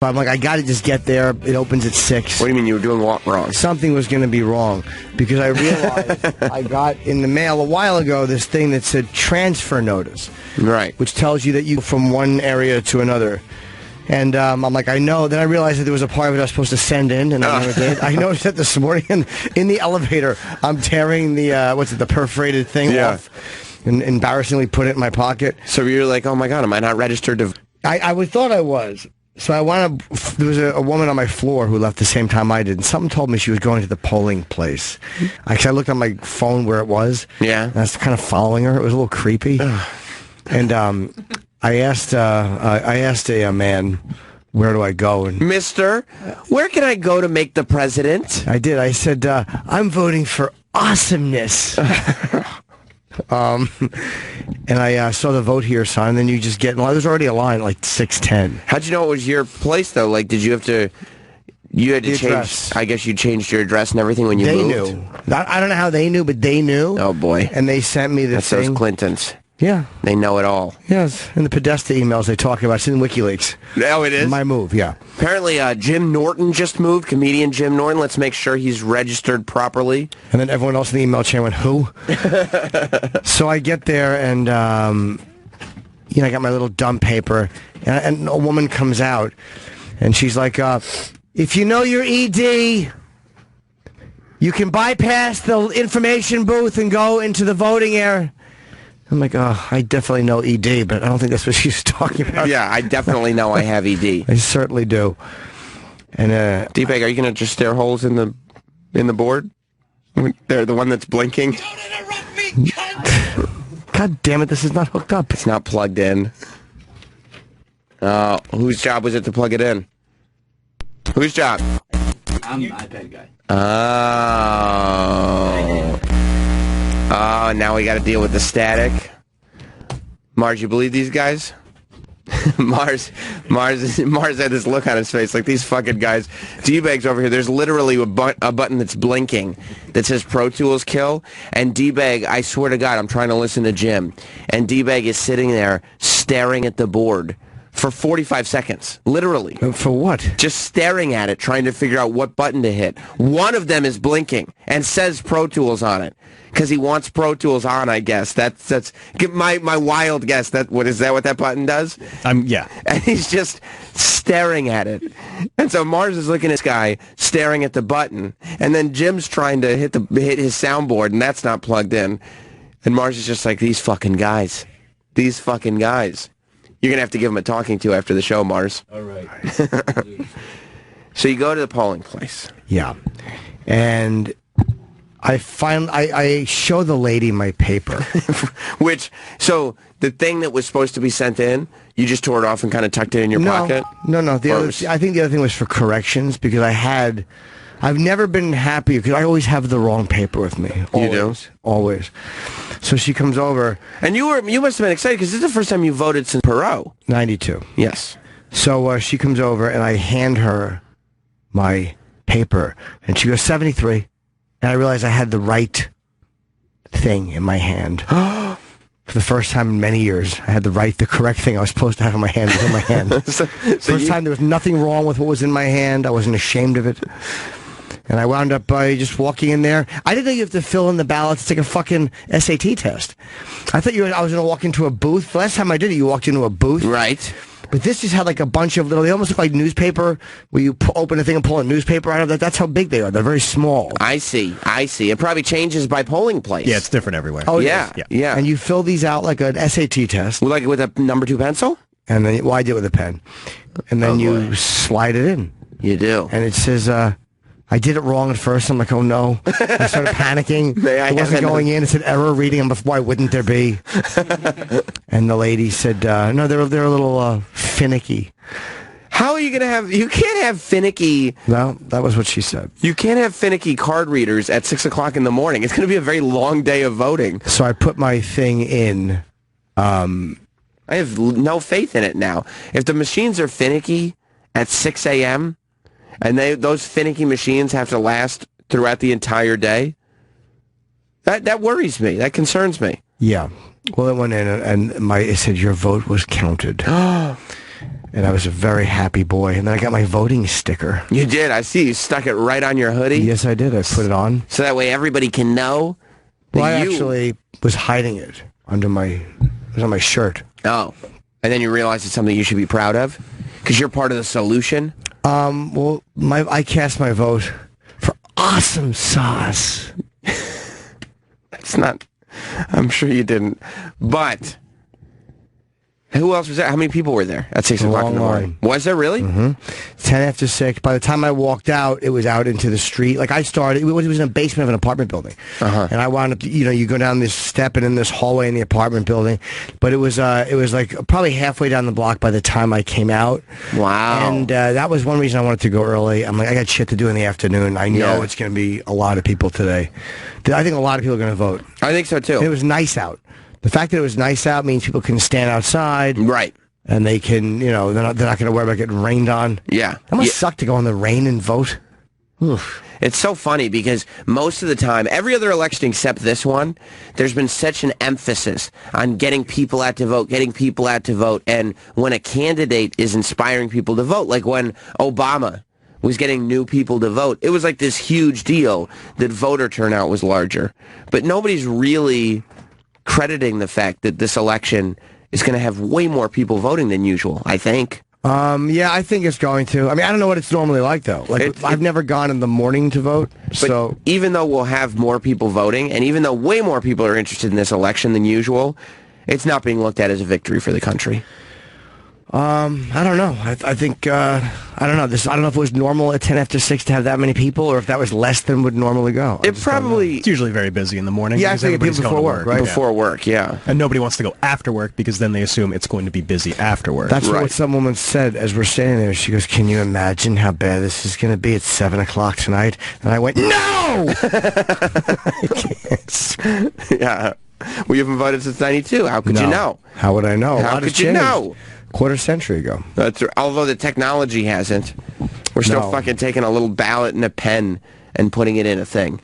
I'm like, I got to just get there. It opens at 6. What do you mean you were doing what wrong? Something was going to be wrong because I realized I got in the mail a while ago this thing that said transfer notice. Right. Which tells you that you go from one area to another. And I'm like, I know. Then I realized that there was a part of it I was supposed to send in, and I never did. I noticed that this morning in the elevator, I'm tearing the perforated thing off and embarrassingly put it in my pocket. So you're like, oh my God, am I not registered to... I thought I was. So there was a woman on my floor who left the same time I did, and something told me she was going to the polling place. I looked on my phone where it was. Yeah. And I was kind of following her. It was a little creepy. And I asked a man, where do I go? And Mister, where can I go to make the president? I did. I said, I'm voting for awesomeness. And I saw the vote here sign, and then you just get, there's already a line at like 6:10. How'd you know it was your place, though? Like, did you have to, you had to change, address. I guess you changed your address and everything when you They moved? knew. I don't know how they knew, but they knew. Oh, boy. And they sent me the That's thing. those Clintons. Yeah. They know it all. Yes. And the Podesta emails they talk about. It's in WikiLeaks. Oh, it is? My move, yeah. Apparently, Jim Norton just moved, comedian Jim Norton. Let's make sure he's registered properly. And then everyone else in the email chain went, who? So I get there, and, I got my little dump paper, and a woman comes out, and she's like, if you know your ED, you can bypass the information booth and go into the voting area. I'm like, I definitely know ED, but I don't think that's what she's talking about. Yeah, I definitely know I have ED. I certainly do. And D-Bag, are you going to just stare holes in the board? They're the one that's blinking? Don't interrupt me, cunt! God damn it, this is not hooked up. It's not plugged in. Whose job was it to plug it in? Whose job? I'm the iPad guy. Oh, now we got to deal with the static. Mars, you believe these guys? Mars had this look on his face like these fucking guys. D-Bag's over here. There's literally a button that's blinking that says Pro Tools kill. And D-Bag, I swear to God, I'm trying to listen to Jim. And D-Bag is sitting there staring at the board for 45 seconds. Literally. For what? Just staring at it, trying to figure out what button to hit. One of them is blinking and says Pro Tools on it. Because he wants Pro Tools on, I guess. That's my wild guess. What is that? What that button does? Yeah. And he's just staring at it. And so Mars is looking at this guy staring at the button, and then Jim's trying to hit his soundboard, and that's not plugged in. And Mars is just like, these fucking guys. These fucking guys. You're gonna have to give him a talking to after the show, Mars. All right. So you go to the polling place. Yeah. And I show the lady my paper. So the thing that was supposed to be sent in, you just tore it off and kind of tucked it in your pocket? No. I think the other thing was for corrections, because I've never been happy, because I always have the wrong paper with me. Always, You do? Always. So she comes over. And you must have been excited, because this is the first time you voted since Perot. 92. Yes. So she comes over, and I hand her my paper, and she goes, 73. And I realized I had the right thing in my hand. For the first time in many years, I had the correct thing I was supposed to have in my hand was in my hand. First time there was nothing wrong with what was in my hand. I wasn't ashamed of it. And I wound up by just walking in there. I didn't know you have to fill in the ballots. It's like a fucking SAT test. I thought I was going to walk into a booth. The last time I did it, you walked into a booth. Right. But this just had like a bunch of they almost look like newspaper, where you open a thing and pull a newspaper out of it. That's how big they are. They're very small. I see. It probably changes by polling place. Yeah, it's different everywhere. Oh, yeah. Yeah. And you fill these out like an SAT test. Like with a number 2 pencil? And then, I did it with a pen. And then you slide it in. You do. And it says, I did it wrong at first. I'm like, oh no. I started panicking. It wasn't going in. It said error reading. I'm like, why wouldn't there be? And the lady said, no, they're a little finicky. How are you going to have... You can't have finicky... No, that was what she said. You can't have finicky card readers at 6 o'clock in the morning. It's going to be a very long day of voting. So I put my thing in. I have no faith in it now. If the machines are finicky at 6 a.m., and those finicky machines have to last throughout the entire day, that worries me. That concerns me. Yeah. Well, it went in, and it said your vote was counted. and I was a very happy boy. And then I got my voting sticker. You did. I see. You stuck it right on your hoodie. Yes, I did. I put it on. So that way everybody can know that Well, I you... actually was hiding it under my... It was on my shirt. Oh. And then you realize it's something you should be proud of? Because you're part of the solution? Well, I cast my vote for awesome sauce. It's not... I'm sure you didn't. But... Who else was there? How many people were there at 6 o'clock in the morning? Was there really? Mm-hmm. 10 after 6. By the time I walked out, it was out into the street. Like I started, it was in a basement of an apartment building. And I wound up, you go down this step and in this hallway in the apartment building. But it was like probably halfway down the block by the time I came out. Wow. And that was one reason I wanted to go early. I'm like, I got shit to do in the afternoon. I know it's going to be a lot of people today. I think a lot of people are going to vote. I think so too. It was nice out. The fact that it was nice out means people can stand outside. Right. And they can, they're not going to worry about getting rained on. Yeah. That must suck to go in the rain and vote. Oof. It's so funny because most of the time, every other election except this one, there's been such an emphasis on getting people out to vote, And when a candidate is inspiring people to vote, like when Obama was getting new people to vote, it was like this huge deal that voter turnout was larger. But nobody's really crediting the fact that this election is going to have way more people voting than usual, I think. Yeah, I think it's going to. I mean, I don't know what it's normally like, though. Like, I've never gone in the morning to vote, so... Even though we'll have more people voting, and even though way more people are interested in this election than usual, it's not being looked at as a victory for the country. I don't know. I think, I don't know. I don't know if it was normal at 10 after 6 to have that many people, or if that was less than would normally go. It's usually very busy in the morning. Yeah, I think people before work, right? Before work, yeah. And nobody wants to go after work because then they assume it's going to be busy after work. That's what some woman said as we're standing there. She goes, "Can you imagine how bad this is going to be at 7 o'clock tonight?" And I went, "No!" I can't. Yeah. Well, you haven't voted since 92. How could you know? How would I know? How could you know? Quarter century ago. That's although the technology hasn't. We're still fucking taking a little ballot and a pen and putting it in a thing.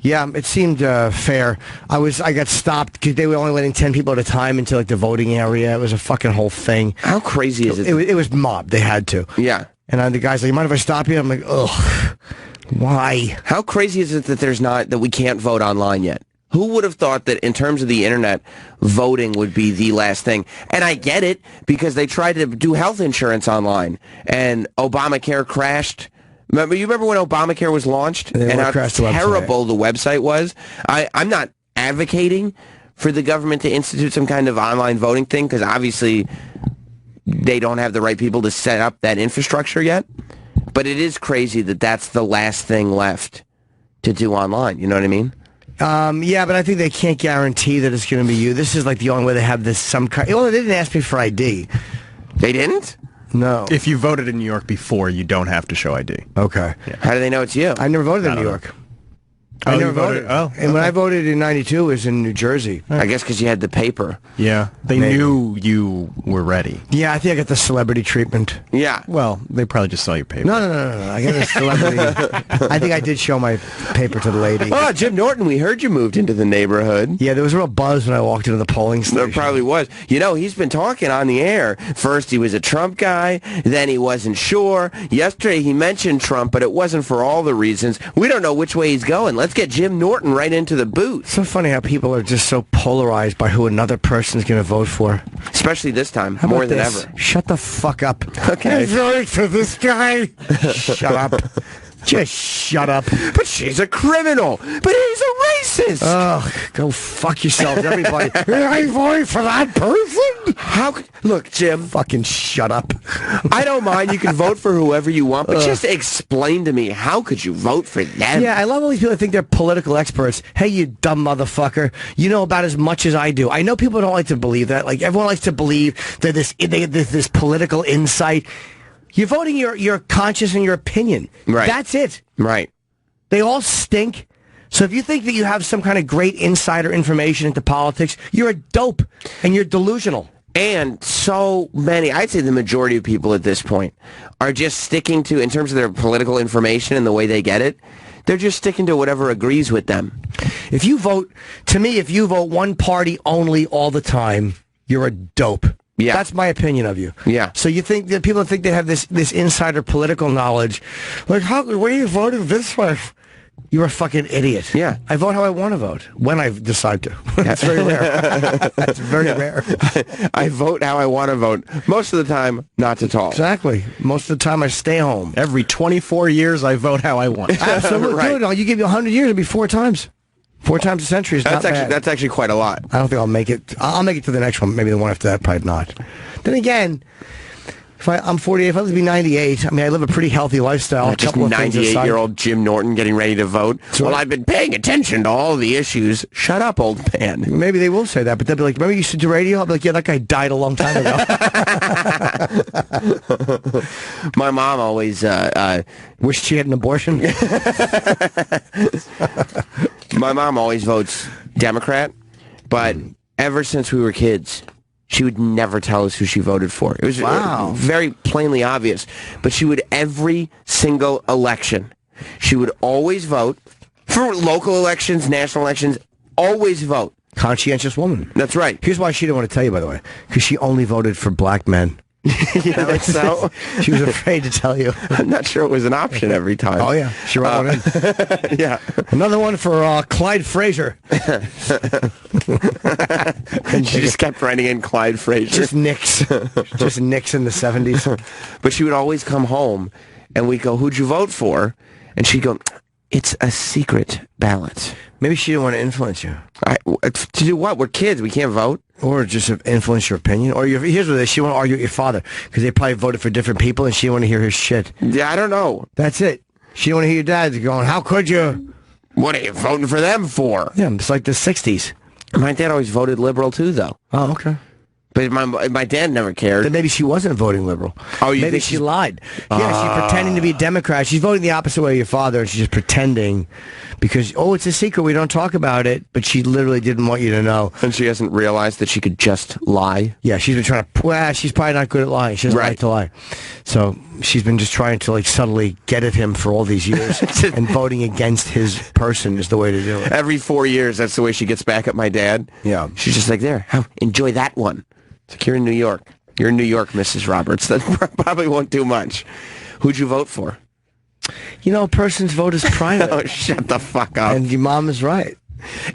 Yeah, it seemed fair. I got stopped because they were only letting 10 people at a time into like the voting area. It was a fucking whole thing. How crazy is it? It was mobbed. They had to. Yeah. And the guy's like, "You mind if I stop you?" I'm like, ugh, why? How crazy is it that we can't vote online yet? Who would have thought that in terms of the internet, voting would be the last thing? And I get it, because they tried to do health insurance online, and Obamacare crashed. You remember when Obamacare was launched? And how terrible the website was? I'm not advocating for the government to institute some kind of online voting thing, because obviously they don't have the right people to set up that infrastructure yet. But it is crazy that that's the last thing left to do online. You know what I mean? Yeah, but I think they can't guarantee that it's going to be you. This is like the only way they have this some kind... Well, they didn't ask me for ID. They didn't? No. If you voted in New York before, you don't have to show ID. Okay. Yeah. How do they know it's you? I never voted in New York. I never voted. And when I voted in 92, it was in New Jersey. I guess because you had the paper. Yeah. They knew you were ready. Yeah, I think I got the celebrity treatment. Yeah. Well, they probably just saw your paper. No. I got a celebrity. I think I did show my paper to the lady. Oh, Jim Norton, we heard you moved into the neighborhood. Yeah, there was a real buzz when I walked into the polling station. There probably was. He's been talking on the air. First, he was a Trump guy. Then he wasn't sure. Yesterday, he mentioned Trump, but it wasn't for all the reasons. We don't know which way he's going. Let's get Jim Norton right into the booth. So funny how people are just so polarized by who another person's going to vote for. Especially this time, How more about than this? ever. Shut the fuck up. Okay. I voted for this guy. Shut up. Just shut up. But she's a criminal. But he's a racist. Ugh, go fuck yourselves, everybody. I voted for that person. Look, Jim. Fucking shut up. I don't mind. You can vote for whoever you want, but just explain to me, how could you vote for them? Yeah, I love all these people that think they're political experts. Hey, you dumb motherfucker. You know about as much as I do. I know people don't like to believe that. Like, everyone likes to believe that this political insight. You're voting your conscience and your opinion. Right. That's it. Right. They all stink. So if you think that you have some kind of great insider information into politics, you're a dope and you're delusional. And so many, I'd say the majority of people at this point are just sticking to, in terms of their political information and the way they get it, they're just sticking to whatever agrees with them. If you vote one party only all the time, you're a dope. Yeah. That's my opinion of you. Yeah. So you think that people think they have this insider political knowledge. Like, what are you voting this way? You're a fucking idiot. Yeah. I vote how I want to vote, when I decide to. That's very rare. That's very rare. I vote how I want to vote. Most of the time, not at all. Exactly. Most of the time, I stay home. Every 24 years, I vote how I want. Absolutely. Right. Dude, you give me 100 years, it'll be 4 times. 4 times a century is not bad. That's actually quite a lot. I don't think I'll make it. I'll make it to the next one. Maybe the one after that, probably not. Then again, if I'm 48, if I live to be 98, I mean, I live a pretty healthy lifestyle. Just 98-year-old Jim Norton getting ready to vote. So, well, I've been paying attention to all the issues. Shut up, old man. Maybe they will say that, but they'll be like, remember you used to do radio? I'll be like, yeah, that guy died a long time ago. My mom always... Wished she had an abortion? My mom always votes Democrat, but ever since we were kids, she would never tell us who she voted for. It was very plainly obvious. But she would, every single election, she would always vote for local elections, national elections, always vote. Conscientious woman. That's right. Here's why she didn't want to tell you, by the way. Because she only voted for black men. You think so? She was afraid to tell you. I'm not sure it was an option every time. Oh, yeah. She wrote one in. Yeah. Another one for Clyde Frazier. And she just kept writing in Clyde Frazier. Just Nicks. Just Nicks in the 70s. But she would always come home, and we'd go, who'd you vote for? And she'd go, it's a secret ballot. Maybe she didn't want to influence you. To do what? We're kids. We can't vote. Or just influence your opinion. Or here's what it is. She want to argue with your father. Because they probably voted for different people, and she didn't want to hear his shit. Yeah, I don't know. That's it. She didn't want to hear your dad going, how could you? What are you voting for them for? Yeah, it's like the 60s. My dad always voted liberal, too, though. Oh, okay. But my dad never cared. Then maybe she wasn't voting liberal. Oh, you maybe think she lied. Yeah, she's pretending to be a Democrat. She's voting the opposite way of your father, and she's just pretending because, it's a secret. We don't talk about it. But she literally didn't want you to know. And she hasn't realized that she could just lie? Yeah, she's been trying to... she's probably not good at lying. She doesn't like to lie. So she's been just trying to, subtly get at him for all these years. And voting against his person is the way to do it. Every 4 years, that's the way she gets back at my dad. Yeah. She's just like, there, enjoy that one. It's like, you're in New York. You're in New York, Mrs. Roberts. That probably won't do much. Who'd you vote for? A person's vote is private. Oh, shut the fuck up. And your mom is right.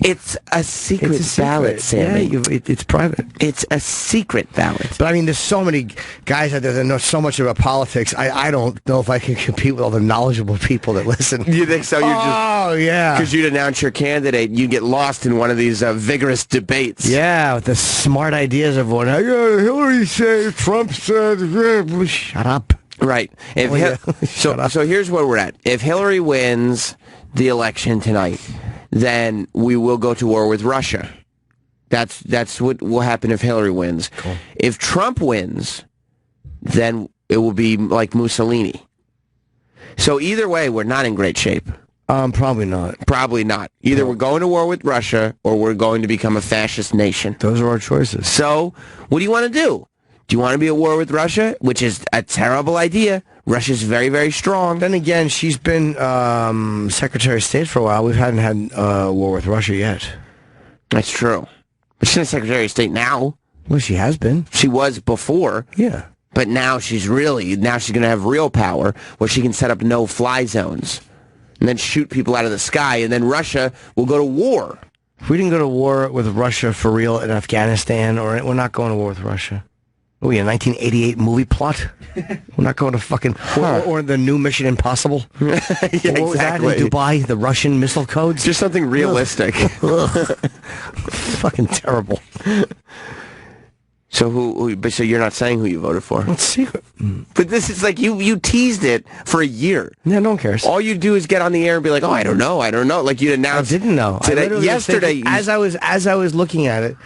It's a secret ballot, Sammy. Yeah, it's private. It's a secret ballot. But I mean, there's so many guys out there that know so much about politics. I don't know if I can compete with all the knowledgeable people that listen. You think so? Oh, yeah. Because you'd announce your candidate, you'd get lost in one of these vigorous debates. Yeah, with the smart ideas of one. Hillary said, Trump said, shut up. Right. So here's where we're at. If Hillary wins the election tonight, then we will go to war with Russia. That's what will happen if Hillary wins. Cool. If Trump wins, then it will be like Mussolini. So either way, we're not in great shape. Probably not. Probably not. Either we're going to war with Russia or we're going to become a fascist nation. Those are our choices. So what do you want to do? Do you want to be at war with Russia, which is a terrible idea? Russia's very, very strong. Then again, she's been Secretary of State for a while. We haven't had war with Russia yet. That's true. But she's not Secretary of State now. Well, she has been. She was before. Yeah. But now she's going to have real power where she can set up no-fly zones and then shoot people out of the sky, and then Russia will go to war. If we didn't go to war with Russia for real in Afghanistan, we're not going to war with Russia. Oh, yeah, 1988 movie plot? We're not going to fucking... Or the new Mission Impossible? Yeah, what was that in Dubai? The Russian missile codes? Just something realistic. Fucking terrible. So so you're not saying who you voted for? It's secret. But this is like you teased it for a year. Yeah, no one cares. All you do is get on the air and be like, "Oh, I don't know." Like you announced. I didn't know. Yesterday, as I was looking at it,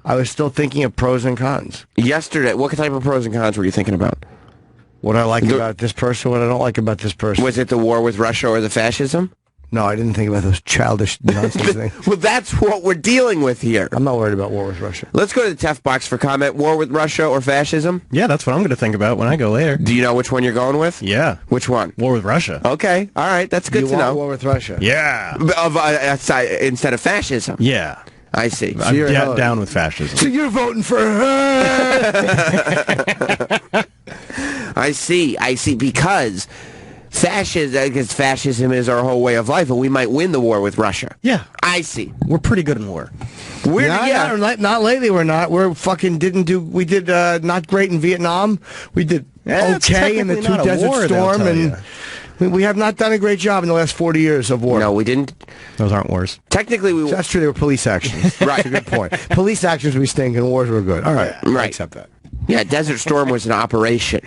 I was still thinking of pros and cons. Yesterday, what type of pros and cons were you thinking about? What I like about this person, what I don't like about this person. Was it the war with Russia or the fascism? No, I didn't think about those childish nonsense things. Well, that's what we're dealing with here. I'm not worried about war with Russia. Let's go to the text box for comment. War with Russia or fascism? Yeah, that's what I'm going to think about when I go later. Do you know which one you're going with? Yeah. Which one? War with Russia. Okay. All right. That's good you to want know. war with Russia? Yeah. Instead of fascism? Yeah. I see. I'm you're down with fascism. So you're voting for her? I see, because fascism is our whole way of life, and we might win the war with Russia. Yeah. I see. We're pretty good in war. Not lately. We're not. We're fucking we did not great in Vietnam. We did okay in the technically not two a Desert war, they'll Storm, tell and you. we have not done a great job in the last 40 years of war. No, we didn't. Those aren't wars. Technically, we That's true. They were police actions. Right. That's a good point. Police actions we stink, and wars were good. All right. I Right. accept that. Yeah, Desert Storm was an operation.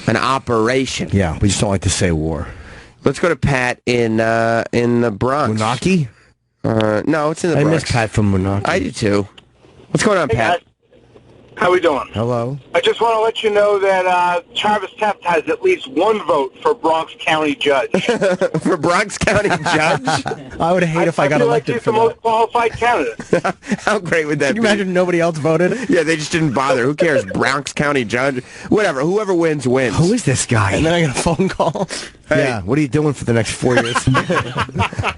An operation. Yeah, we just don't like to say war. Let's go to Pat in the Bronx. Munaki? No, it's in the I Bronx. miss Pat from Munaki. I do too. What's going on, Hey, Pat? guys. How we doing? Hello. I just want to let you know that Travis Teft has at least one vote for Bronx County Judge. For Bronx County Judge? I would hate if I got feel like elected he's for the most that. qualified candidate. How great would that Can you be? imagine nobody else voted? Yeah, they just didn't bother. Who cares? Bronx County Judge? Whatever. Whoever wins, wins. Who is this guy? And then I got a phone call. Yeah, what are you doing for the next 4 years?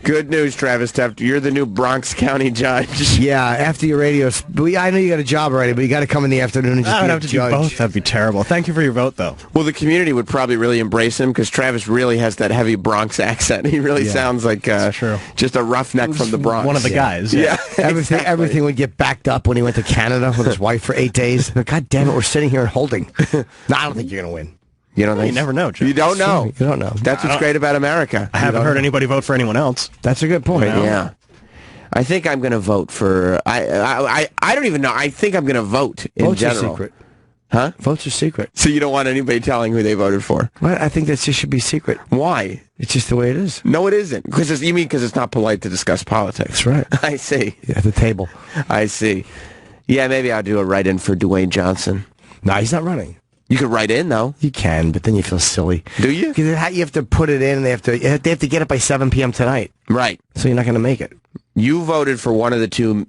Good news, Travis Teft. You're the new Bronx County Judge. Yeah, after your radio... I know you got a job already, but you got to come in the afternoon and just I be would a have to judge. do both. That'd be terrible. Thank you for your vote, though. Well, the community would probably really embrace him because Travis really has that heavy Bronx accent. He really sounds like true. just a roughneck from the Bronx. One of the guys. Yeah. Everything would get backed up when he went to Canada with his wife for 8 days. But God damn it, we're sitting here and holding. No, I don't think you're going to win. You don't think? You never know, Joe. You don't know. You don't know. That's what's great about America. I haven't heard anybody vote for anyone else. That's a good point. Yeah. I think I'm going to vote for... I don't even know. I think I'm going to vote in Votes are general. secret. Huh? Votes are secret. So you don't want anybody telling who they voted for? Well, I think that just should be secret. Why? It's just the way it is. No, it isn't. You mean because it's not polite to discuss politics? That's right. I see. Yeah, at the table. I see. Yeah, maybe I'll do a write-in for Dwayne Johnson. No, he's not running. You could write in, though. You can, but then you feel silly. Do you? Because you have to put it in, and they have to get it by 7 p.m. tonight. Right. So you're not going to make it. You voted for one of the two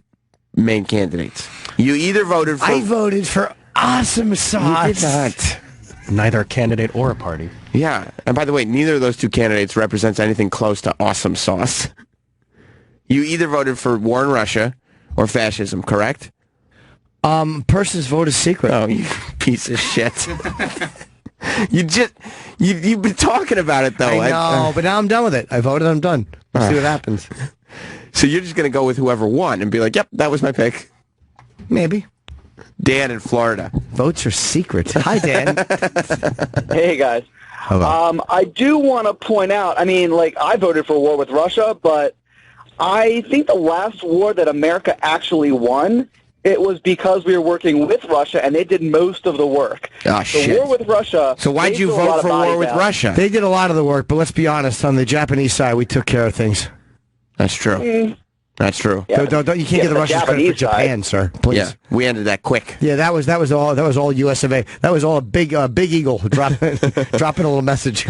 main candidates. You either voted for... I voted for Awesome Sauce. You did not. Neither a candidate or a party. Yeah. And by the way, neither of those two candidates represents anything close to Awesome Sauce. You either voted for war in Russia or fascism, correct? Person's vote is secret. Oh, you piece of shit. You've been talking about it, though. I know, but now I'm done with it. I voted, I'm done. We'll see what happens. So you're just going to go with whoever won and be like, yep, that was my pick. Maybe. Dan in Florida. Votes are secret. Hi, Dan. Hey, guys. Hello. I do want to point out, I voted for war with Russia, but I think the last war that America actually won, it was because we were working with Russia, and they did most of the work. Oh, the shit. war with Russia... So why'd they you threw a lot vote of for war bodies with out. Russia? They did a lot of the work, but let's be honest. On the Japanese side, we took care of things. That's true. That's true. Yeah, Don't you can't give the the Russians credit for Japanese side. Japan, sir. Please. Yeah, we ended that quick. Yeah, that was all U.S. of A. That was all a big eagle dropping a little message.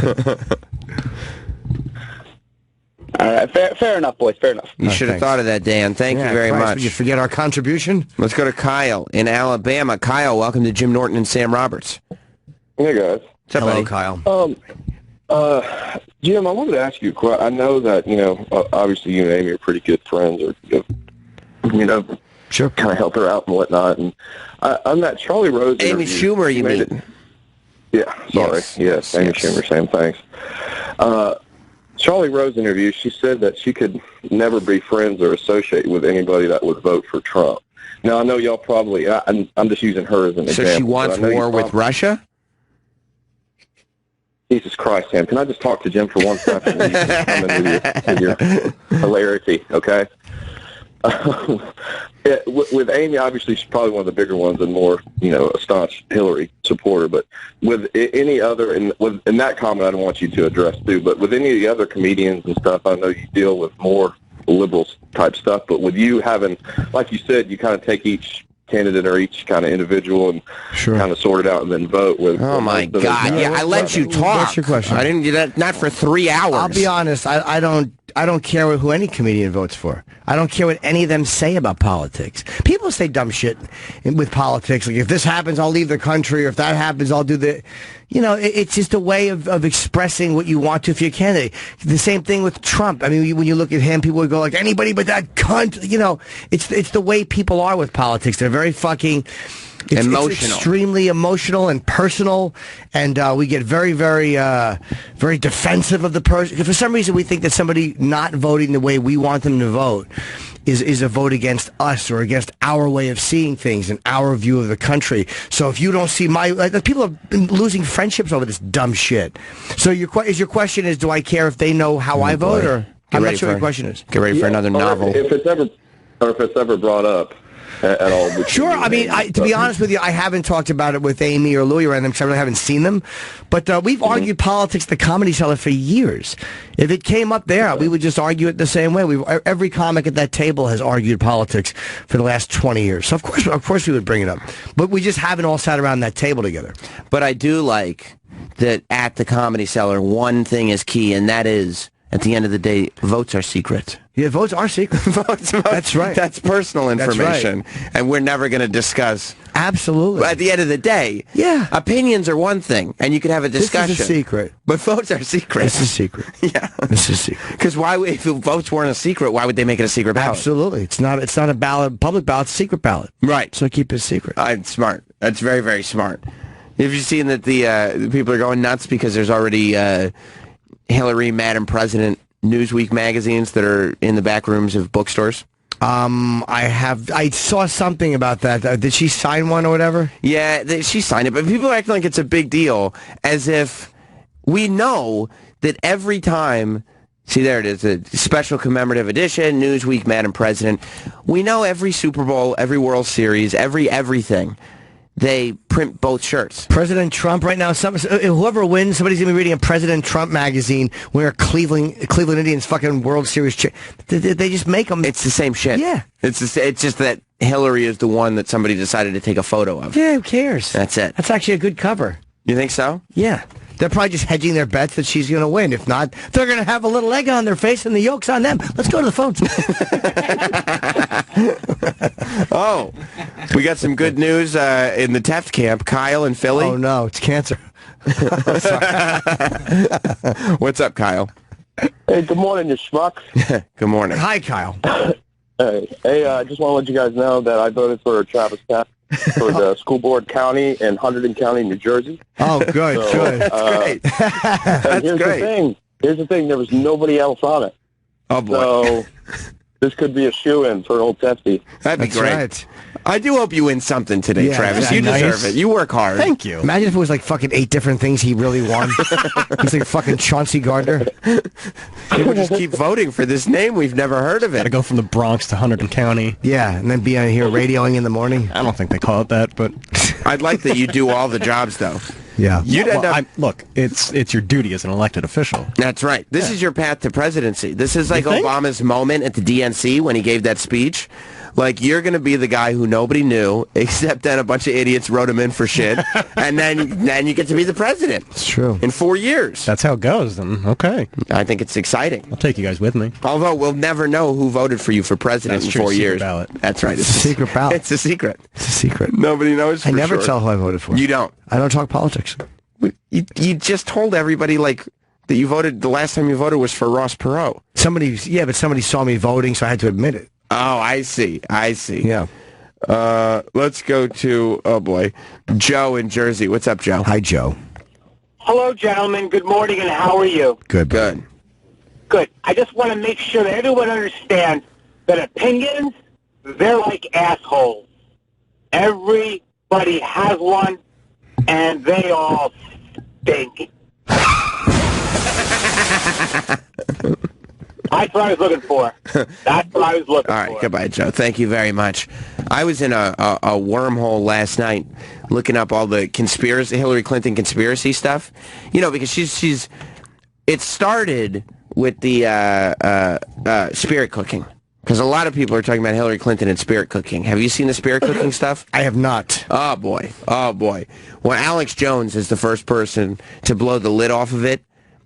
All right, fair enough, boys, fair enough. You should have thanks. thought of that, Dan. Thank you very Christ, much. You forget our contribution? Let's go to Kyle in Alabama. Kyle, welcome to Jim Norton and Sam Roberts. Hey, guys. What's up, buddy? Kyle. Jim, I wanted to ask you, I know that, obviously you and Amy are pretty good friends, or, Sure. kind of help her out and whatnot. And on that Charlie Rose Amy interview, Schumer, you made mean? it- Yeah, sorry. Yes, Amy Schumer, same thanks. Charlie Rose interview, she said that she could never be friends or associate with anybody that would vote for Trump. Now, I know y'all probably, I'm just using her as an So example. she wants but I know you war with probably- Russia? Jesus Christ, Sam, can I just talk to Jim for 1 second? You can come in with your hilarity, okay? With Amy, obviously, she's probably one of the bigger ones and more, a staunch Hillary supporter. But with any other, and in that comment, I don't want you to address too, but with any of the other comedians and stuff, I know you deal with more liberal type stuff. But with you having, like you said, you kind of take each candidate or each kind of individual and kind of sort it out and then vote with. Oh, my God. Yeah, I let you talk. What's your question? I didn't do that, not for 3 hours. I'll be honest. I don't don't care who any comedian votes for. I don't care what any of them say about politics. People say dumb shit with politics. Like, if this happens, I'll leave the country. Or if that happens, I'll do the... it's just a way of expressing what you want to if you're a candidate. The same thing with Trump. I mean, when you look at him, people would go like, anybody but that cunt. It's the way people are with politics. They're very fucking... It's extremely emotional and personal, and we get very, very, very defensive of the person. For some reason, we think that somebody not voting the way we want them to vote is a vote against us or against our way of seeing things and our view of the country. So if you don't see people have been losing friendships over this dumb shit. So your question is, do I care if they know how I vote, or I'm not sure what your question is. Get ready for another novel. If it's ever brought up at all. Sure. I mean, to be honest with you, I haven't talked about it with Amy or Louie or anything because I really haven't seen them. But we've argued politics at the Comedy Cellar for years. If it came up there, we would just argue it the same way. Every comic at that table has argued politics for the last 20 years. So, of course we would bring it up. But we just haven't all sat around that table together. But I do like that at the Comedy Cellar, one thing is key, and that is, at the end of the day, votes are secret. Yeah, votes are secret. votes. That's right. That's personal information, right. And we're never going to discuss. Absolutely. But at the end of the day, opinions are one thing, and you can have a discussion. This is a secret. But votes are secret. This is secret. Yeah. This is secret. Because if votes weren't a secret, why would they make it a secret ballot? Absolutely. It's not a ballot, public ballot, it's a secret ballot. Right. So keep it secret. Smart. That's very, very smart. Have you seen that the people are going nuts because there's already Hillary, Madam President, Newsweek magazines that are in the back rooms of bookstores? I saw something about that. Did she sign one or whatever? Yeah, she signed it, but people are acting like it's a big deal, as if we know that every time... See, there it is, a special commemorative edition, Newsweek, Madam President. We know every Super Bowl, every World Series, everything. They print both shirts. President Trump right now, whoever wins, somebody's going to be reading a President Trump magazine where Cleveland Indians fucking World Series. They just make them. It's the same shit. Yeah. It's just that Hillary is the one that somebody decided to take a photo of. Yeah, who cares? That's it. That's actually a good cover. You think so? Yeah. They're probably just hedging their bets that she's going to win. If not, they're going to have a little egg on their face and the yolk's on them. Let's go to the phones. Oh, we got some good news in the Teft camp. Kyle in Philly. Oh, no, it's cancer. What's up, Kyle? Hey, good morning, you schmucks. Good morning. Hi, Kyle. Hey, I just want to let you guys know that I voted for Travis Teft for the school board county in Hunterdon County, New Jersey. Oh, good, So, good. That's great. That's great. Here's the thing. There was nobody else on it. Oh, boy. So this could be a shoo-in for old Tefty. That'd be That's great. right. I do hope you win something today, Yeah, Travis. is You that deserve nice? it. You work hard. Thank you. Imagine if it was like fucking 8 different things he really won. He's like fucking Chauncey Gardner. People just keep voting for this name. We've never heard of Got to it. go from the Bronx to Hunterdon County. Yeah, and then be on here radioing in the morning. I don't think they call it that, but I'd like that you do all the jobs, though. Yeah. You'd end up... look, it's your duty as an elected official. That's right. This is your path to presidency. This is like think? Obama's moment at the DNC when he gave that speech. Like, you're going to be the guy who nobody knew, except then a bunch of idiots wrote him in for shit, and then you get to be the president. It's true. In 4 years. That's how it goes, then okay. I think it's exciting. I'll take you guys with me. Although we'll never know who voted for you for president That's in true, 4 secret years. ballot. That's right. It's a secret ballot. It's a secret. It's a secret. Nobody knows for I never sure. tell who I voted for. You don't. I don't talk politics. You just told everybody, like, that you voted, the last time you voted was for Ross Perot. Somebody saw me voting, so I had to admit it. Oh, I see. Yeah. Let's go to, oh boy, Joe in Jersey. What's up, Joe? Hi, Joe. Hello, gentlemen. Good morning, and how are you? Good. Good. Good. I just want to make sure that everyone understands that opinions, they're like assholes. Everybody has one, and they all stink. That's what I was looking for. That's what I was looking for. All right, goodbye, Joe. Thank you very much. I was in a wormhole last night looking up all the Hillary Clinton conspiracy stuff. You know, because she's it started with the spirit cooking. Because a lot of people are talking about Hillary Clinton and spirit cooking. Have you seen the spirit cooking stuff? I have not. Oh, boy. Oh, boy. Well, Alex Jones is the first person to blow the lid off of it.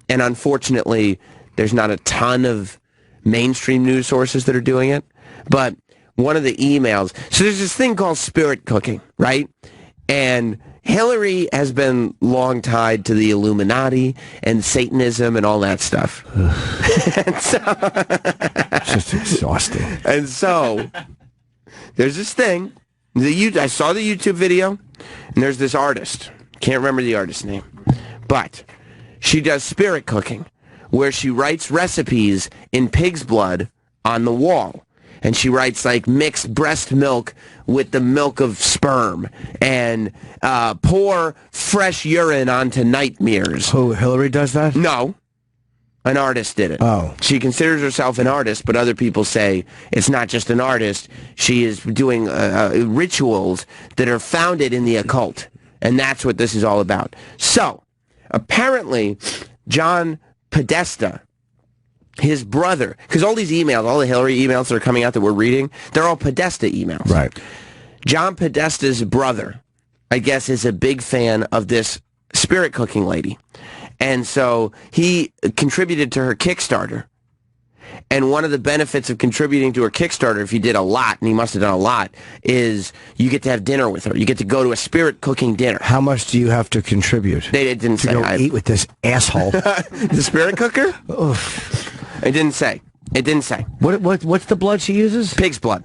And unfortunately, there's not a ton of mainstream news sources that are doing it, but one of the emails. So there's this thing called spirit cooking, right? And Hillary has been long tied to the Illuminati and Satanism and all that stuff. And so, It's just exhausting. and so there's this thing. I saw the YouTube video, and there's this artist. Can't remember the artist's name. But she does spirit cooking, where she writes recipes in pig's blood on the wall. And she writes, like, mix breast milk with the milk of sperm and pour fresh urine onto nightmares. Who, Hillary does that? No. An artist did it. Oh. She considers herself an artist, but other people say it's not just an artist. She is doing rituals that are founded in the occult. And that's what this is all about. So, apparently, John Podesta, his brother, because all these emails, all the Hillary emails that are coming out that we're reading, they're all Podesta emails. Right. John Podesta's brother, I guess, is a big fan of this spirit cooking lady. And so he contributed to her Kickstarter. And one of the benefits of contributing to her Kickstarter, if you did a lot, and he must have done a lot, is you get to have dinner with her. You get to go to a spirit cooking dinner. How much do you have to contribute? They didn't to say. go eat with this asshole. The spirit cooker? It didn't say. It didn't say. What's the blood she uses? Pig's blood.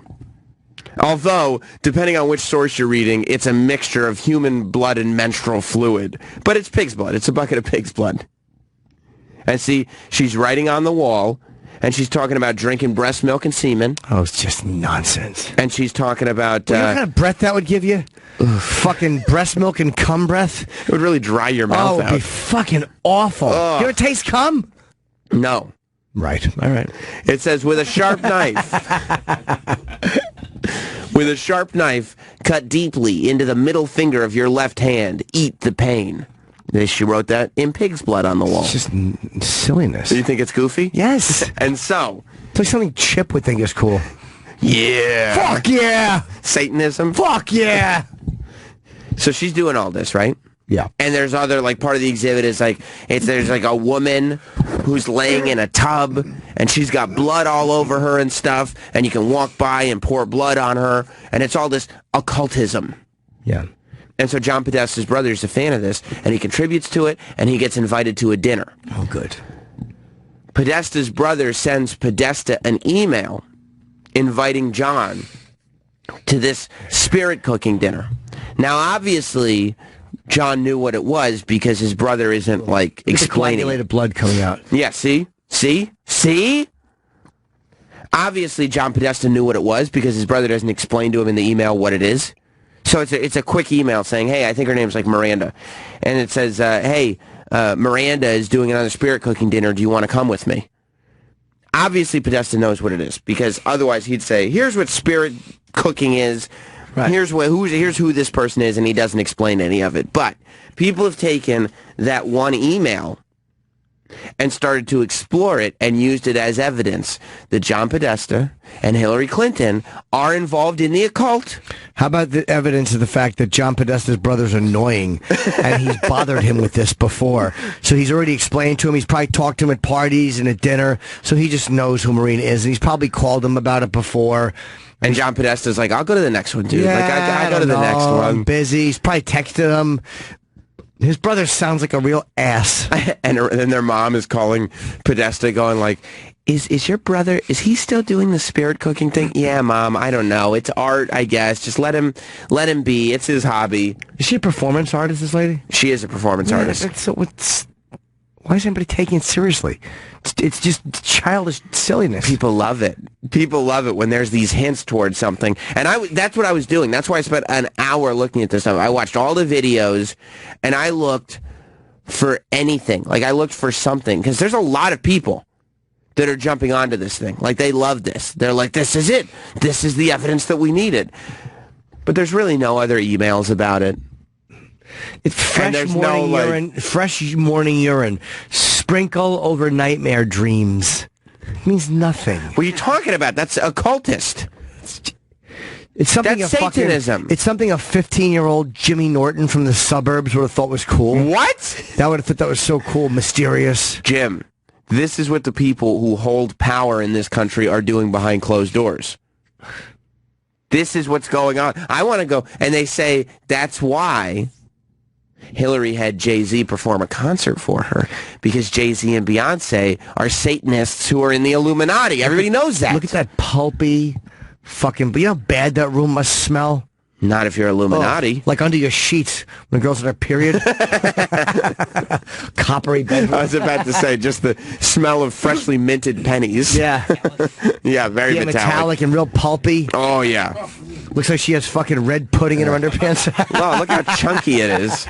Although, depending on which source you're reading, it's a mixture of human blood and menstrual fluid. But it's pig's blood. It's a bucket of pig's blood. And see, she's writing on the wall, and she's talking about drinking breast milk and semen. Oh, it's just nonsense. And she's talking about... You know what kind of breath that would give you? Fucking breast milk and cum breath? It would really dry your mouth Oh, it out. would be fucking awful. Ugh. You ever taste cum? No. Right. All right. It says, with a sharp knife... With a sharp knife, cut deeply into the middle finger of your left hand. Eat the pain. She wrote that in pig's blood on the wall. It's just silliness. Do you think it's goofy? Yes. And so... It's like something Chip would think is cool. Yeah. Fuck yeah! Satanism. Fuck yeah! So she's doing all this, right? Yeah. And there's other, like, part of the exhibit is, like, there's, like, a woman who's laying in a tub, and she's got blood all over her and stuff, and you can walk by and pour blood on her, and it's all this occultism. Yeah. And so John Podesta's brother is a fan of this, and he contributes to it, and he gets invited to a dinner. Oh, good. Podesta's brother sends Podesta an email inviting John to this spirit cooking dinner. Now, obviously, John knew what it was because his brother isn't, like, explaining it. Coagulated blood coming out. Yeah, see? Obviously, John Podesta knew what it was because his brother doesn't explain to him in the email what it is. So it's a quick email saying, hey, I think her name's like Miranda. And it says, hey, Miranda is doing another spirit cooking dinner. Do you want to come with me? Obviously, Podesta knows what it is because otherwise he'd say, here's what spirit cooking is. Right. Here's who this person is, and he doesn't explain any of it. But people have taken that one email and started to explore it and used it as evidence that John Podesta and Hillary Clinton are involved in the occult. How about the evidence of the fact that John Podesta's brother's annoying and he's bothered him with this before? So he's already explained to him. He's probably talked to him at parties and at dinner. So he just knows who Marina is. And he's probably called him about it before. And John Podesta's like, I'll go to the next one, dude. Yeah, like, I go to the don't next know. one. I'm busy. He's probably texted him. His brother sounds like a real ass. And their mom is calling Podesta going like, is your brother, is he still doing the spirit cooking thing? Yeah, Mom, I don't know. It's art, I guess. Just let him be. It's his hobby. Is she a performance artist, this lady? She is a performance artist. Why is anybody taking it seriously? It's just childish silliness. People love it. People love it when there's these hints towards something. And that's what I was doing. That's why I spent an hour looking at this stuff. I watched all the videos, and I looked for anything. Like, I looked for something. Because there's a lot of people that are jumping onto this thing. Like, they love this. They're like, this is it. This is the evidence that we needed. But there's really no other emails about it. It's fresh morning urine. Fresh morning urine. Sprinkle over nightmare dreams. It means nothing. What are you talking about? That's occultist. It's something That's Satanism. It's something a 15-year-old Jimmy Norton from the suburbs would have thought was cool. What? That would have thought that was so cool, mysterious. Jim, This is what the people who hold power in this country are doing behind closed doors. This is what's going on. I want to go, and they say that's why Hillary had Jay-Z perform a concert for her, because Jay-Z and Beyonce are Satanists who are in the Illuminati. Everybody knows that. Look at that pulpy fucking... You know how bad that room must smell? Not if you're Illuminati. Oh, like under your sheets when the girls in their period. Coppery bedroom. I was about to say, just the smell of freshly minted pennies. Yeah. Yeah, very metallic and real pulpy. Oh, yeah. Looks like she has fucking red pudding in her underpants. Wow, look how chunky it is.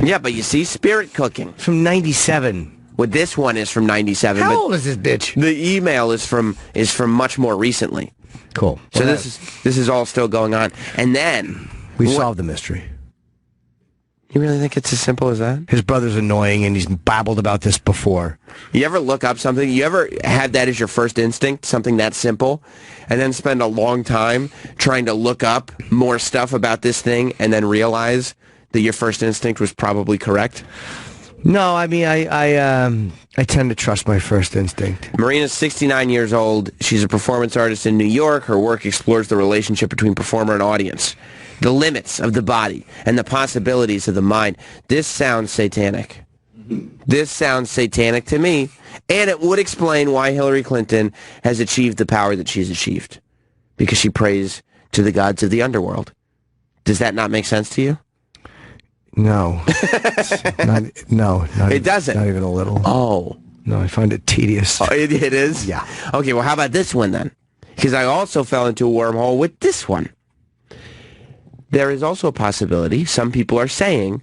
Yeah, but you see, spirit cooking. From 97. Well, this one is from 97. How but old is this bitch? the email is from much more recently. Cool. So Well, this is all still going on. And then... we solved the mystery. You really think it's as simple as that? His brother's annoying, and he's babbled about this before. You ever look up something? You ever have that as your first instinct, something that simple, and then spend a long time trying to look up more stuff about this thing and then realize that your first instinct was probably correct? No, I mean, I tend to trust my first instinct. Marina's 69 years old. She's a performance artist in New York. Her work explores the relationship between performer and audience, the limits of the body, and the possibilities of the mind. This sounds satanic. This sounds satanic to me, and it would explain why Hillary Clinton has achieved the power that she's achieved, because she prays to the gods of the underworld. Does that not make sense to you? No. No. It doesn't? Not even a little. Oh. No, I find it tedious. Oh, it is? Yeah. Okay, well, how about this one then? Because I also fell into a wormhole with this one. There is also a possibility, some people are saying,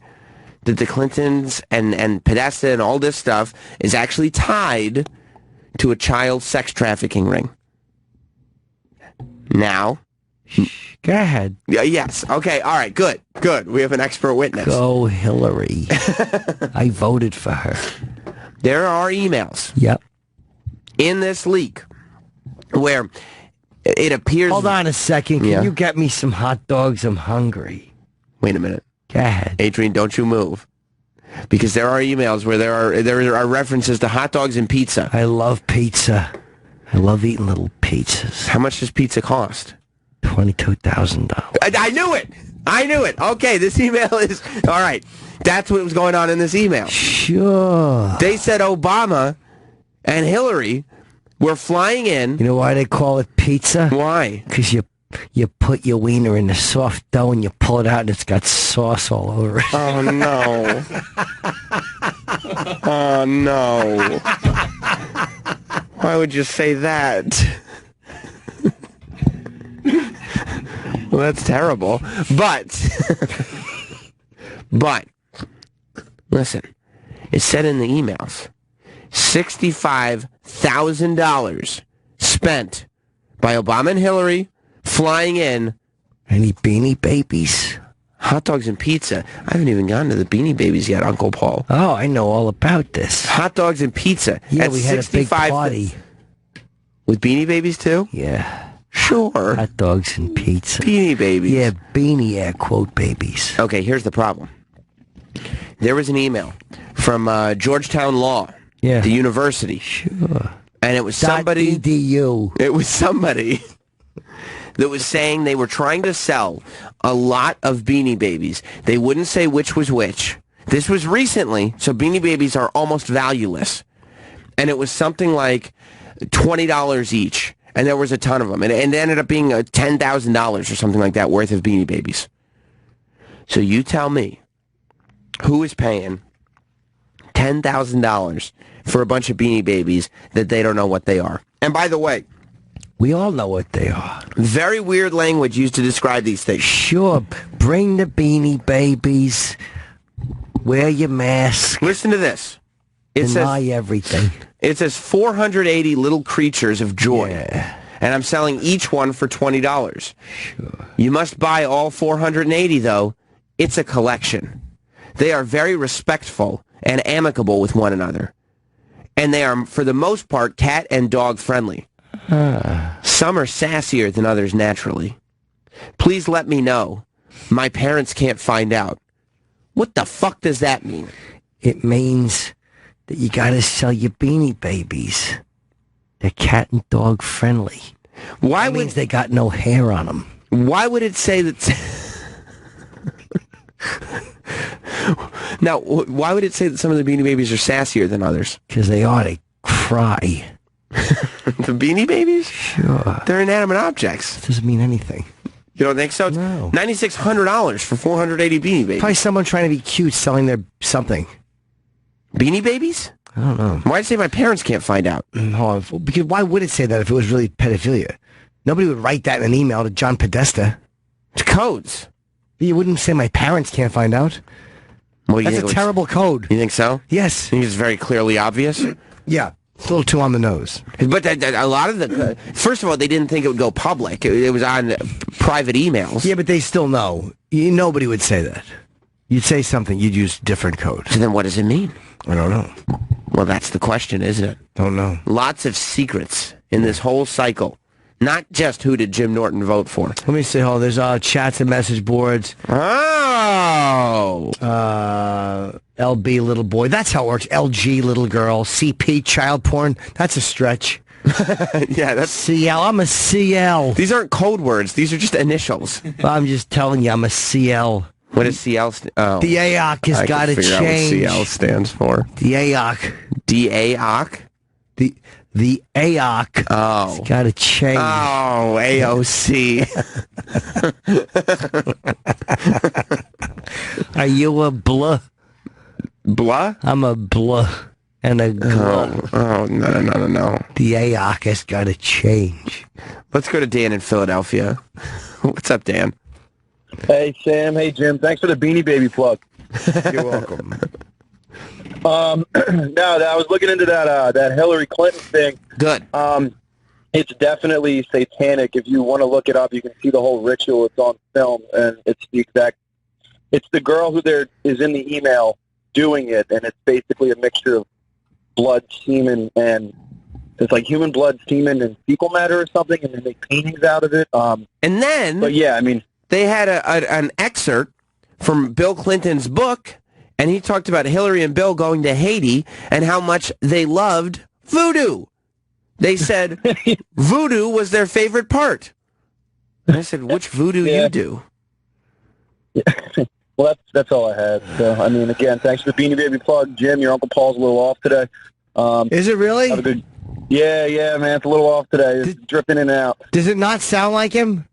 that the Clintons and Podesta and all this stuff is actually tied to a child sex trafficking ring. Now... Go ahead. Yes. Okay. All right. Good. Good. We have an expert witness. Go Hillary. I voted for her. There are emails Yep. in this leak where it appears... Hold on a second. Can Yeah. you get me some hot dogs? I'm hungry. Wait a minute. Go ahead. Adrian, don't you move. Because there are emails where there are references to hot dogs and pizza. I love pizza. I love eating little pizzas. How much does pizza cost? $22,000. I knew it. I knew it. Okay, this email is... All right. That's what was going on in this email. Sure. They said Obama and Hillary were flying in... You know why they call it pizza? Why? Because you put your wiener in the soft dough and you pull it out and it's got sauce all over it. Oh, no. Oh, no. Why would you say that? Well, that's terrible. But, listen, it said in the emails, $65,000 spent by Obama and Hillary flying in. Any Beanie Babies? Hot dogs and pizza. I haven't even gotten to the Beanie Babies yet, Uncle Paul. Oh, I know all about this. Hot dogs and pizza. Yeah, At we had a big 65 party. With Beanie Babies, too? Yeah. Sure. Hot dogs and pizza. Beanie Babies. Yeah, beanie air quote babies. Okay, here's the problem. There was an email from Georgetown Law, Yeah. the university, Sure. and it was somebody. .edu. It was somebody that was saying they were trying to sell a lot of Beanie Babies. They wouldn't say which was which. This was recently, so Beanie Babies are almost valueless, and it was something like $20 each. And there was a ton of them. And it ended up being $10,000 or something like that worth of Beanie Babies. So you tell me, who is paying $10,000 for a bunch of Beanie Babies that they don't know what they are? And by the way, We all know what they are. very weird language used to describe these things. Sure, bring the Beanie Babies. Wear your mask. Listen to this. It Deny says, everything. it says 480 little creatures of joy. Yeah. And I'm selling each one for $20. Sure. You must buy all 480, though. It's a collection. They are very respectful and amicable with one another. And they are, for the most part, cat and dog friendly. Some are sassier than others naturally. Please let me know. My parents can't find out. What the fuck does that mean? It means that you got to sell your Beanie Babies. They're cat and dog friendly. Why That means they got no hair on them. Why would it say that? Now, why would it say that some of the Beanie Babies are sassier than others? Because they ought to cry. The Beanie Babies? Sure. They're inanimate objects. Doesn't mean anything. You don't think so? No. $9,600 for 480 Beanie Babies. Probably someone trying to be cute selling their something. Beanie Babies? I don't know. Why'd it say my parents can't find out? No, because why would it say that if it was really pedophilia? Nobody would write that in an email to John Podesta. It's codes. You wouldn't say my parents can't find out. Well, That's a terrible code. You think so? Yes. You think it's very clearly obvious? Yeah. It's a little too on the nose. But a lot of the... First of all, they didn't think it would go public. It was on private emails. Yeah, but they still know. Nobody would say that. You'd say something, you'd use different code. So then what does it mean? I don't know. Well, that's the question, isn't it? Don't know. Lots of secrets in this whole cycle. Not just who did Jim Norton vote for. Let me see. Hold on. There's chats and message boards. Oh! LB little boy. That's how it works. LG little girl. CP child porn. That's a stretch. Yeah, that's... CL. I'm a CL. These aren't code words. These are just initials. I'm just telling you, I'm a CL. What does CL oh. The AOC has got to change. I can figure out what CL stands for. The AOC. DAOC? The AOC. Oh. It's got to change. Oh, AOC. Are you a blah? Blah? I'm a blah and a glah. Oh, no. The AOC has got to change. Let's go to Dan in Philadelphia. What's up, Dan? Hey, Sam. Hey, Jim. Thanks for the Beanie Baby plug. You're welcome. No, I was looking into that Hillary Clinton thing. Good. It's definitely satanic. If you want to look it up, you can see the whole ritual. It's on film, and it's the girl who is in the email doing it, and it's basically a mixture of blood, semen, and it's like human blood, semen, and fecal matter or something, and they make paintings out of it. And then... But yeah, I mean... They had an excerpt from Bill Clinton's book, and he talked about Hillary and Bill going to Haiti and how much they loved voodoo. They said voodoo was their favorite part. And I said, which voodoo you do? Yeah. Well, that's all I had. So, I mean, again, thanks for the Beanie Baby plug. Jim, your Uncle Paul's a little off today. Is it really? Have a good... Yeah, man, it's a little off today. It's dripping in and out. Does it not sound like him?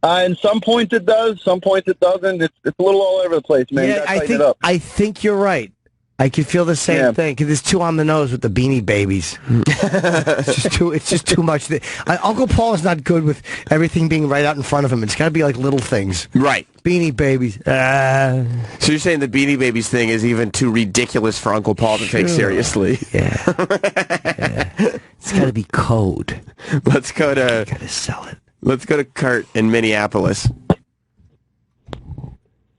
And some points it does, some points it doesn't. It's a little all over the place, man. You gotta tighten it up. I think you're right. I can feel the same thing because it's too on the nose with the Beanie Babies. It's just too much. Uncle Paul is not good with everything being right out in front of him. It's got to be like little things. Right. Beanie Babies. So you're saying the Beanie Babies thing is even too ridiculous for Uncle Paul to take seriously? Yeah. It's got to be code. Let's go to... Got to sell it. Let's go to Kurt in Minneapolis.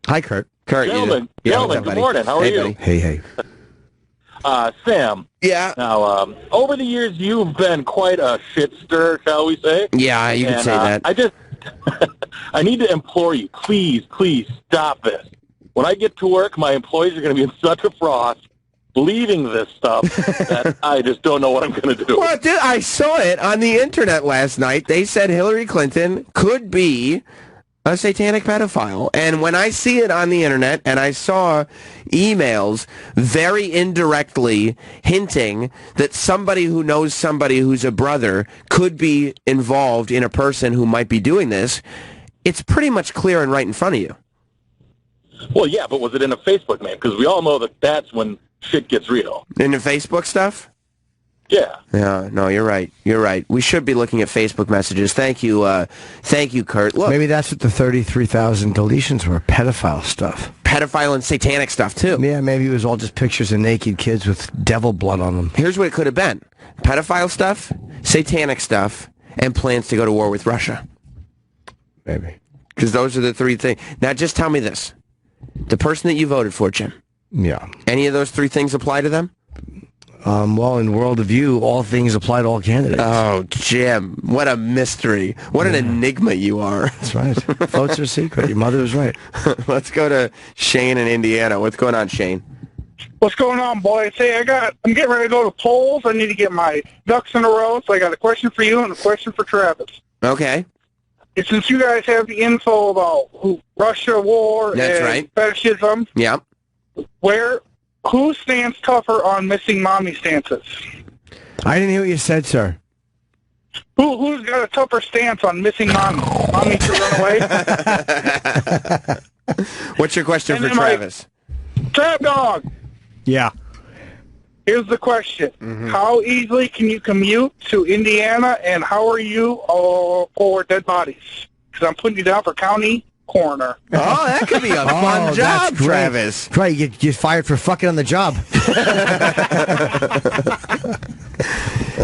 Hi, Kurt. Kurt, Gentlemen, good morning. How are you? Buddy. Hey. Sam. Yeah. Now, over the years, you've been quite a shit stir, shall we say? Yeah, you can say that. I just, I need to implore you, please stop this. When I get to work, my employees are going to be in such a frost, believing this stuff that I just don't know what I'm going to do. Well, dude, I saw it on the internet last night. They said Hillary Clinton could be a satanic pedophile. And when I see it on the internet, and I saw emails very indirectly hinting that somebody who knows somebody who's a brother could be involved in a person who might be doing this, it's pretty much clear and right in front of you. Well, yeah, but was it in a Facebook name? Because we all know that that's when shit gets real. In the Facebook stuff? Yeah. Yeah, no, you're right. You're right. We should be looking at Facebook messages. Thank you, Kurt. Look, maybe that's what the 33,000 deletions were, pedophile stuff. Pedophile and satanic stuff, too. Yeah, maybe it was all just pictures of naked kids with devil blood on them. Here's what it could have been. Pedophile stuff, satanic stuff, and plans to go to war with Russia. Maybe. Because those are the three things. Now, just tell me this. The person that you voted for, Jim. Yeah. Any of those three things apply to them? Well, in World of You, all things apply to all candidates. Oh, Jim, what a mystery. What an enigma you are. That's right. Votes are secret. Your mother was right. Let's go to Shane in Indiana. What's going on, Shane? What's going on, boys? Hey, I'm getting ready to go to polls. I need to get my ducks in a row, so I got a question for you and a question for Travis. Okay. And since you guys have the info about Russia war That's and right. fetishism, Yeah. who stands tougher on missing mommy stances? I didn't hear what you said, sir. Who's got a tougher stance on missing mommy? Mommy to run away? What's your question And for then Travis? Trap dog. Yeah. Here's the question. Mm-hmm. How easily can you commute to Indiana, and how are you for dead bodies? Because I'm putting you down for county coroner. Oh, that could be a fun job, that's great. Travis. Right, you get fired for fucking on the job.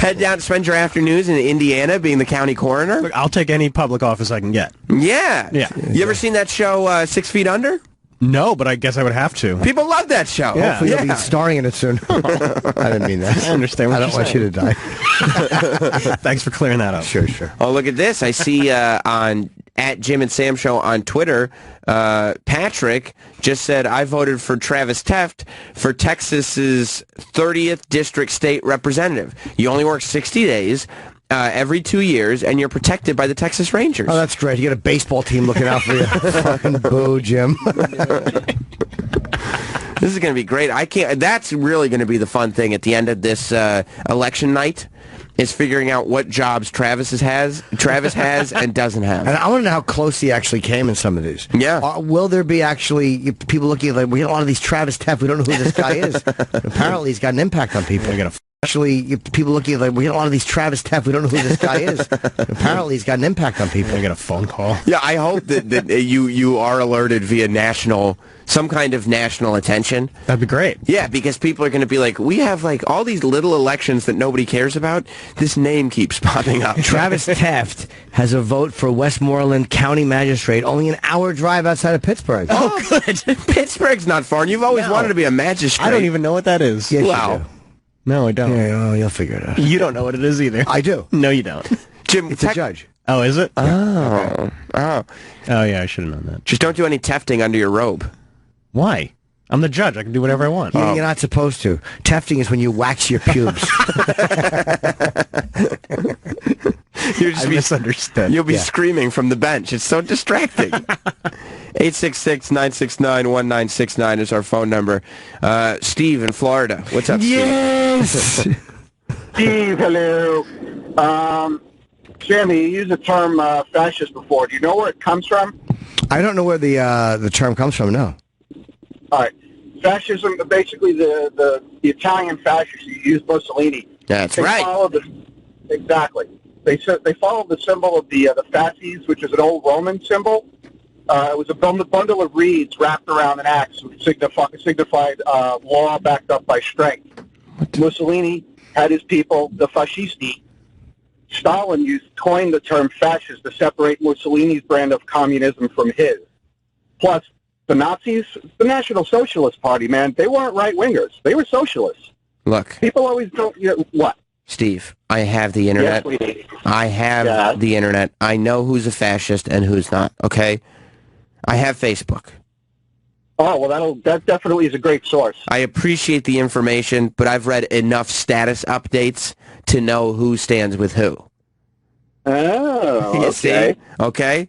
Head down, spend your afternoons in Indiana being the county coroner. Look, I'll take any public office I can get. Yeah. Yeah. You ever seen that show, 6 Feet Under? No, but I guess I would have to. People love that show. Yeah. Hopefully you'll be starring in it soon. I didn't mean that. I understand what I don't you're want you to die. Thanks for clearing that up. Sure, sure. Oh, look at this. I see on at Jim and Sam Show on Twitter, Patrick just said, I voted for Travis Teft for Texas's 30th District State Representative. You only work 60 days. Every 2 years, and you're protected by the Texas Rangers. Oh, that's great. You got a baseball team looking out for you. Fucking boo, Jim. This is going to be great. I can't. That's really going to be the fun thing at the end of this election night, is figuring out what jobs Travis has and doesn't have. And I want to know how close he actually came in some of these. Yeah. Will there be actually people looking at, like, we get a lot of these Travis Teff, we don't know who this guy is. Apparently he's got an impact on people. Actually, people looking at, like, we get a lot of these Travis Teff, we don't know who this guy is. Apparently he's got an impact on people. I get a phone call. Yeah, I hope that you are alerted via some kind of national attention. That'd be great. Yeah, because people are going to be like, we have like all these little elections that nobody cares about. This name keeps popping up. Travis Teft has a vote for Westmoreland County Magistrate, only an hour drive outside of Pittsburgh. Oh, good. Pittsburgh's not far, and you've always wanted to be a magistrate. I don't even know what that is. Yes, Wow. you do. No, I don't. Yeah, oh, you'll figure it out. You don't know what it is either. I do. No, you don't. Jim, It's a judge. Oh, is it? Oh, Oh, yeah, I should have known that. just don't do any tefting under your robe. Why? I'm the judge. I can do whatever I want. You're not supposed to. Tefting is when you wax your pubes. I misunderstood. You'll be screaming from the bench. It's so distracting. 866-969-1969 is our phone number. Steve in Florida. What's up, Yes! Steve, hello. Sammy, you used the term fascist before. Do you know where it comes from? I don't know where the term comes from, no. All right. Fascism, basically the Italian fascists, you use Mussolini. That's They right. follow exactly. They follow the symbol of the fasces, which is an old Roman symbol. It was a bundle of reeds wrapped around an axe, which signified law backed up by strength. Mussolini had his people, the fascisti. Stalin coined the term fascist to separate Mussolini's brand of communism from his. Plus, the Nazis, the National Socialist Party, man, they weren't right-wingers. They were socialists. Look, People always don't, what? Steve, I have the internet. Yes, sweetie. I have the internet. I know who's a fascist and who's not, okay? I have Facebook. Oh, well, that definitely is a great source. I appreciate the information, but I've read enough status updates to know who stands with who. Oh, You see? okay. Okay?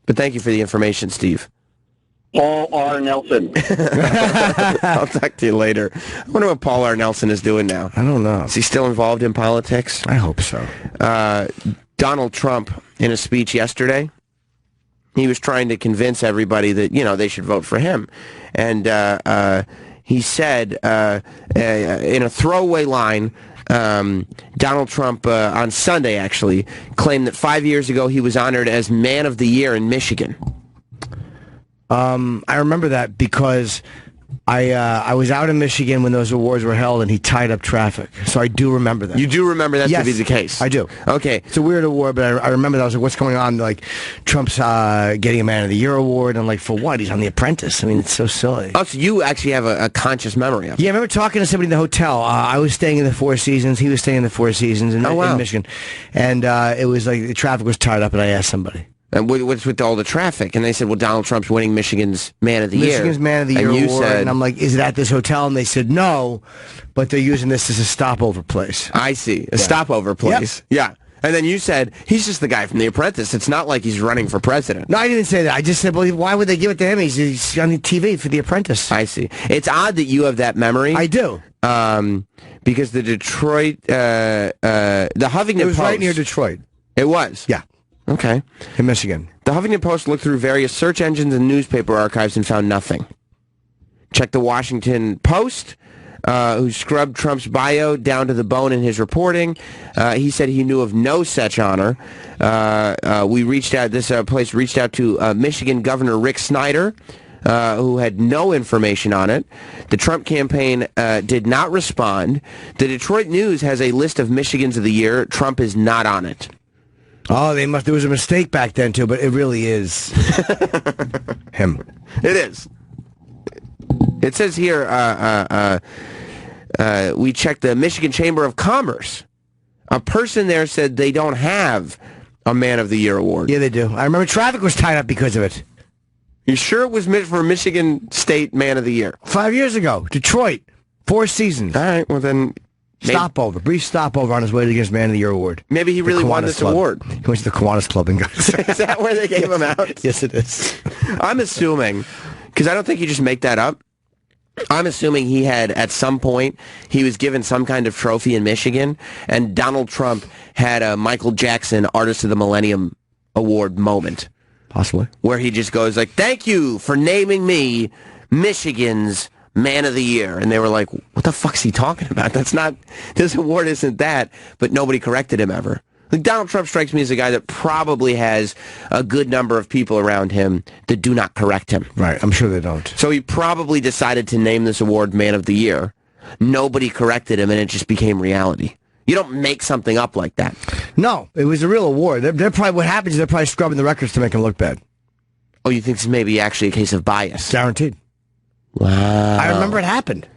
But thank you for the information, Steve. Paul R. Nelson. I'll talk to you later. I wonder what Paul R. Nelson is doing now. I don't know. Is he still involved in politics? I hope so. Donald Trump, in a speech yesterday, he was trying to convince everybody that, they should vote for him. And he said, in a throwaway line, Donald Trump, on Sunday, actually, claimed that 5 years ago he was honored as Man of the Year in Michigan. I remember that because I was out in Michigan when those awards were held, and he tied up traffic. So I do remember that. You do remember that to be the case? I do. Okay. It's a weird award, but I remember that. I was like, what's going on? Like, Trump's getting a Man of the Year award. I'm like, for what? He's on The Apprentice. I mean, it's so silly. Oh, so you actually have a conscious memory of it. Yeah, I remember talking to somebody in the hotel. I was staying in the Four Seasons. He was staying in the Four Seasons in Michigan. And it was like the traffic was tied up, and I asked somebody. And what's with all the traffic? And they said, well, Donald Trump's winning Michigan's Man of the Year. Michigan's Man of the Year and you award. said, and I'm like, is it at this hotel? And they said, no, but they're using this as a stopover place. I see. A stopover place. Yep. Yeah. And then you said, he's just the guy from The Apprentice. It's not like he's running for president. No, I didn't say that. I just said, well, why would they give it to him? He's on the TV for The Apprentice. I see. It's odd that you have that memory. I do. Because the Detroit, the Huffington Post. It was right near Detroit. It was? Yeah. Okay. In Michigan. The Huffington Post looked through various search engines and newspaper archives and found nothing. Check the Washington Post, who scrubbed Trump's bio down to the bone in his reporting. He said he knew of no such honor. We reached out, this place reached out to Michigan Governor Rick Snyder, who had no information on it. The Trump campaign did not respond. The Detroit News has a list of Michigans of the Year. Trump is not on it. Oh, there was a mistake back then, too, but it really is him. It is. It says here, we checked the Michigan Chamber of Commerce. A person there said they don't have a Man of the Year award. Yeah, they do. I remember traffic was tied up because of it. You sure it was for Michigan State Man of the Year? 5 years ago. Detroit. 4 Seasons. All right, well then... Stopover. Brief stopover on his way to get his Man of the Year award. Maybe he really won this award. He went to the Kiwanis Club and got it. Is that where they gave him out? Yes, it is. I'm assuming, because I don't think you just make that up, I'm assuming he had, at some point, he was given some kind of trophy in Michigan, and Donald Trump had a Michael Jackson Artist of the Millennium Award moment. Possibly. Where he just goes like, thank you for naming me Michigan's Man of the Year. And they were like, what the fuck's he talking about? That's not, this award isn't that, but nobody corrected him ever. Like, Donald Trump strikes me as a guy that probably has a good number of people around him that do not correct him. Right, I'm sure they don't. So he probably decided to name this award Man of the Year. Nobody corrected him, and it just became reality. You don't make something up like that. No, it was a real award. They're probably, what happens is they're probably scrubbing the records to make him look bad. Oh, you think this may be actually a case of bias? Guaranteed. Wow. I remember it happened.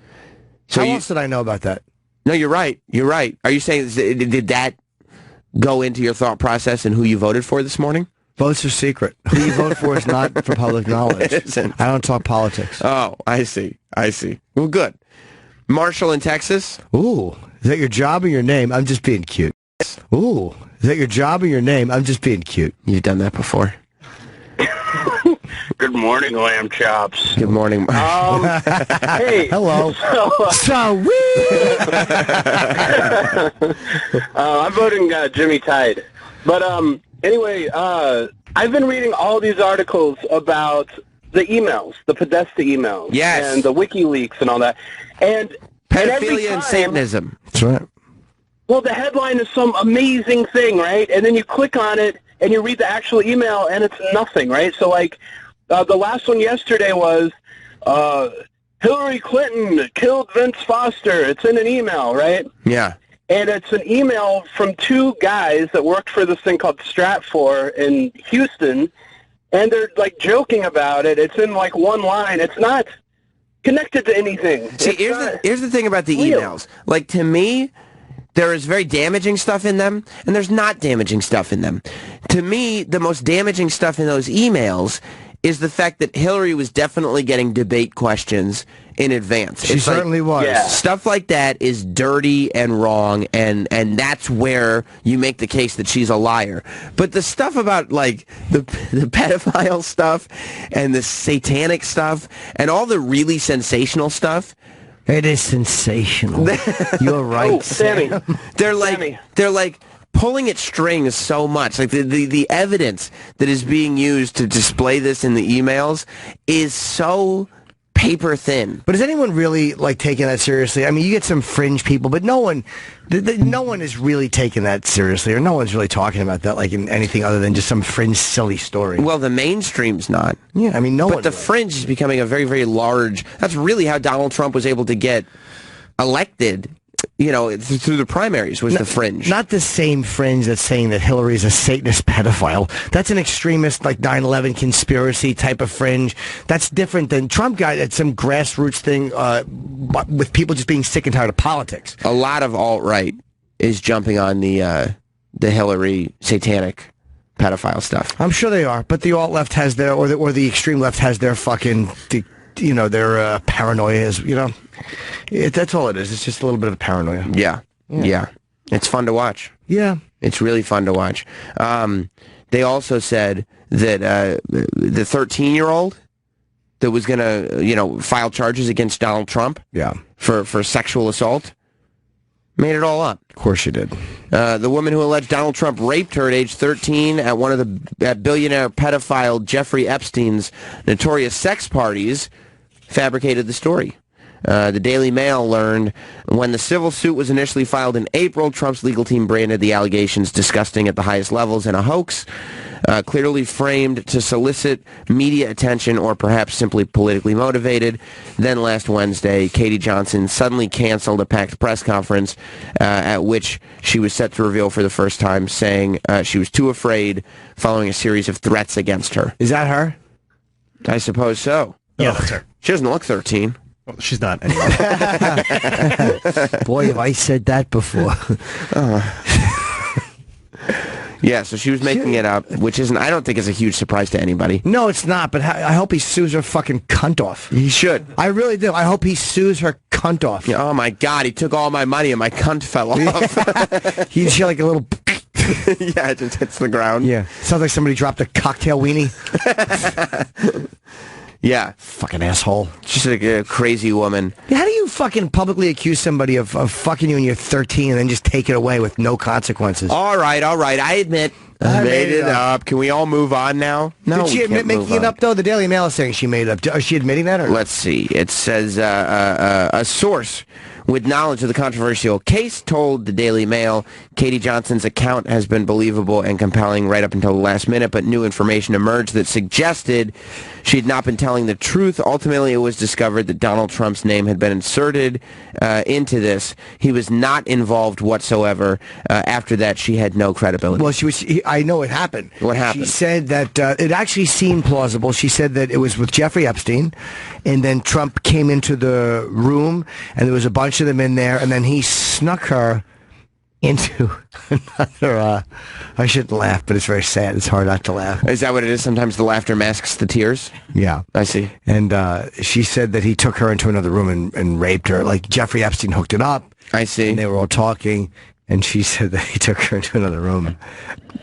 So How else did I know about that? No, you're right. You're right. Are you saying, did that go into your thought process and who you voted for this morning? Votes are secret. Who you vote for is not for public knowledge. It isn't. I don't talk politics. Oh, I see. I see. Well, good. Marshall in Texas. Ooh, is that your job or your name? I'm just being cute. Ooh, is that your job or your name? I'm just being cute. You've done that before. Good morning, lamb chops. Good morning. Hey. Hello. I'm voting Jimmy Tide. But anyway, I've been reading all these articles about the emails, the Podesta emails. Yes. And the WikiLeaks and all that. And pedophilia and Satanism. That's right. Well, the headline is some amazing thing, right? And then you click on it and you read the actual email and it's nothing, right? So, like, the last one yesterday was Hillary Clinton killed Vince Foster. It's in an email, right? Yeah. And it's an email from two guys that worked for this thing called Stratfor in Houston, and they're, like, joking about it. It's in, like, one line. It's not connected to anything. See, here's the thing about the emails. Like, to me, there is very damaging stuff in them, and there's not damaging stuff in them. To me, the most damaging stuff in those emails is the fact that Hillary was definitely getting debate questions in advance. She certainly was. Yeah. Stuff like that is dirty and wrong, and that's where you make the case that she's a liar. But the stuff about, like, the pedophile stuff and the satanic stuff and all the really sensational stuff, it is sensational. You're right. Oh, Sammy. they're like pulling at strings so much. Like the evidence that is being used to display this in the emails is so paper thin. But is anyone really like taking that seriously? I mean, you get some fringe people, but no one, no one is really taking that seriously, or no one's really talking about that like in anything other than just some fringe, silly story. Well, the mainstream's not. Yeah, I mean, no one. But the fringe is becoming a very, very large. That's really how Donald Trump was able to get elected. You know, through the primaries was the fringe. Not the same fringe that's saying that Hillary's a Satanist pedophile. That's an extremist, like 9/11 conspiracy type of fringe. That's different than Trump got at some grassroots thing with people just being sick and tired of politics. A lot of alt-right is jumping on the Hillary satanic pedophile stuff. I'm sure they are, but the alt-left has their, or the extreme left has their fucking, their paranoia. That's all it is. It's just a little bit of paranoia. Yeah. It's fun to watch. Yeah. It's really fun to watch. They also said that the 13-year-old that was going to, file charges against Donald Trump for sexual assault made it all up. Of course she did. The woman who alleged Donald Trump raped her at age 13 at one of the billionaire pedophile Jeffrey Epstein's notorious sex parties fabricated the story. The Daily Mail learned when the civil suit was initially filed in April, Trump's legal team branded the allegations disgusting at the highest levels and a hoax, clearly framed to solicit media attention or perhaps simply politically motivated. Then last Wednesday, Katie Johnson suddenly canceled a packed press conference at which she was set to reveal for the first time, saying she was too afraid following a series of threats against her. Is that her? I suppose so. Yeah, that's her. She doesn't look 13. Well, she's not anymore. Boy, have I said that before. Yeah, so she was making it up, which isn't, I don't think is a huge surprise to anybody. No, it's not, but I hope he sues her fucking cunt off. He should. I really do. I hope he sues her cunt off. Yeah, oh my God, he took all my money and my cunt fell off. He's like a little... Yeah, it just hits the ground. Yeah. Sounds like somebody dropped a cocktail weenie. Yeah. Fucking asshole. She's like a crazy woman. How do you fucking publicly accuse somebody of fucking you when you're 13 and then just take it away with no consequences? All right. I admit I made it up. Can we all move on now? No, Did she admit making it up, though? The Daily Mail is saying she made it up. Is she admitting that? Or? Let's see. It says a source with knowledge of the controversial case told the Daily Mail Katie Johnson's account has been believable and compelling right up until the last minute, but new information emerged that suggested she had not been telling the truth. Ultimately, it was discovered that Donald Trump's name had been inserted into this. He was not involved whatsoever. After that, she had no credibility. Well, I know it happened. What happened? She said that it actually seemed plausible. She said that it was with Jeffrey Epstein, and then Trump came into the room, and there was a bunch of them in there, and then he snuck her into another, I shouldn't laugh, but it's very sad. It's hard not to laugh. Is that what it is? Sometimes the laughter masks the tears? Yeah. I see. And she said that he took her into another room and raped her. Like Jeffrey Epstein hooked it up. I see. And they were all talking, and she said that he took her into another room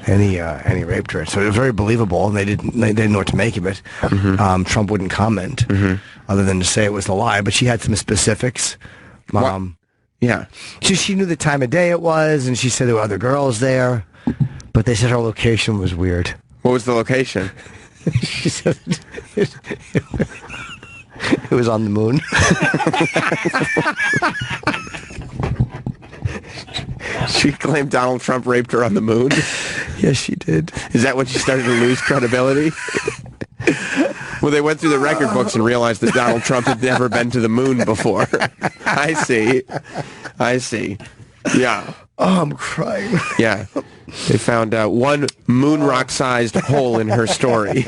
and he raped her. So it was very believable, and they didn't know what to make of it. Mm-hmm. Trump wouldn't comment other than to say it was a lie, but she had some specifics. Yeah. So she knew the time of day it was, and she said there were other girls there, but they said her location was weird. What was the location? She said it was on the moon. She claimed Donald Trump raped her on the moon? Yes, she did. Is that when she started to lose credibility? Well, they went through the record books and realized that Donald Trump had never been to the moon before. I see. Yeah. Oh, I'm crying. Yeah. They found one moon rock-sized hole in her story.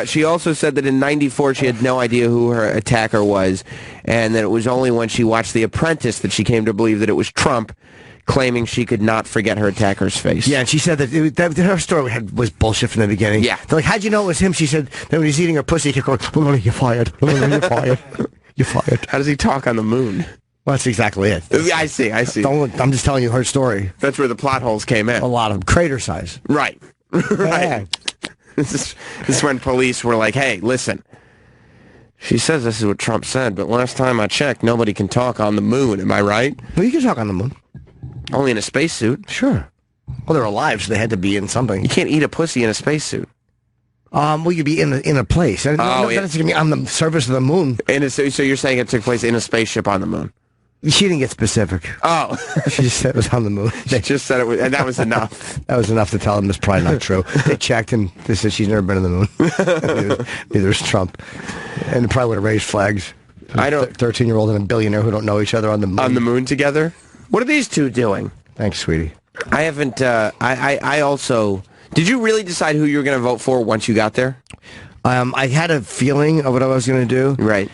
She also said that in '94 she had no idea who her attacker was, and that it was only when she watched The Apprentice that she came to believe that it was Trump, claiming she could not forget her attacker's face. Yeah, and she said that her story was bullshit from the beginning. Yeah. They're like, how'd you know it was him? She said that when he's eating her pussy, he kept going, you're fired. You're fired. You're fired. How does he talk on the moon? Well, that's exactly it. I see. I'm just telling you her story. That's where the plot holes came in. A lot of them. Crater size. Right. Right. This is when police were like, hey, listen. She says this is what Trump said, but last time I checked, nobody can talk on the moon. Am I right? Well, you can talk on the moon. Only in a spacesuit. Sure. Well, they're alive, so they had to be in something. You can't eat a pussy in a spacesuit. Well, you'd be in a place. That's going to be on the surface of the moon. So you're saying it took place in a spaceship on the moon? She didn't get specific. Oh. She just said it was on the moon. She just said it was, and that was enough. That was enough to tell them it's probably not true. They checked, and they said she's never been on the moon. neither is Trump. And it probably would have raised flags. I don't. 13-year-old and a billionaire who don't know each other on the moon. On the moon together? What are these two doing? Thanks, sweetie. I haven't. I also. Did you really decide who you were going to vote for once you got there? I had a feeling of what I was going to do. Right.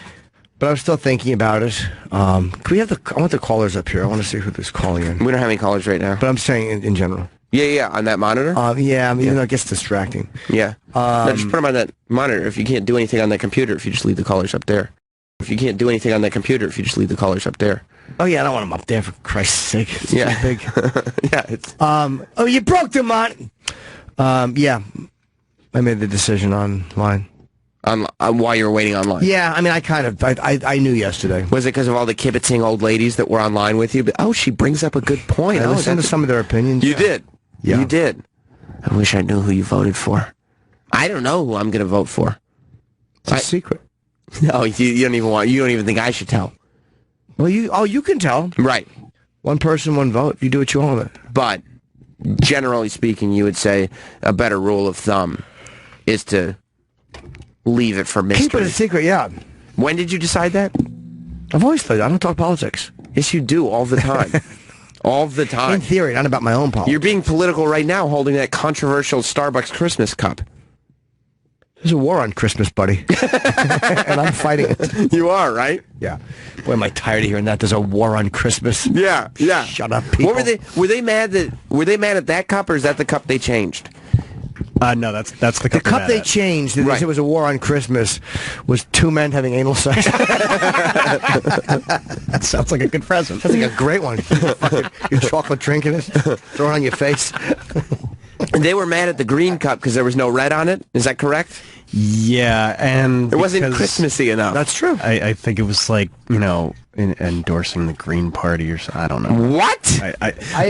But I was still thinking about it. Can we have I want the callers up here. I want to see who's calling in. We don't have any callers right now. But I'm saying in general. Yeah, on that monitor? Yeah, I mean, it gets distracting. Yeah. No, just put them on that monitor. If you can't do anything on that computer, if you just leave the callers up there. If you can't do anything on that computer, if you just leave the callers up there. Oh, yeah, I don't want them up there, for Christ's sake. It's too big. Yeah, it's... oh, you broke the mon... yeah. I made the decision online. While you were waiting online? Yeah, I mean, I knew yesterday. Was it because of all the kibitzing old ladies that were online with you? But, she brings up a good point. I listened to some of their opinions. You did? Yeah. You did. I wish I knew who you voted for. I don't know who I'm going to vote for. It's a secret. No, you don't even think I should tell. Well, you can tell. Right. One person, one vote. You do what you want with it. But, generally speaking, you would say a better rule of thumb is to leave it for mystery. Keep it a secret, yeah. When did you decide that? I've always thought I don't talk politics. Yes, you do, all the time. All the time. In theory, not about my own politics. You're being political right now holding that controversial Starbucks Christmas cup. There's a war on Christmas, buddy. And I'm fighting it. You are, right? Yeah. Boy, am I tired of hearing that. There's a war on Christmas. Yeah. Shut up, people. What were they mad at that cup, or is that the cup they changed? No, that's the cup. The cup they changed, and they said it was a war on Christmas, was two men having anal sex. That sounds like a good present. Sounds like a great one. Your chocolate drink in it, throw it on your face. They were mad at the green cup because there was no red on it. Is that correct? Yeah, and it wasn't Christmassy enough. That's true. I think it was like, endorsing the Green Party or something. I don't know. What?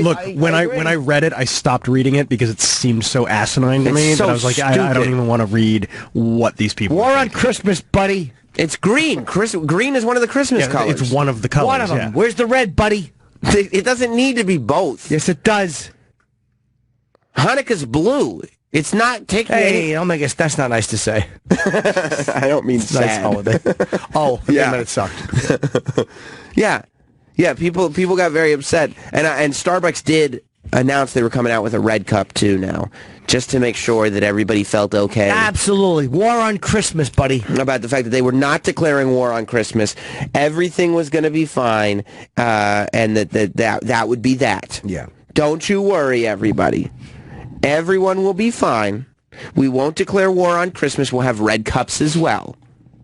Look, when I read it, I stopped reading it because it seemed so asinine to me that I was like, I don't even want to read what these people. War on Christmas, buddy. It's green. Green is one of the Christmas colors. It's one of the colors. One of them. Yeah. Where's the red, buddy? It doesn't need to be both. Yes, it does. Hanukkah's blue. It's not taking Hey, don't make us. That's not nice to say. I don't mean it's a nice holiday. Oh, yeah. It sucked. Yeah. People got very upset, and Starbucks did announce they were coming out with a red cup too now, just to make sure that everybody felt okay. Absolutely, war on Christmas, buddy. About the fact that they were not declaring war on Christmas, everything was going to be fine, and that would be that. Yeah. Don't you worry, everybody. Everyone will be fine. We won't declare war on Christmas. We'll have red cups as well.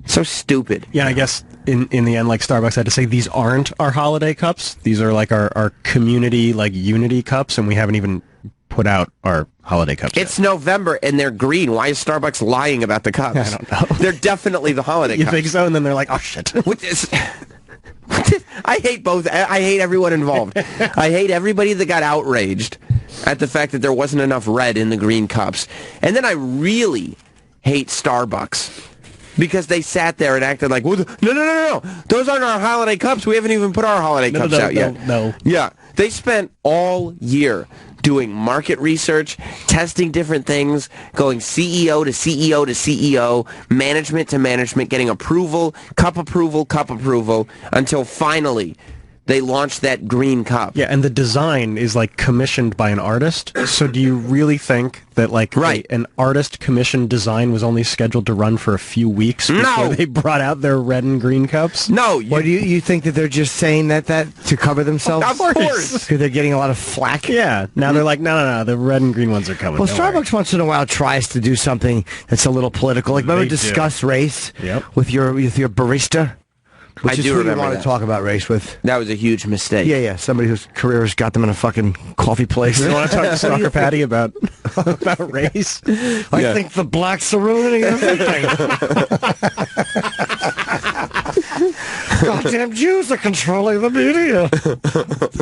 So stupid. Yeah, and I guess in the end, like Starbucks had to say, these aren't our holiday cups. These are like our community, like unity cups, and we haven't even put out our holiday cups It's November, and they're green. Why is Starbucks lying about the cups? I don't know. They're definitely the holiday You cups. think so? And then they're like, oh, shit. I hate both. I hate everyone involved. I hate everybody that got outraged at the fact that there wasn't enough red in the green cups. And then I really hate Starbucks because they sat there and acted like, well, no. Those aren't our holiday cups. We haven't even put our holiday cups out yet. No. Yeah. They spent all year doing market research, testing different things, going CEO to CEO to CEO, management to management, getting approval, until finally they launched that green cup. Yeah, and the design is like commissioned by an artist. So do you really think that like an artist commissioned design was only scheduled to run for a few weeks before they brought out their red and green cups? No. What do you think that they're just saying that to cover themselves? Of course. Because they're getting a lot of flack? Yeah. Now they're like, no, the red and green ones are coming. Well, Starbucks once in a while tries to do something that's a little political. Like, remember discuss race with your barista? Which is who you want to talk about race with. That was a huge mistake. Yeah. Somebody whose career has got them in a fucking coffee place. You want to talk to Soccer Patty about race? I think the blacks are ruining everything. Goddamn Jews are controlling the media.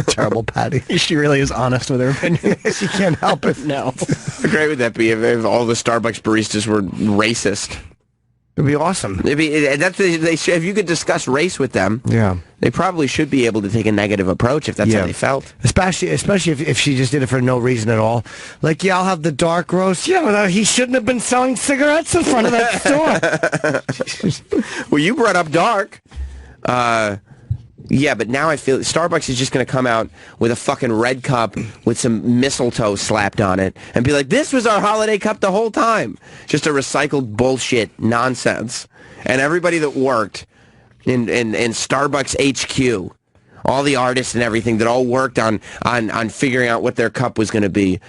Terrible Patty. She really is honest with her opinion. She can't help it. No. How great would that be if all the Starbucks baristas were racist? It'd be awesome. If you could discuss race with them, yeah, they probably should be able to take a negative approach if that's how they felt. Especially if she just did it for no reason at all. Like, yeah, I'll have the dark roast. Yeah, well, he shouldn't have been selling cigarettes in front of that store. Well, you brought up dark. Yeah, but now I feel Starbucks is just going to come out with a fucking red cup with some mistletoe slapped on it and be like, this was our holiday cup the whole time. Just a recycled bullshit nonsense. And everybody that worked in Starbucks HQ, all the artists and everything that all worked on figuring out what their cup was going to be,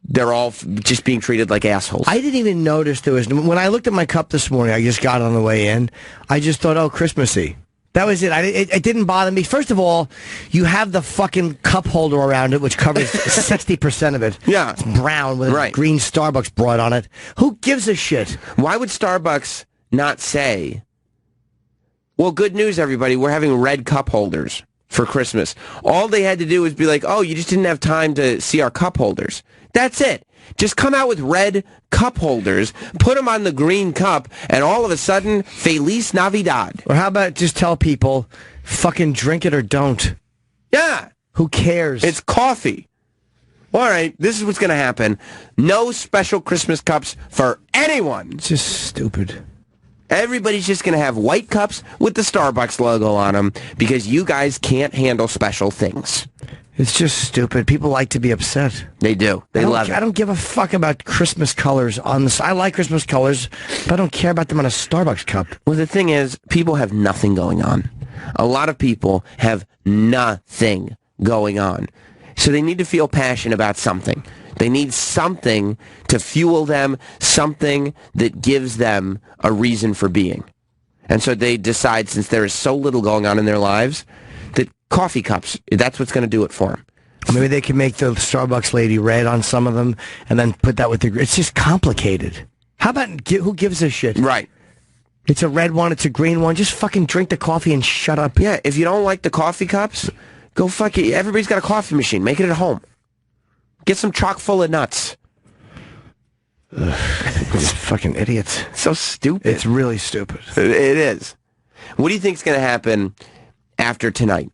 they're all just being treated like assholes. I didn't even notice there was... When I looked at my cup this morning, I just got on the way in, I just thought, oh, Christmassy. That was it. It didn't bother me. First of all, you have the fucking cup holder around it, which covers 60% of it. Yeah. It's brown with a green Starbucks broad on it. Who gives a shit? Why would Starbucks not say, well, good news, everybody, we're having red cup holders for Christmas. All they had to do was be like, oh, you just didn't have time to see our cup holders. That's it. Just come out with red cup holders, put them on the green cup, and all of a sudden, Feliz Navidad. Or how about just tell people, fucking drink it or don't? Yeah. Who cares? It's coffee. All right, this is what's going to happen. No special Christmas cups for anyone. It's just stupid. Everybody's just going to have white cups with the Starbucks logo on them because you guys can't handle special things. It's just stupid. People like to be upset. They do. They love it. I don't give a fuck about Christmas colors on the... I like Christmas colors, but I don't care about them on a Starbucks cup. Well, the thing is, people have nothing going on. A lot of people have nothing going on. So they need to feel passionate about something. They need something to fuel them, something that gives them a reason for being. And so they decide, since there is so little going on in their lives, that coffee cups, that's what's going to do it for them. Maybe they can make the Starbucks lady red on some of them and then put that with the... It's just complicated. How about... Who gives a shit? Right. It's a red one, it's a green one. Just fucking drink the coffee and shut up. Yeah, if you don't like the coffee cups, go fuck it. Everybody's got a coffee machine. Make it at home. Get some chock full of nuts. It's fucking idiots. So stupid. It's really stupid. It is. What do you think's going to happen after tonight?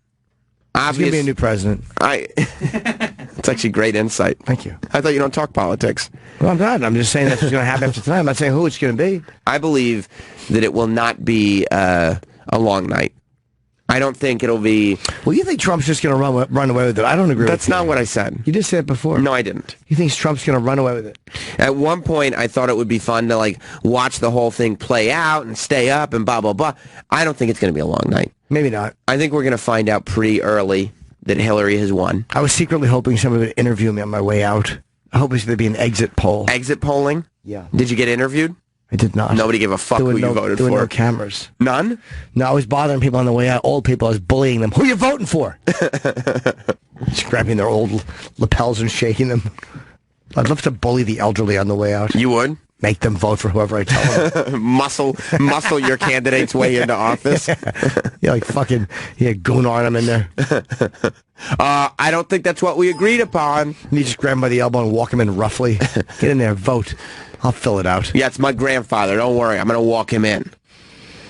There's going to be a new president. It's actually great insight. Thank you. I thought you don't talk politics. Well, I'm not. I'm just saying that's what's going to happen after tonight. I'm not saying who it's going to be. I believe that it will not be a long night. I don't think it'll be... Well, you think Trump's just going to run away with it? I don't agree with you. That's not what I said. You just said it before. No, I didn't. You think Trump's going to run away with it? At one point, I thought it would be fun to, watch the whole thing play out and stay up and blah, blah, blah. I don't think it's going to be a long night. Maybe not. I think we're going to find out pretty early that Hillary has won. I was secretly hoping somebody would interview me on my way out. I hope there'd be an exit poll. Exit polling? Yeah. Did you get interviewed? I did not. Nobody gave a fuck who you voted for. There were no cameras. None? No, I was bothering people on the way out. Old people. I was bullying them. Who are you voting for? Just grabbing their old lapels and shaking them. I'd love to bully the elderly on the way out. You would? Make them vote for whoever I tell them. muscle your candidate's way into office. Yeah, like fucking goon Arnhem in there. I don't think that's what we agreed upon. And you just grab him by the elbow and walk him in roughly. Get in there, vote. I'll fill it out. Yeah, it's my grandfather. Don't worry. I'm going to walk him in.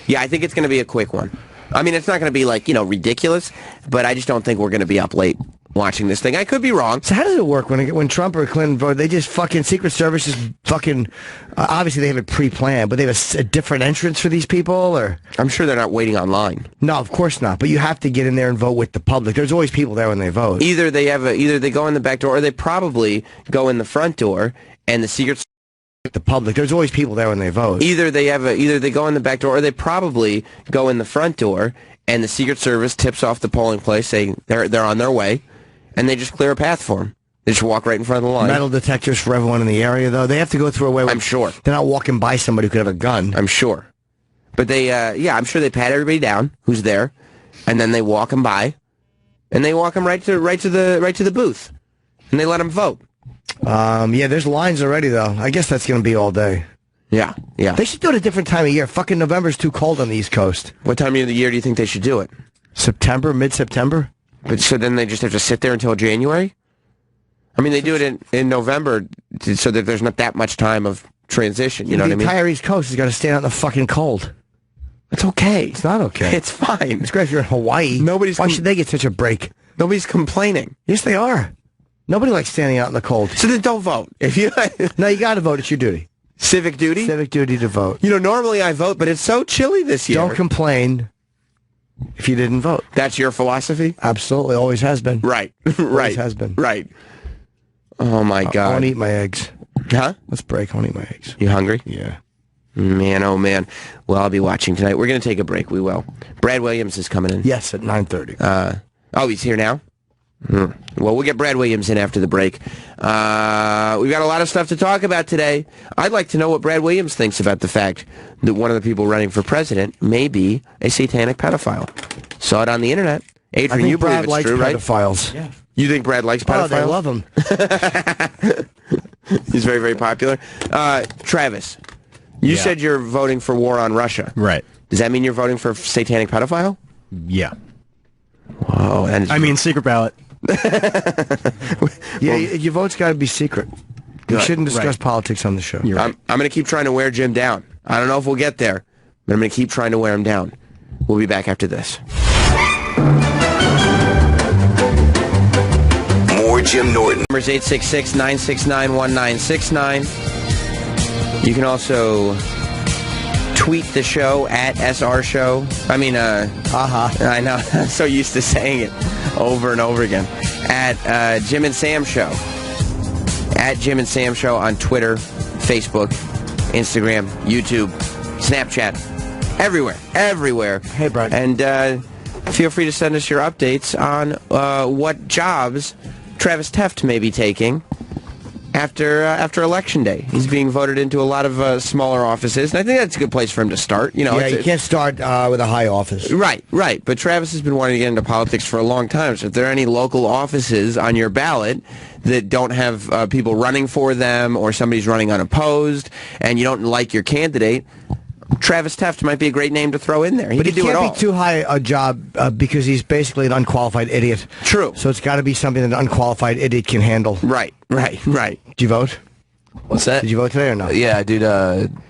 Yeah, I think it's going to be a quick one. I mean, it's not going to be, ridiculous, but I just don't think we're going to be up late watching this thing. I could be wrong. So how does it work when Trump or Clinton vote? They just fucking Secret Service is fucking... obviously, they have it pre-planned, but they have a different entrance for these people, or... I'm sure they're not waiting online. No, of course not. But you have to get in there and vote with the public. There's always people there when they vote. Either they go in the back door, or they probably go in the front door, and the Secret the public. There's always people there when they vote. Either they go in the back door, or they probably go in the front door, and the Secret Service tips off the polling place, saying they're on their way, and they just clear a path for them. They just walk right in front of the line. Metal detectors for everyone in the area, though. They have to go through a way where I'm sure they're not walking by somebody who could have a gun. I'm sure, but they, I'm sure they pat everybody down who's there, and then they walk them by, and they walk them right to the booth, and they let them vote. Yeah, there's lines already, though. I guess that's going to be all day. Yeah, yeah. They should do it a different time of year. Fucking November's too cold on the East Coast. What time of the year do you think they should do it? September, mid-September. But so then they just have to sit there until January? I mean, they do it in November so that there's not that much time of transition. You know what I mean? The entire East Coast has got to stand out in the fucking cold. It's okay. It's not okay. It's fine. It's great if you're in Hawaii. Why should they get such a break? Nobody's complaining. Yes, they are. Nobody likes standing out in the cold. So then don't vote. If you No, you got to vote. It's your duty. Civic duty? Civic duty to vote. You know, normally I vote, but it's so chilly this year. Don't complain if you didn't vote. That's your philosophy? Absolutely. Always has been. Right. Right. Always has been. Right. Oh, my God. I want to eat my eggs. Huh? Let's break. I want to eat my eggs. You hungry? Yeah. Man, oh, man. Well, I'll be watching tonight. We're going to take a break. We will. Brad Williams is coming in. Yes, at 9:30. Oh, he's here now? Well, we'll get Brad Williams in after the break. We've got a lot of stuff to talk about today. I'd like to know what Brad Williams thinks about the fact that one of the people running for president may be a satanic pedophile. Saw it on the internet. Adrian, you believe it's true, right? Pedophiles. Yeah. You think Brad likes pedophiles? Oh, they love him. He's very, very popular. Travis, you said you're voting for war on Russia. Right. Does that mean you're voting for satanic pedophile? Yeah. Whoa. I mean, secret ballot. Yeah, your vote's got to be secret. We shouldn't discuss politics on the show. I'm going to keep trying to wear Jim down. I don't know if we'll get there, but I'm going to keep trying to wear him down. We'll be back after this. More Jim Norton. Numbers 866-969-1969. You can also tweet the show at SR Show. I mean, I know. I'm so used to saying it over and over again. At Jim and Sam Show. At Jim and Sam Show on Twitter, Facebook, Instagram, YouTube, Snapchat. Everywhere. Hey, Brian. And feel free to send us your updates on what jobs Travis Teft may be taking after Election Day. He's being voted into a lot of smaller offices, and I think that's a good place for him to start. You know, yeah, you can't start with a high office. Right. But Travis has been wanting to get into politics for a long time, so if there are any local offices on your ballot that don't have people running for them, or somebody's running unopposed, and you don't like your candidate, Travis Teft might be a great name to throw in there. But he do it all. can't be too high a job because he's basically an unqualified idiot. True. So it's got to be something that an unqualified idiot can handle. Right. Did you vote? What's that? Did you vote today or no? Yeah, I did.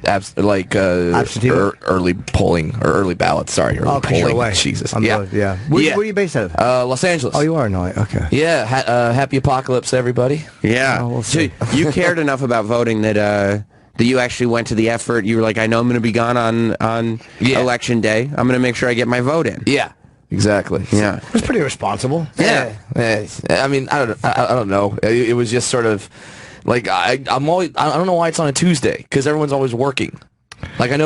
Absentee vote? Early polling or early ballots. Sorry, early polling. Sure way. Jesus. Where are you based out of? Los Angeles. Oh, you are? No, okay. Yeah. Happy apocalypse, everybody. Yeah. We'll see. So you cared enough about voting that you actually went to the effort. You were like, I know I'm going to be gone on Election Day. I'm going to make sure I get my vote in. Yeah. Exactly. Yeah. It was pretty responsible. Yeah. I mean, I don't know. It was just sort of like I don't know why it's on a Tuesday, because everyone's always working. Like I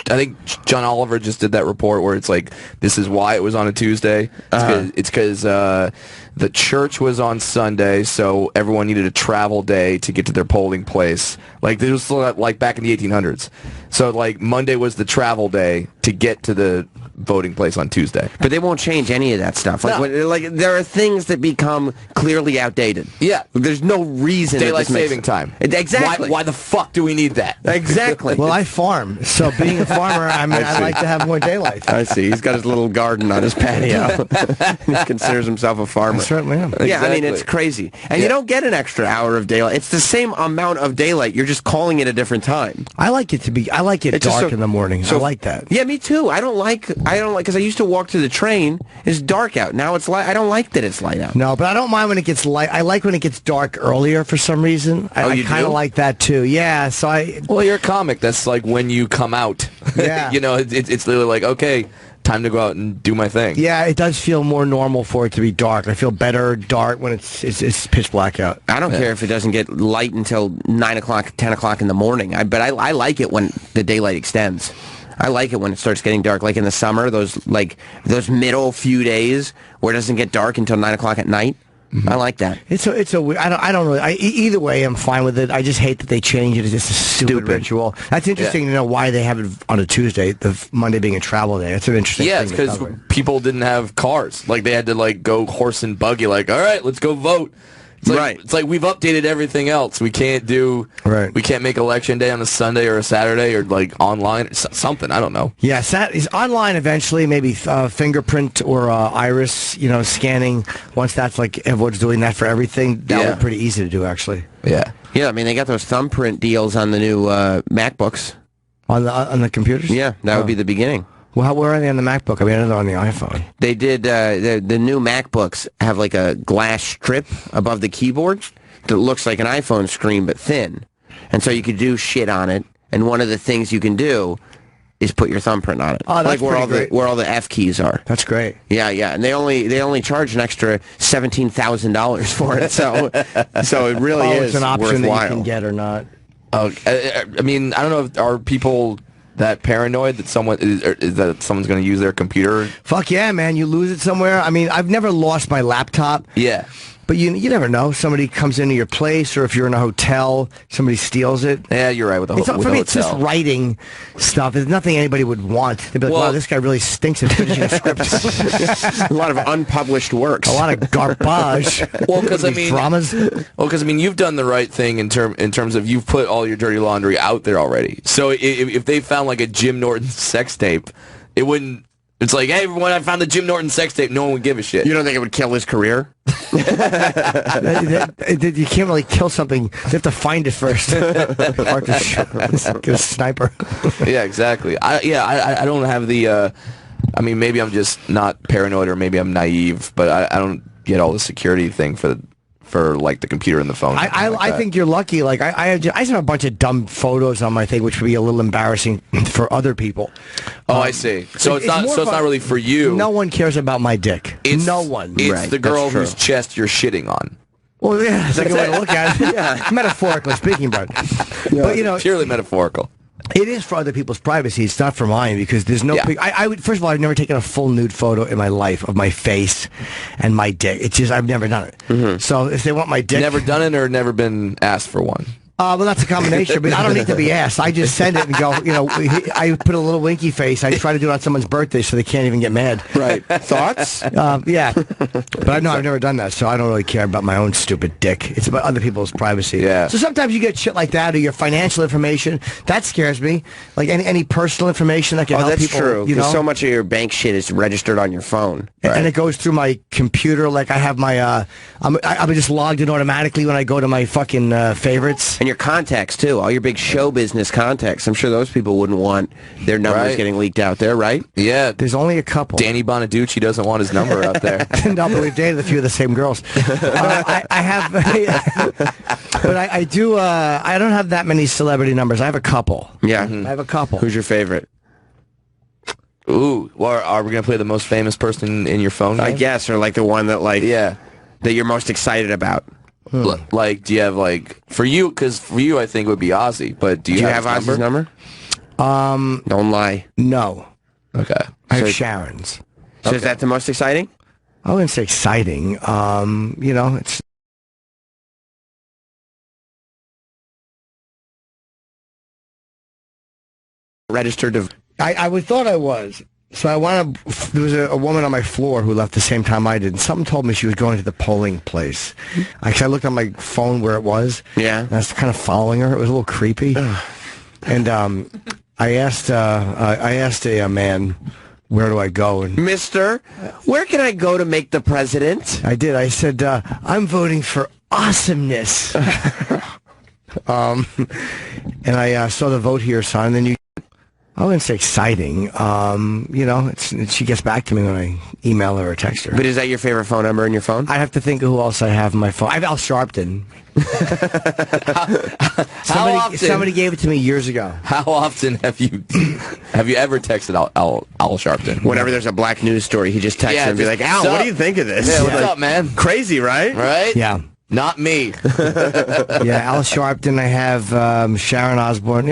think John Oliver just did that report where it's like, this is why it was on a Tuesday. It's because the church was on Sunday, so everyone needed a travel day to get to their polling place. Like this was still like back in the 1800s. So like Monday was the travel day to get to the voting place on Tuesday. But they won't change any of that stuff. Like, like there are things that become clearly outdated. Yeah. There's no reason. Daylight saving time. Exactly. Why the fuck do we need that? Exactly. Well, I farm, so being a farmer, I like to have more daylight. I see. He's got his little garden on his patio. He considers himself a farmer. I certainly am. Yeah, Exactly. I mean, it's crazy. And you don't get an extra hour of daylight. It's the same amount of daylight. You're just calling it a different time. I like it It's dark just in the morning. I like that. Yeah, me too. I don't like, because I used to walk to the train. It's dark out. Now it's light. I don't like that it's light out. No, but I don't mind when it gets light. I like when it gets dark earlier for some reason. I kind of like that too. Yeah, so Well, you're a comic. That's like when you come out. Yeah. You know, it's literally like, okay, time to go out and do my thing. Yeah, it does feel more normal for it to be dark. I feel better dark when it's pitch black out. I don't care if it doesn't get light until 9 o'clock, 10 o'clock in the morning. But I like it when the daylight extends. I like it when it starts getting dark, like in the summer, those middle few days where it doesn't get dark until 9 o'clock at night. Mm-hmm. I like that. It's a weird. I don't really. Either way, I'm fine with it. I just hate that they change it. It's just a stupid ritual. That's interesting to know why they have it on a Tuesday, the Monday being a travel day. It's an interesting. Yeah, it's because people didn't have cars. Like they had to go horse and buggy. Like, all right, let's go vote. It's like we've updated everything else. We can't do. Right. We can't make election day on a Sunday or a Saturday or like online or something. I don't know. Yeah, is online eventually. Maybe fingerprint or iris, scanning. Once that's like everyone's doing that for everything, that would be pretty easy to do actually. Yeah. Yeah, I mean they got those thumbprint deals on the new MacBooks. On the computers. Yeah, that would be the beginning. Well, where are they on the MacBook? I mean, I know they're on the iPhone. They did, the new MacBooks have like a glass strip above the keyboard that looks like an iPhone screen but thin. And so you could do shit on it, and one of the things you can do is put your thumbprint on it. Oh, that's like great. where all the F keys are. That's great. Yeah, and they only charge an extra $17,000 for it. So it really is it's an option worthwhile. that you can get or not. I mean, I don't know if are people that paranoid that someone's going to use their computer. Fuck yeah, man! You lose it somewhere. I mean, I've never lost my laptop. Yeah. But you never know. Somebody comes into your place, or if you're in a hotel, somebody steals it. Yeah, you're right. For me, it's just writing stuff. There's nothing anybody would want. They'd be like, wow, this guy really stinks at finishing a script. A lot of unpublished works. A lot of garbage. Well, because dramas. Well, because you've done the right thing in terms of you've put all your dirty laundry out there already. So if they found like a Jim Norton sex tape, it wouldn't. It's like, hey, everyone, I found the Jim Norton sex tape. No one would give a shit. You don't think it would kill his career? You can't really kill something. You have to find it first. Or get a sniper. Yeah, exactly. I don't have the. I mean, maybe I'm just not paranoid, or maybe I'm naive, but I don't get all the security thing for like the computer and the phone. I think you're lucky. Like I just have a bunch of dumb photos on my thing, which would be a little embarrassing for other people. Oh, I see. So it's not really for you. No one cares about my dick. No one. It's the girl whose chest you're shitting on. Well, yeah, that's a good way to look at it. Yeah, metaphorically speaking, but Purely metaphorical. It is for other people's privacy. It's not for mine because there's no. I would first of all, I've never taken a full nude photo in my life of my face and my dick. It's just I've never done it. Mm-hmm. So if they want my dick, never done it or never been asked for one. Well, that's a combination, but I don't need to be asked. I just send it and go, I put a little winky face. I try to do it on someone's birthday so they can't even get mad. Right. Thoughts? Yeah. But I know I've never done that, so I don't really care about my own stupid dick. It's about other people's privacy. Yeah. So sometimes you get shit like that, or your financial information. That scares me. Like any personal information that can help people. Oh, that's true. Because so much of your bank shit is registered on your phone. Right. And it goes through my computer. Like I have my, I'm just logged in automatically when I go to my fucking favorites. And your contacts too, all your big show business contacts. I'm sure those people wouldn't want their numbers getting leaked out there, right? Yeah, there's only a couple. Danny Bonaducci doesn't want his number out there. No, but we've dated a few of the same girls. I have, but I do. I don't have that many celebrity numbers. I have a couple. Yeah, I have a couple. Who's your favorite? Ooh, well, are we gonna play the most famous person in your phone game? I guess, or like the one that that you're most excited about. Like, do you have for you? Because for you, I think it would be Ozzy. But do you have Ozzy's number? Don't lie. No. Okay. I have Sharon's. So is that the most exciting? I wouldn't say exciting. It's registered to. I thought I was. So there was a woman on my floor who left the same time I did, and something told me she was going to the polling place. I looked on my phone where it was. Yeah. And I was kind of following her. It was a little creepy. And I asked a man, where do I go? And Mister, where can I go to make the president? I did. I said, I'm voting for awesomeness. And I saw the vote here sign, and then I wouldn't say exciting. She gets back to me when I email her or text her. But is that your favorite phone number in your phone? I have to think of who else I have in my phone. I have Al Sharpton. Somebody gave it to me years ago. How often have you ever texted Al Sharpton? Whenever there's a black news story, he just texts and be like, Al, what do you think of this? Yeah, what's up, man? Crazy, right? Right? Yeah. Not me. Yeah, Al Sharpton. I have Sharon Osbourne.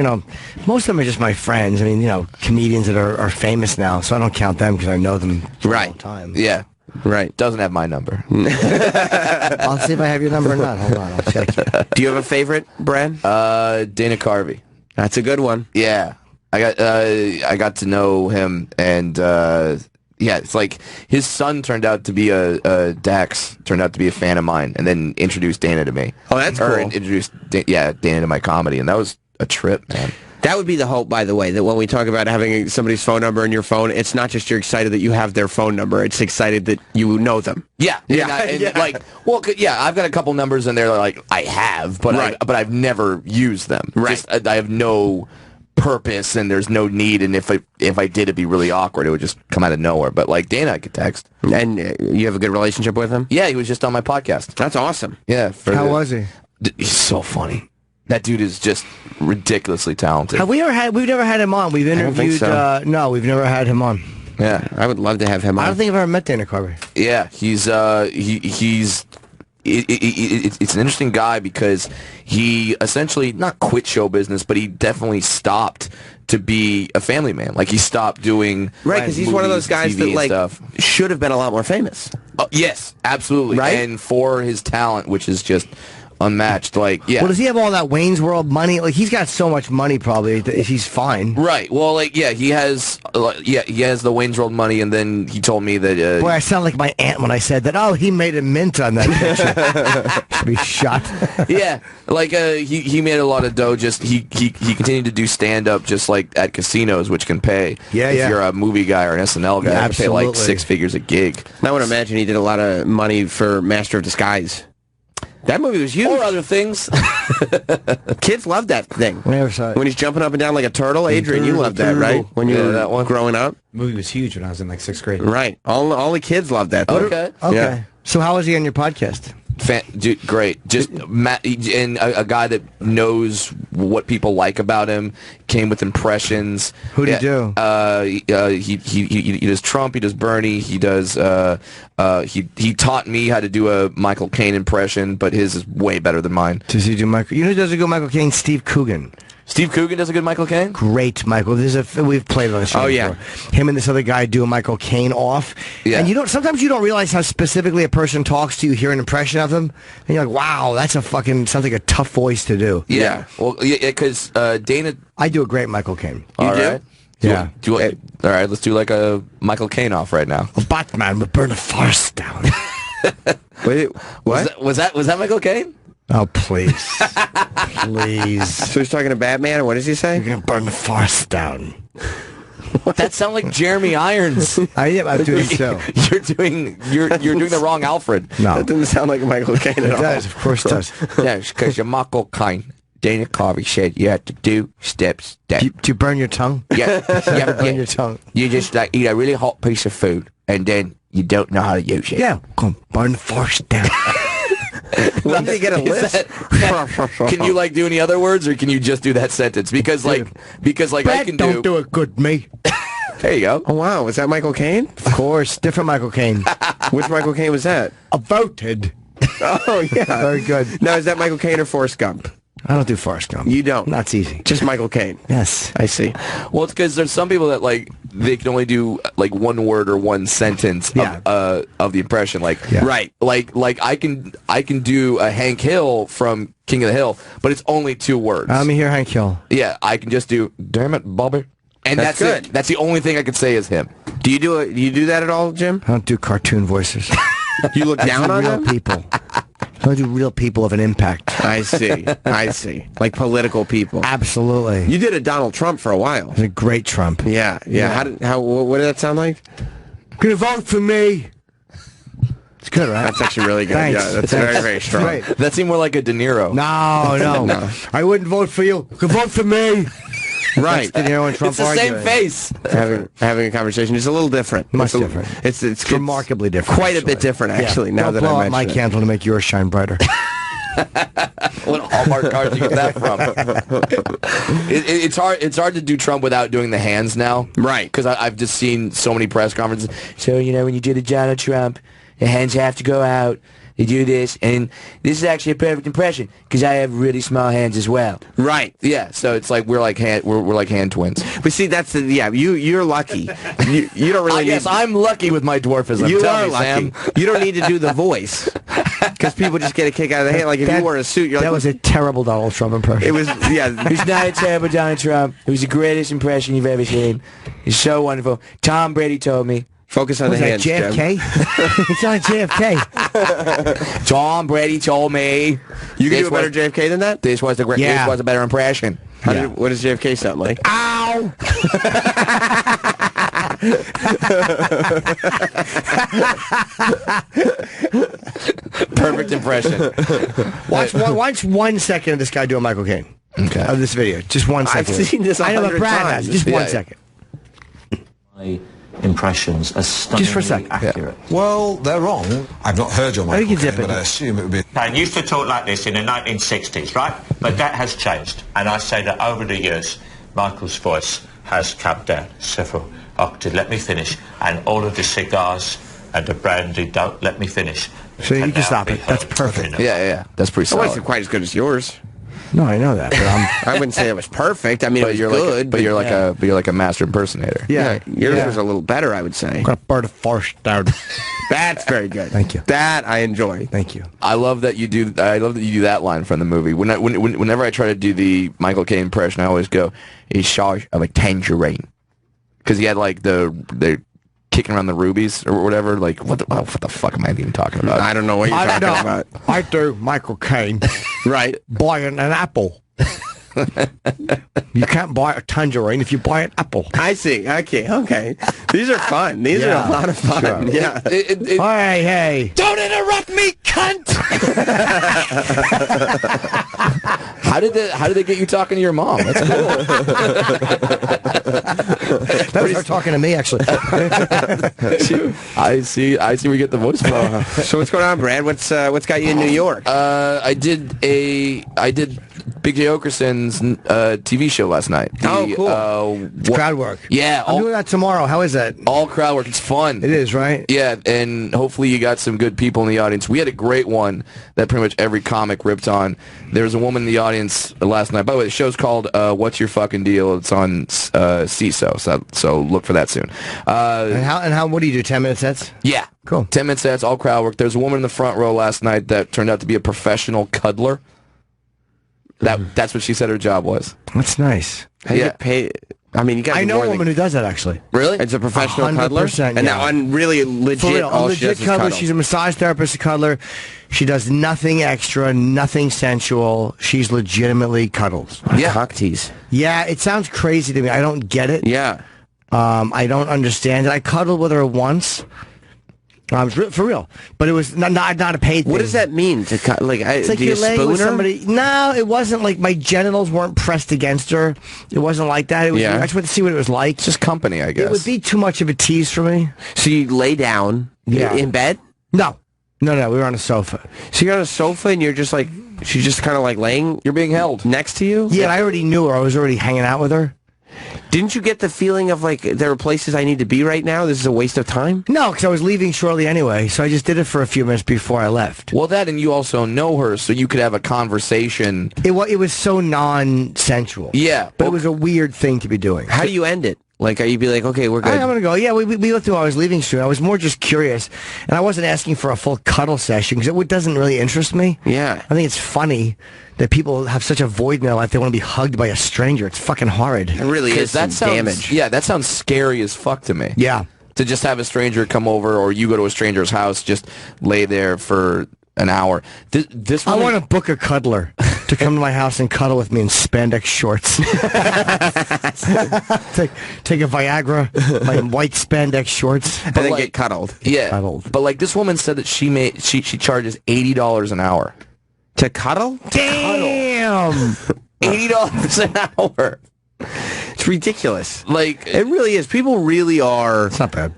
Most of them are just my friends. I mean, comedians that are famous now, so I don't count them because I know them for a long time. Yeah. Right. Doesn't have my number. I'll see if I have your number or not. Hold on, I'll check you. Do you have a favorite, Brad? Dana Carvey. That's a good one. Yeah. I got to know him, and Yeah, it's like his son turned out to be Dax turned out to be a fan of mine, and then introduced Dana to me. Oh, that's cool. Introduced Dana to my comedy, and that was a trip, man. That would be the hope, by the way, that when we talk about having somebody's phone number in your phone, it's not just you're excited that you have their phone number. It's excited that you know them. Yeah. Like, well, yeah, I've got a couple numbers in there that, like, I have, but I've never used them. Right. Just, I have no purpose, and there's no need, and if I did, it'd be really awkward. It would just come out of nowhere. But, like, Dana, I could text. And you have a good relationship with him? Yeah, he was just on my podcast. That's awesome. Yeah. How was he? He's so funny. That dude is just ridiculously talented. We've never had him on. We've interviewed. No, we've never had him on. Yeah, I would love to have him on. I don't think I've ever met Dana Carvey. Yeah, he's it's an interesting guy because he essentially not quit show business, but he definitely stopped to be a family man. Like, he stopped doing because he's one of those guys TV that should have been a lot more famous. Yes, absolutely. Right? And for his talent, which is just unmatched. Like, yeah. Well, does he have all that Wayne's World money? Like, he's got so much money, probably. He's fine. Right. Well, like, yeah, he has the Wayne's World money, and then he told me that. Boy, I sound like my aunt when I said that. Oh, he made a mint on that picture. Should be shot. Yeah, like he made a lot of dough. Just he continued to do stand up just like at casinos, which can pay. Yeah, if you're a movie guy or an SNL guy, it can pay like 6 figures a gig. I would imagine he did a lot of money for Master of Disguise. That movie was huge. Or other things. Kids love that thing. I never saw it. When he's jumping up and down like a turtle. Adrian, you loved that, right? When you were that one growing up? The movie was huge when I was in like 6th grade. Right. All the kids loved that. Okay. Yeah. So how was he on your podcast? Dude, great. Just Matt, and a guy that knows what people like about him. Came with impressions. Who did he do? He does Trump. He does Bernie. He does. He taught me how to do a Michael Caine impression, but his is way better than mine. Does he do Michael? You know who does a good Michael Caine? Steve Coogan. Steve Coogan does a good Michael Caine? Great Michael. We've played on the show. Oh, yeah. Before. Him and this other guy do a Michael Caine off. Yeah. And sometimes you don't realize how specifically a person talks to you, hear an impression of them, and you're like, wow, that's sounds like a tough voice to do. Yeah. Well, yeah, because Dana... I do a great Michael Caine. All right. Yeah. All right, let's do like a Michael Caine off right now. A Batman would burn a forest down. Wait, what? Was that Michael Caine? Oh, please. Please. So he's talking to Batman, and what does he say? You're going to burn the forest down. That sounds like Jeremy Irons. I'm doing so. You're doing the wrong Alfred. No. That doesn't sound like Michael Caine at all. It does, of course it does. Yes, because you're Michael Caine. Dana Carvey said you have to do steps. Do you burn your tongue? Yeah. You burn your tongue. You just like eat a really hot piece of food, and then you don't know how to use it. Yeah. Come burn the forest down. When did he get a list? Can you like do any other words, or can you just do that sentence? Because I can don't do it good, me. There you go. Oh, wow. Was that Michael Caine? Of course. Different Michael Caine. Which Michael Caine was that? Voted. Oh, yeah. Very good. Now, is that Michael Caine or Forrest Gump? I don't do Forrest Gump. You don't? That's easy. Just Michael Caine. Yes. I see. Well, it's because there's some people that they can only do like one word or one sentence of the impression. Right. Like I can do a Hank Hill from King of the Hill, but it's only 2 words. Let me hear Hank Hill. Yeah, I can just do damn it, Bobby. And that's good. it. That's the only thing I can say is him. Do you do that at all, Jim? I don't do cartoon voices. You look down on real them? people. I don't do real people of an impact. I see. Like political people. Absolutely. You did a Donald Trump for a while. It's a great Trump. Yeah. What did that sound like? Gonna vote for me. It's good, right? That's actually really good. Thanks. Yeah, that's Thanks. very, very strong. Great. That seemed more like a De Niro. No. I wouldn't vote for you. You can vote for me. Right. De Niro and Trump It's the same arguing. face. Having a conversation is a little different. Much different. It's remarkably different. Quite a bit different, actually. Now Don't that blow I out my mention it. candle to make yours shine brighter. What Hallmark card did you get that from? It's hard to do Trump without doing the hands now. Right. Because I've just seen so many press conferences. So, when you do the Donald Trump, the hands have to go out. You do this, and this is actually a perfect impression because I have really small hands as well. Right. Yeah. So it's like we're like hand twins. But see, that's you're lucky. You don't really. Yes, I'm lucky with my dwarfism. You Tell are me, lucky. Sam. You don't need to do the voice because people just get a kick out of the hand. Like if you wore a suit, you're like, that was a terrible Donald Trump impression. It was It's not a terrible Donald Trump. It was the greatest impression you've ever seen. It's so wonderful. Tom Brady told me Focus on the hands, Jim. JFK? It's not JFK. Tom Brady told me. You can do a better JFK than that? This was a better impression. What does JFK sound like? Ow! Perfect impression. Watch 1 second of this guy doing Michael Caine. Okay. Of this video. Just 1 second. I've seen this 100 I know, but Brad times. has. Just 1 second. My impressions are stunningly Just for a second. accurate. Well, they're wrong. I've not heard your Michael you can Caine, zip it. but I assume it would be... I used to talk like this in the 1960s, right? But that has changed. And I say that over the years, Michael's voice has come down several octaves. Let me finish. And all of the cigars and the brandy don't let me finish. So you can stop it. That's perfect. Yeah. That's pretty It solid. wasn't quite as good as yours. No, I know that, but I wouldn't say it was perfect. I mean, it was good. But you're like a master impersonator. Yeah, yours was a little better, I would say. got a bird of force down. That's very good. Thank you. That I enjoy. Thank you. I love that you do that line from the movie. Whenever I try to do the Michael Caine impression, I always go, "A shot of a tangerine," because he had like the kicking around the rubies or whatever. Like what the fuck am I even talking about? I don't know what you're talking about. I do Michael Caine. Right. Buying an apple. You can't buy a tangerine if you buy an apple. I see. Okay. These are fun. These are a lot of fun. Sure. Yeah. Hey. Don't interrupt me, cunt! How did they get you talking to your mom? That's cool. That was her talking to me, actually. I see. We get the voice from. So what's going on, Brad? What's got you in New York? I did Big J. Okerson's TV show last night. Cool. Crowd work. Yeah, I'm doing that tomorrow. How is that? All crowd work. It's fun. It is, right? Yeah, and hopefully you got some good people in the audience. We had a great one that pretty much every comic ripped on. There was a woman in the audience last night. By the way, the show's called What's Your Fucking Deal? It's on CISO, so look for that soon. And how? What do you do? 10-minute sets? Yeah. Cool. 10-minute sets, all crowd work. There's a woman in the front row last night that turned out to be a professional cuddler. That's what she said her job was. That's nice. How do you get paid? I mean, you got. I know a woman who does that, actually. Really? It's a professional cuddler? 100%, And now on really legit, For real, all a she legit does is cuddler. cuddle. She's a massage therapist, a cuddler. She does nothing extra, nothing sensual. She's legitimately cuddles. Yeah. Cock tease. Yeah, it sounds crazy to me. I don't get it. Yeah. I don't understand it. I cuddled with her once. For real, but it was not a paid thing. What does that mean? To cut? Like, it's like do you you're laying spoon with her? somebody. No, it wasn't like my genitals weren't pressed against her. It wasn't like that. It was. Yeah. I just wanted to see what it was like. It's just company, I guess. It would be too much of a tease for me. So you lay down in bed? No. We were on a sofa. So you're on a sofa and you're just like, she's just kind of like laying. You're being held next to you. Yeah, I already knew her. I was already hanging out with her. Didn't you get the feeling of like there are places I need to be right now? This is a waste of time. No, because I was leaving shortly anyway, so I just did it for a few minutes before I left. Well, that and you also know her, so you could have a conversation. It was so non-sensual. Yeah, but it was a weird thing to be doing. How do you end it? Like, you'd be like, okay, we're good. I'm going to go. Yeah, we looked through. I was leaving soon. I was more just curious, and I wasn't asking for a full cuddle session because it doesn't really interest me. Yeah. I think it's funny that people have such a void in their life. They want to be hugged by a stranger. It's fucking horrid. It really is some damage. Yeah, that sounds scary as fuck to me. Yeah. To just have a stranger come over, or you go to a stranger's house, just lay there for an hour. This I want to book a cuddler to come to my house and cuddle with me in spandex shorts. take a Viagra, my white spandex shorts, and then get cuddled. Yeah, cuddled. But like this woman said that she charges $80 an hour to cuddle. Damn, $80 an hour. It's ridiculous. Like it really is. People really are. It's not bad.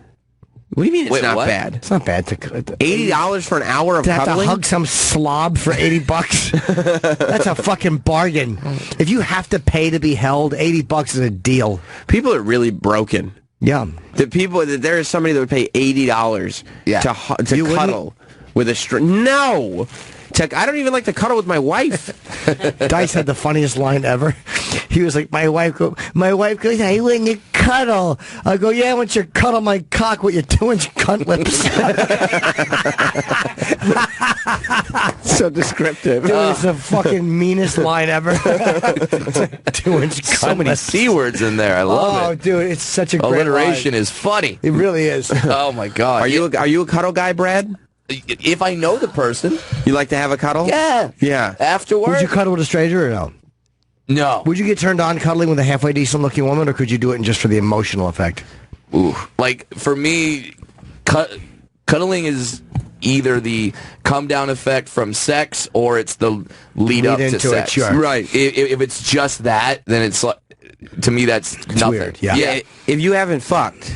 What do you mean it's Wait, not what? bad? It's not bad to $80 for an hour of to have cuddling. to hug some slob for $80. That's a fucking bargain. If you have to pay to be held, $80 is a deal. People are really broken. Yeah. There is somebody that would pay $80 to cuddle with a string. No. I don't even like to cuddle with my wife. Dice had the funniest line ever. He was like, my wife goes, I want to cuddle. I go, yeah, I want you to cuddle my cock with your 2-inch cunt lips. So descriptive. Dude, it's the fucking meanest line ever. 2-inch cunt So many lips. C words in there. I love Oh, it. dude, it's such a great Alliteration line. is funny. It really is. Oh my god. Are you a cuddle guy, Brad? If I know the person, You like to have a cuddle? yeah. Yeah. Afterward, Would you cuddle with a stranger or no? no. Would you get turned on cuddling with a halfway decent looking woman, or could you do it just for the emotional effect? Ooh. Like for me, cuddling is either the come down effect from sex or it's the lead up to into it, sex. sure. Right. If it's just that, then it's like, to me that's nothing. weird, yeah. If you haven't fucked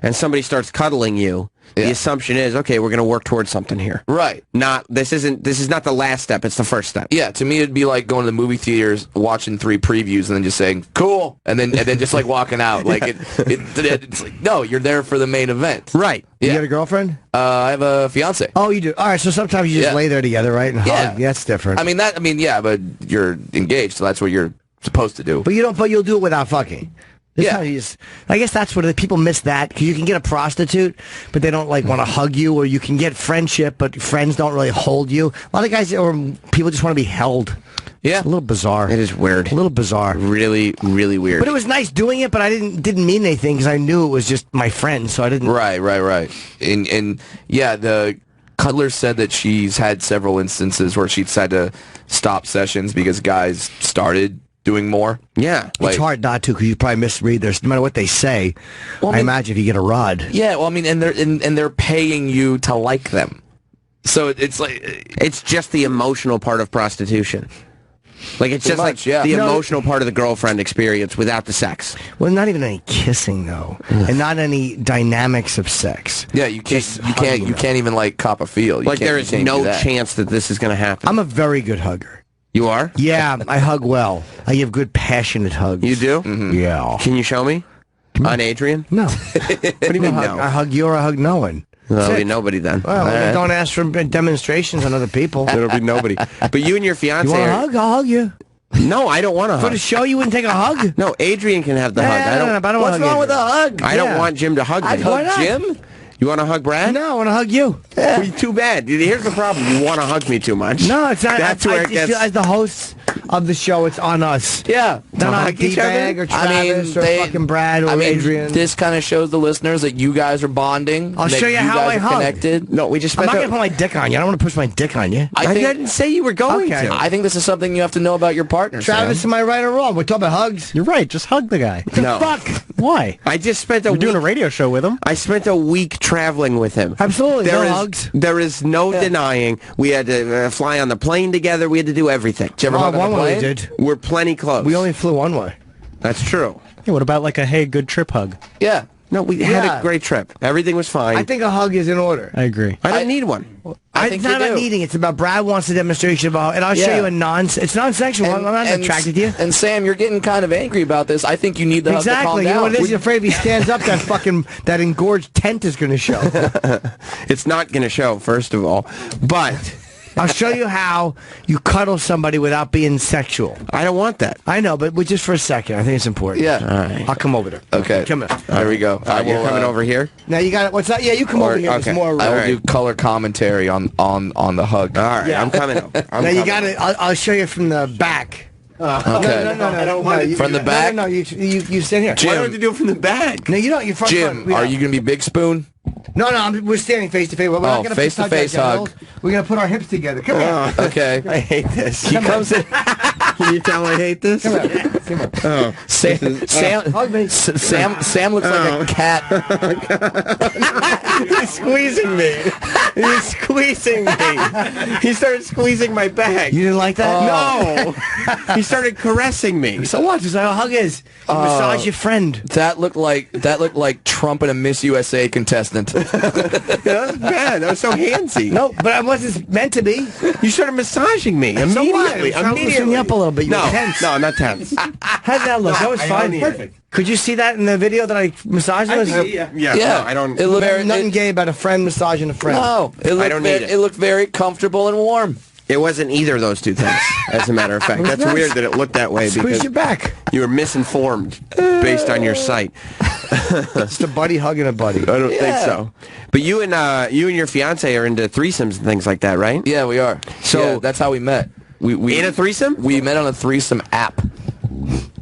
and somebody starts cuddling you, the assumption is, okay, we're going to work towards something here. Right. This is not the last step, it's the first step. Yeah, to me it'd be like going to the movie theaters, watching 3 previews, and then just saying "cool," and then just like walking out. Like it's like, no, you're there for the main event. Right. You Yeah. got a girlfriend? I have a fiance. Oh, you do. All right, so sometimes you just Yeah. lay there together, right? And Yeah. hug. Yeah, that's different. Yeah, but you're engaged, so that's what you're supposed to do. But you don't. But you'll do it without fucking. This is Yeah. how you just, I guess that's what people miss that, because you can get a prostitute, but they don't like want to hug you, or you can get friendship, but friends don't really hold you. A lot of guys or people just want to be held. Yeah, it's a little bizarre. It is weird. A little bizarre. Really, really weird. But it was nice doing it, but I didn't mean anything because I knew it was just my friend, so I didn't. Right. And yeah, the cuddler said that she's had several instances where she's had to stop sessions because guys started doing more. Yeah. It's hard not to, because you probably misread this. No matter what they say, Well, I imagine if you get a rod. Yeah, well, I mean, and they're paying you to like them, so it's like it's just the emotional part of prostitution. Like it's Pretty just much, like yeah. the No. emotional part of the girlfriend experience without the sex. Well, not even any kissing though, and not any dynamics of sex. Yeah, you can't even like cop a feel. Like there is no chance that this is going to happen. I'm a very good hugger. You are? Yeah, I hug well. I give good, passionate hugs. You do? Mm-hmm. Yeah. Can you show me? On Adrian? No. What do you mean no? I hug you or I hug no one. Well, That's there'll it. be nobody then. Well, don't ask for demonstrations on other people. There'll be nobody. But you and your fiance. You want a are- hug? I'll hug you. No, I don't want a For hug. the show, you wouldn't take a hug? No, Adrian can have the hug. I don't. but I don't What's want wrong with a hug? I don't want Jim to hug me. I'd Why hug not? Jim. You want to hug Brad? No, I want to hug you. Well, too bad. Here's the problem. You want to hug me too much. No, it's not. That's I where it just gets. feel as the hosts of the show, it's on us. Yeah, Not on hug each other? D-Bag or Travis or fucking Brad or Adrian. This kind of shows the listeners that you guys are bonding. I'll that show you how guys I are hug. Connected. No, we just I'm spent. not going to put my dick on you. I don't want to push my dick on you. I didn't say you were going Okay. to. I think this is something you have to know about your partner. Travis, Sam. am I right or wrong? We're talking about hugs. You're right. Just hug the guy. No. Fuck. Why? I just spent a You're week. doing a radio show with him. I spent a week traveling with him. Absolutely. There No is- hugs. There is no denying. We had to fly on the plane together. We had to do everything. Did you ever Oh, hug on one the way we plane? did. We're plenty close. We only flew one way. That's true. Yeah, what about like a hey, good trip hug? Yeah. No, we had Yeah. a great trip. Everything was fine. I think a hug is in order. I agree. I don't need one. I It's think not you about do. needing. It's about Brad wants a demonstration about, and I'll show Yeah. you a it's non-sexual. I'm not attracted to you. And Sam, you're getting kind of angry about this. I think you need the hug to calm Exactly. You down. know what it is? You're afraid if he stands up, that engorged tent is going to show. It's not going to show, first of all. But I'll show you how you cuddle somebody without being sexual. I don't want that. I know, but just for a second. I think it's important. Yeah. All right. I'll come over there. Okay. Come here. There we go. You're coming over here? Now you got it. What's that? Yeah, you come over here. okay. It's more. I will All do right. color commentary on the hug. All right. Yeah. I'm coming over. Now you got it. I'll show you from the back. Okay. No. I don't want From the back? No, you stand here. Why don't you do it from the back? No, you don't. You're front. Jim, are you going to be big spoon? No, we're standing face to face. We're not gonna face-to-face touch our hug. genitals. We're gonna put our hips together. Come here. Okay. I hate this. He comes in. Can you tell I hate this? Come here. Come here. Oh. Sam Hug me. Sam looks like a cat. He's squeezing me. He's squeezing me. He started squeezing my back. You didn't like that? No. He started caressing me. So what? Just like a hug is. You massage your friend. That looked like Trump and a Miss USA contestant. That was bad. That was so handsy. No, but I wasn't meant to be. You started massaging me So what? immediately. I was loosening you up a little bit. You No, were tense. no, I'm not tense. How'd that look? That was I fine. don't need it. Perfect. Could you see that in the video that I massaged? Yeah, Yeah. no, I don't. It looked Nothing gay about a friend massaging a friend. No, I don't need it. It looked very comfortable and warm. It wasn't either of those two things, as a matter of fact. That's weird that it looked that way. Squeeze because your back. You were misinformed based on your sight. Just a buddy hugging a buddy. I don't think so. But you and your fiance are into threesomes and things like that, right? Yeah, we are. So that's how we met. We in a threesome? We met on a threesome app.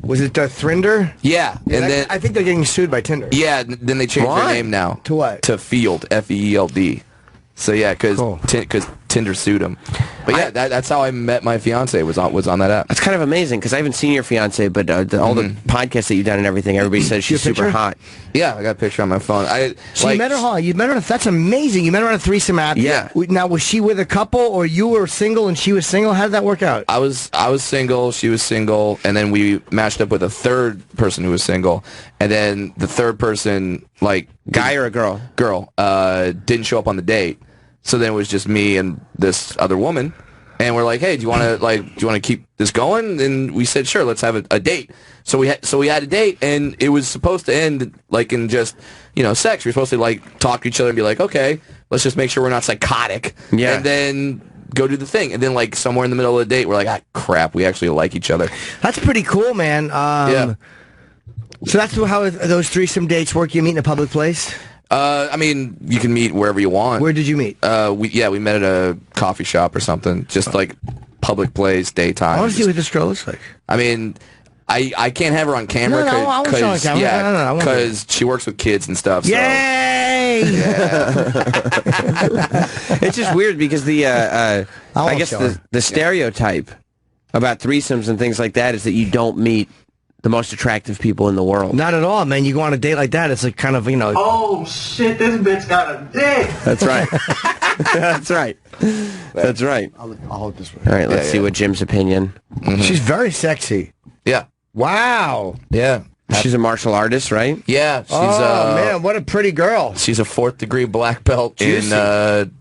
Was it Thrinder? Yeah, and then I think they're getting sued by Tinder. Yeah, then they changed their name now to what? To Field, F-E-E-L-D. So yeah, because Tinder sued him. But yeah, that's how I met my fiance. Was on that app. That's kind of amazing because I haven't seen your fiance, but all the podcasts that you've done and everything, everybody says she's super hot. Yeah, I got a picture on my phone. So you met her, huh? You met her. That's amazing. You met her on a threesome app. Yeah. Now, was she with a couple, or you were single and she was single? How did that work out? I was single. She was single, and then we matched up with a third person who was single, and then the third person, like guy or a girl? Girl. Didn't show up on the date. So then it was just me and this other woman, and we're like, "Hey, do you want to keep this going?" And we said, "Sure, let's have a date." So we had a date, and it was supposed to end like in just sex. We were supposed to like talk to each other and be like, "Okay, let's just make sure we're not psychotic." Yeah. And then go do the thing, and then like somewhere in the middle of the date, we're like, "Ah, crap, we actually like each other." That's pretty cool, man. Yeah. So that's how those threesome dates work. You meet in a public place. I mean, you can meet wherever you want. Where did you meet? We met at a coffee shop or something, just like public place, daytime. I want to see what this girl looks like. I mean, I can't have her on camera because she works with kids and stuff. Yay! So. Yeah. It's just weird because I guess the stereotype about threesomes and things like that is that you don't meet the most attractive people in the world. Not at all, man. You go on a date like that, it's like kind of, Oh, shit, this bitch got a dick. That's right. That's right. That's right. I'll hold this one. All right, let's see what Jim's opinion. She's very sexy. Yeah. Wow. Yeah. She's a martial artist, right? Yeah. She's, man, what a pretty girl. She's a 4th degree black belt in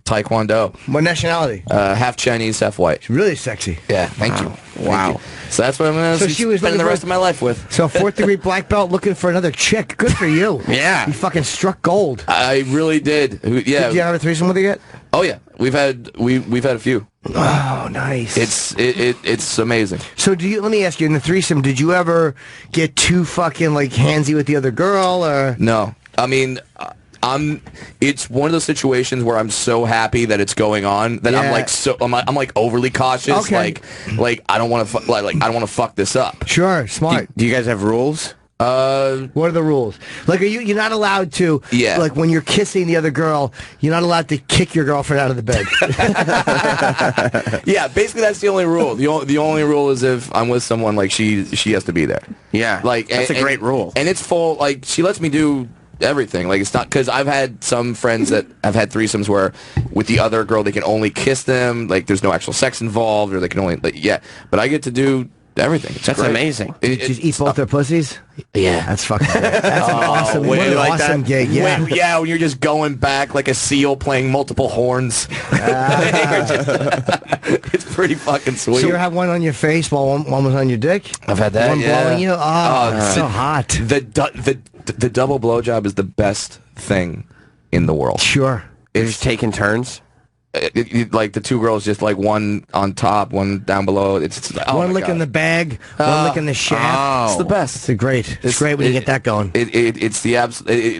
Taekwondo. What nationality? Half Chinese, half white. She's really sexy. Yeah, thank you. Wow. Thank you. So that's what I'm going to spend the rest of my life with. So 4th degree black belt looking for another chick. Good for you. Yeah. You fucking struck gold. I really did. Yeah. Did you have a threesome with her yet? Oh yeah. We've had a few. Oh, nice. It's amazing. So let me ask you, in the threesome, did you ever get too fucking like handsy with the other girl, or? No. I mean, it's one of those situations where I'm so happy that it's going on that I'm like overly cautious. Okay. Like I don't want to I don't want to fuck this up. Sure, smart. Do you guys have rules? What are the rules? Like, you're not allowed to, like, when you're kissing the other girl, you're not allowed to kick your girlfriend out of the bed. Yeah, basically that's the only rule. The only rule is if I'm with someone, like, she has to be there. Yeah, like that's a great rule. And it's full, like, she lets me do everything. Like, it's not, because I've had some friends that have had threesomes where with the other girl they can only kiss them, like, there's no actual sex involved, or they can only, like, but I get to do everything. That's great. Amazing. Just eat both their pussies? Yeah. That's fucking great. That's an awesome, what an awesome gig. Yeah. When you're just going back like a seal playing multiple horns. It's pretty fucking sweet. So you have one on your face while one was on your dick? I've had that, One blowing you? Oh, so hot. The double blowjob is the best thing in the world. Sure. It's just taking turns? Like the two girls, just like one on top, one down below. It's one lick in the bag, one lick in the shaft. It's the best. It's great. It's great when you get that going. It's the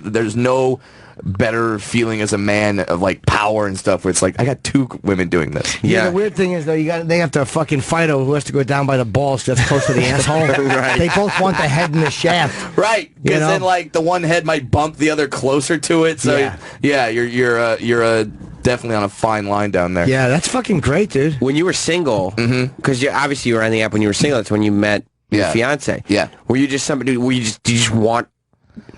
there's no better feeling as a man of like power and stuff where it's like I got two women doing this. Yeah. The weird thing is though, they have to fucking fight over who has to go down by the balls that's close to the asshole. Right. They both want the head and the shaft. Right. Because then like the one head might bump the other closer to it. So you're definitely on a fine line down there. Yeah, that's fucking great, dude. When you were single, because obviously you were on the app when you were single. That's when you met your fiance. Yeah. Were you just somebody? Did you just want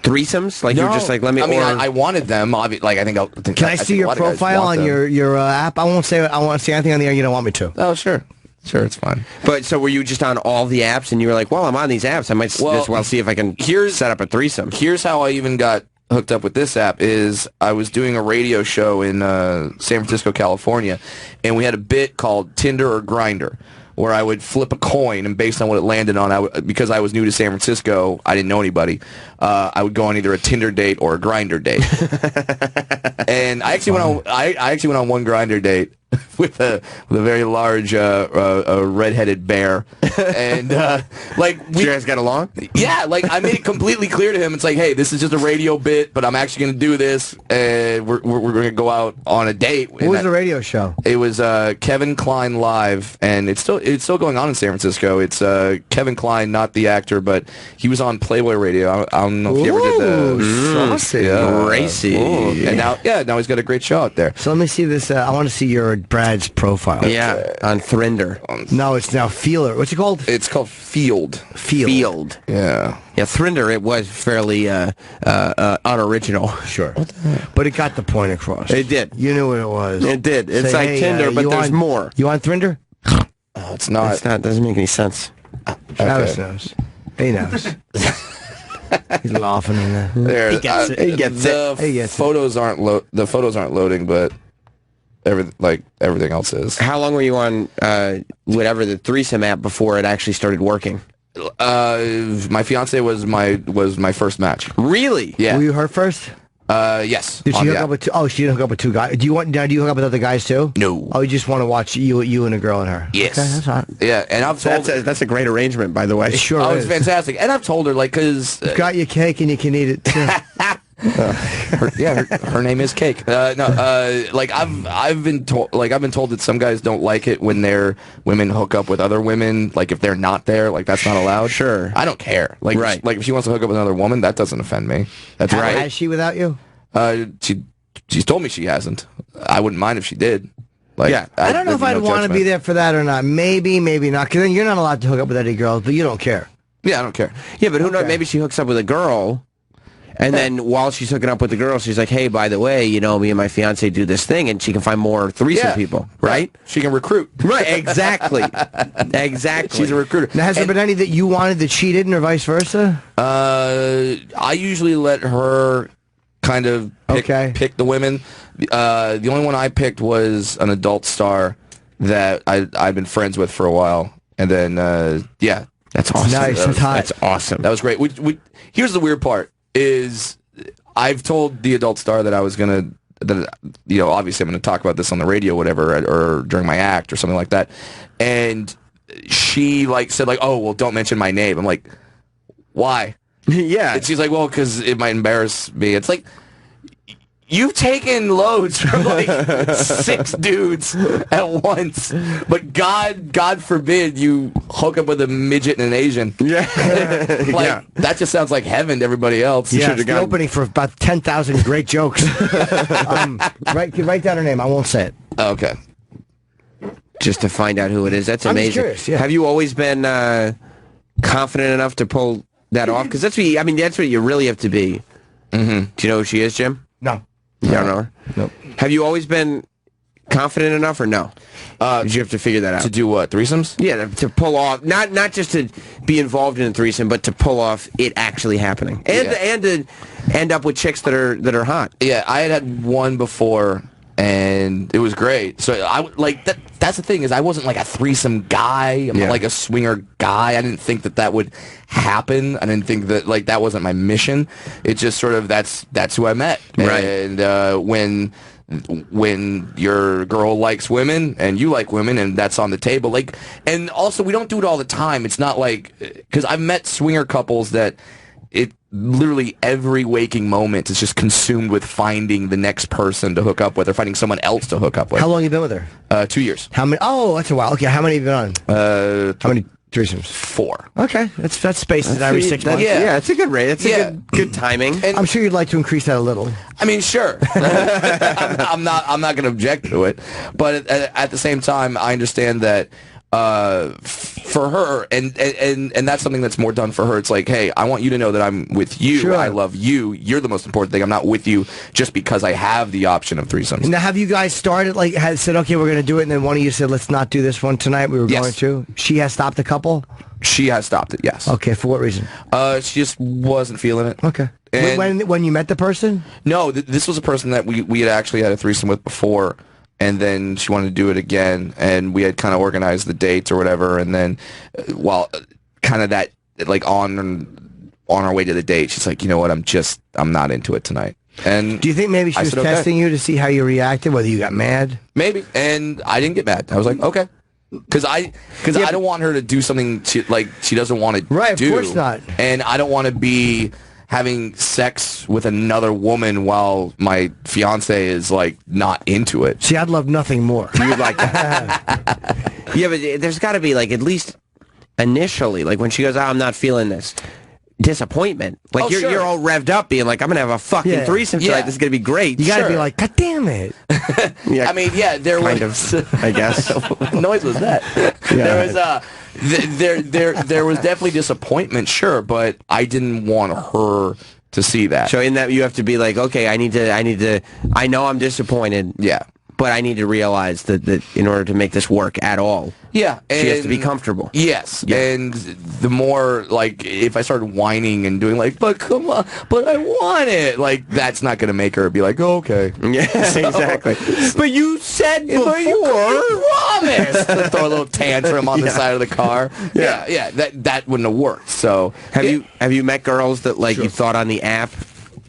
threesomes? Like you were just like, let me. I mean, I wanted them. Like I think. Can I see your profile on your app? I won't say anything on the air you don't want me to. Oh, sure. Sure, it's fine. But so were you just on all the apps and you were like, well, I'm on these apps. I might as well see if I can set up a threesome. Here's how I even got hooked up with this app is I was doing a radio show in San Francisco, California, and we had a bit called Tinder or Grinder, where I would flip a coin, and based on what it landed on, because I was new to San Francisco, I didn't know anybody, I would go on either a Tinder date or a Grinder date. And I actually went on one Grinder date, with a very large red-headed bear, and like you guys got along? Yeah, like I made it completely clear to him. It's like, hey, this is just a radio bit, but I'm actually going to do this, and we're going to go out on a date. What was the radio show? It was Kevin Kline Live, and it's still going on in San Francisco. It's Kevin Kline, not the actor, but he was on Playboy Radio. I don't know if you ever did the saucy. Racy. And now he's got a great show out there. So let me see this. I want to see your Brad's profile. Yeah, on Thrinder. No, it's now Feeler. What's it called? It's called Field. Field. Yeah. Yeah, Thrinder, it was fairly unoriginal. Sure. But it got the point across. It did. You knew what it was. It did. It's Say, like hey, Tinder, but there's more. You on Thrinder? Oh, it's not. It's not. Doesn't make any sense. Travis knows. He knows. He's laughing in there. There, He gets it. He gets it. He gets it. photos aren't loading, but everything else is. How long were you on whatever the threesome app before it actually started working? My fiance was my first match. Really? Yeah. Were you her first? Yes. Did she On hook the up app. with two? Oh, she didn't hook up with two guys. Do you hook up with other guys too? No. Oh, you just want to watch you and a girl and her? Yes. Okay, that's all right. Yeah, and I've told That's a great arrangement, by the way. It sure oh, is. it's fantastic. And I've told her, like, because You've got your cake and you can eat it too. her name is Cake. Like I've been told that some guys don't like it when their women hook up with other women. Like if they're not there, like that's not allowed. Sure. I don't care. Like Right. like if she wants to hook up with another woman, that doesn't offend me. That's right. Has she without you? She's told me she hasn't. I wouldn't mind if she did. Like, Yeah. I don't know if I'd want to be there for that or not. Maybe, maybe not. Because then you're not allowed to hook up with any girls, but you don't care. Yeah, I don't care. Yeah, but who knows? Maybe she hooks up with a girl, and then while she's hooking up with the girl, she's like, hey, by the way, you know, me and my fiance do this thing, and she can find more threesome people, right? She can recruit. Right, exactly. Exactly. She's a recruiter. Now, has there been any that you wanted that she didn't or vice versa? I usually let her kind of pick the women. The only one I picked was an adult star that I've been friends with for a while. And then, yeah. That's awesome. Nice. That's hot. That's awesome. That was great. Here's the weird part is I've told the adult star that I was going to, obviously I'm going to talk about this on the radio or whatever, or during my act or something like that. And she said oh, well, don't mention my name. I'm like, why? Yeah. And she's like, well, because it might embarrass me. It's like, you've taken loads from 6 dudes at once, but God forbid you hook up with a midget and an Asian. Yeah. That just sounds like heaven to everybody else. Yeah, it's the opening for about 10,000 great jokes. Write down her name. I won't say it. Okay. Just to find out who it is. That's I'm just amazing. curious, yeah. Have you always been confident enough to pull that off? Because that's what you really have to be. Mm-hmm. Do you know who she is, Jim? No. You don't know her? Nope. Have you always been confident enough or no? Did you have to figure that out? To do what? Threesomes? Yeah, to pull off, not just to be involved in a threesome, but to pull off it actually happening. And to end up with chicks that are hot. Yeah, I had one before, and it was great. So that's the thing is I wasn't like a threesome guy. I'm not like a swinger guy. I didn't think that would happen. I didn't think that that wasn't my mission. It just sort of that's who I met. Right. And when your girl likes women and you like women and that's on the table, and also we don't do it all the time. It's not because I've met swinger couples that it literally every waking moment is just consumed with finding the next person to hook up with or finding someone else to hook up with. How long have you been with her? 2 years. How many? Oh, that's a while. Okay, how many have you been on? How many threesomes? 4. Okay, that's spaced every 6 months. Yeah, it's a good rate. It's a good timing. And I'm sure you'd like to increase that a little. I mean, sure. I'm not going to object to it, but at the same time, I understand that for her, and that's something that's more done for her. It's like, hey, I want you to know that I'm with you. Sure. I love you. You're the most important thing. I'm not with you just because I have the option of threesomes. Now, have you guys started, had said, okay, we're going to do it, and then one of you said, let's not do this one tonight, we were going to? She has stopped a couple? She has stopped it, yes. Okay, for what reason? She just wasn't feeling it. Okay. And when you met the person? No, this was a person that we had actually had a threesome with before, and then she wanted to do it again, and we had kind of organized the dates or whatever, and then while kind of that, on our way to the date, she's like, you know what, I'm not into it tonight. And do you think maybe she was testing you to see how you reacted, whether you got mad? Maybe, and I didn't get mad. I was like, okay. Because I don't want her to do something she doesn't want to do. Right, of course not. And I don't want to be having sex with another woman while my fiance is like not into it. See, I'd love nothing more. You would like that. Yeah, but there's got to be like at least initially, like when she goes, I'm not feeling this. Disappointment. Like you're all revved up being like, I'm going to have a fucking threesome tonight. This is going to be great. You got to be like, God damn it. Yeah, I mean, yeah, there was... I guess. What noise was that? There was there was definitely disappointment, sure, but I didn't want her to see that. So in that you have to be like, okay, I know I'm disappointed. Yeah. But I need to realize that in order to make this work at all, she has to be comfortable. Yes, and the more, like, if I started whining and doing like, but come on, but I want it, like, that's not going to make her be like, oh, okay. Yeah, exactly. But you said before. But you promised to throw a little tantrum on the side of the car. Yeah, that wouldn't have worked. So have you met girls that like you thought on the app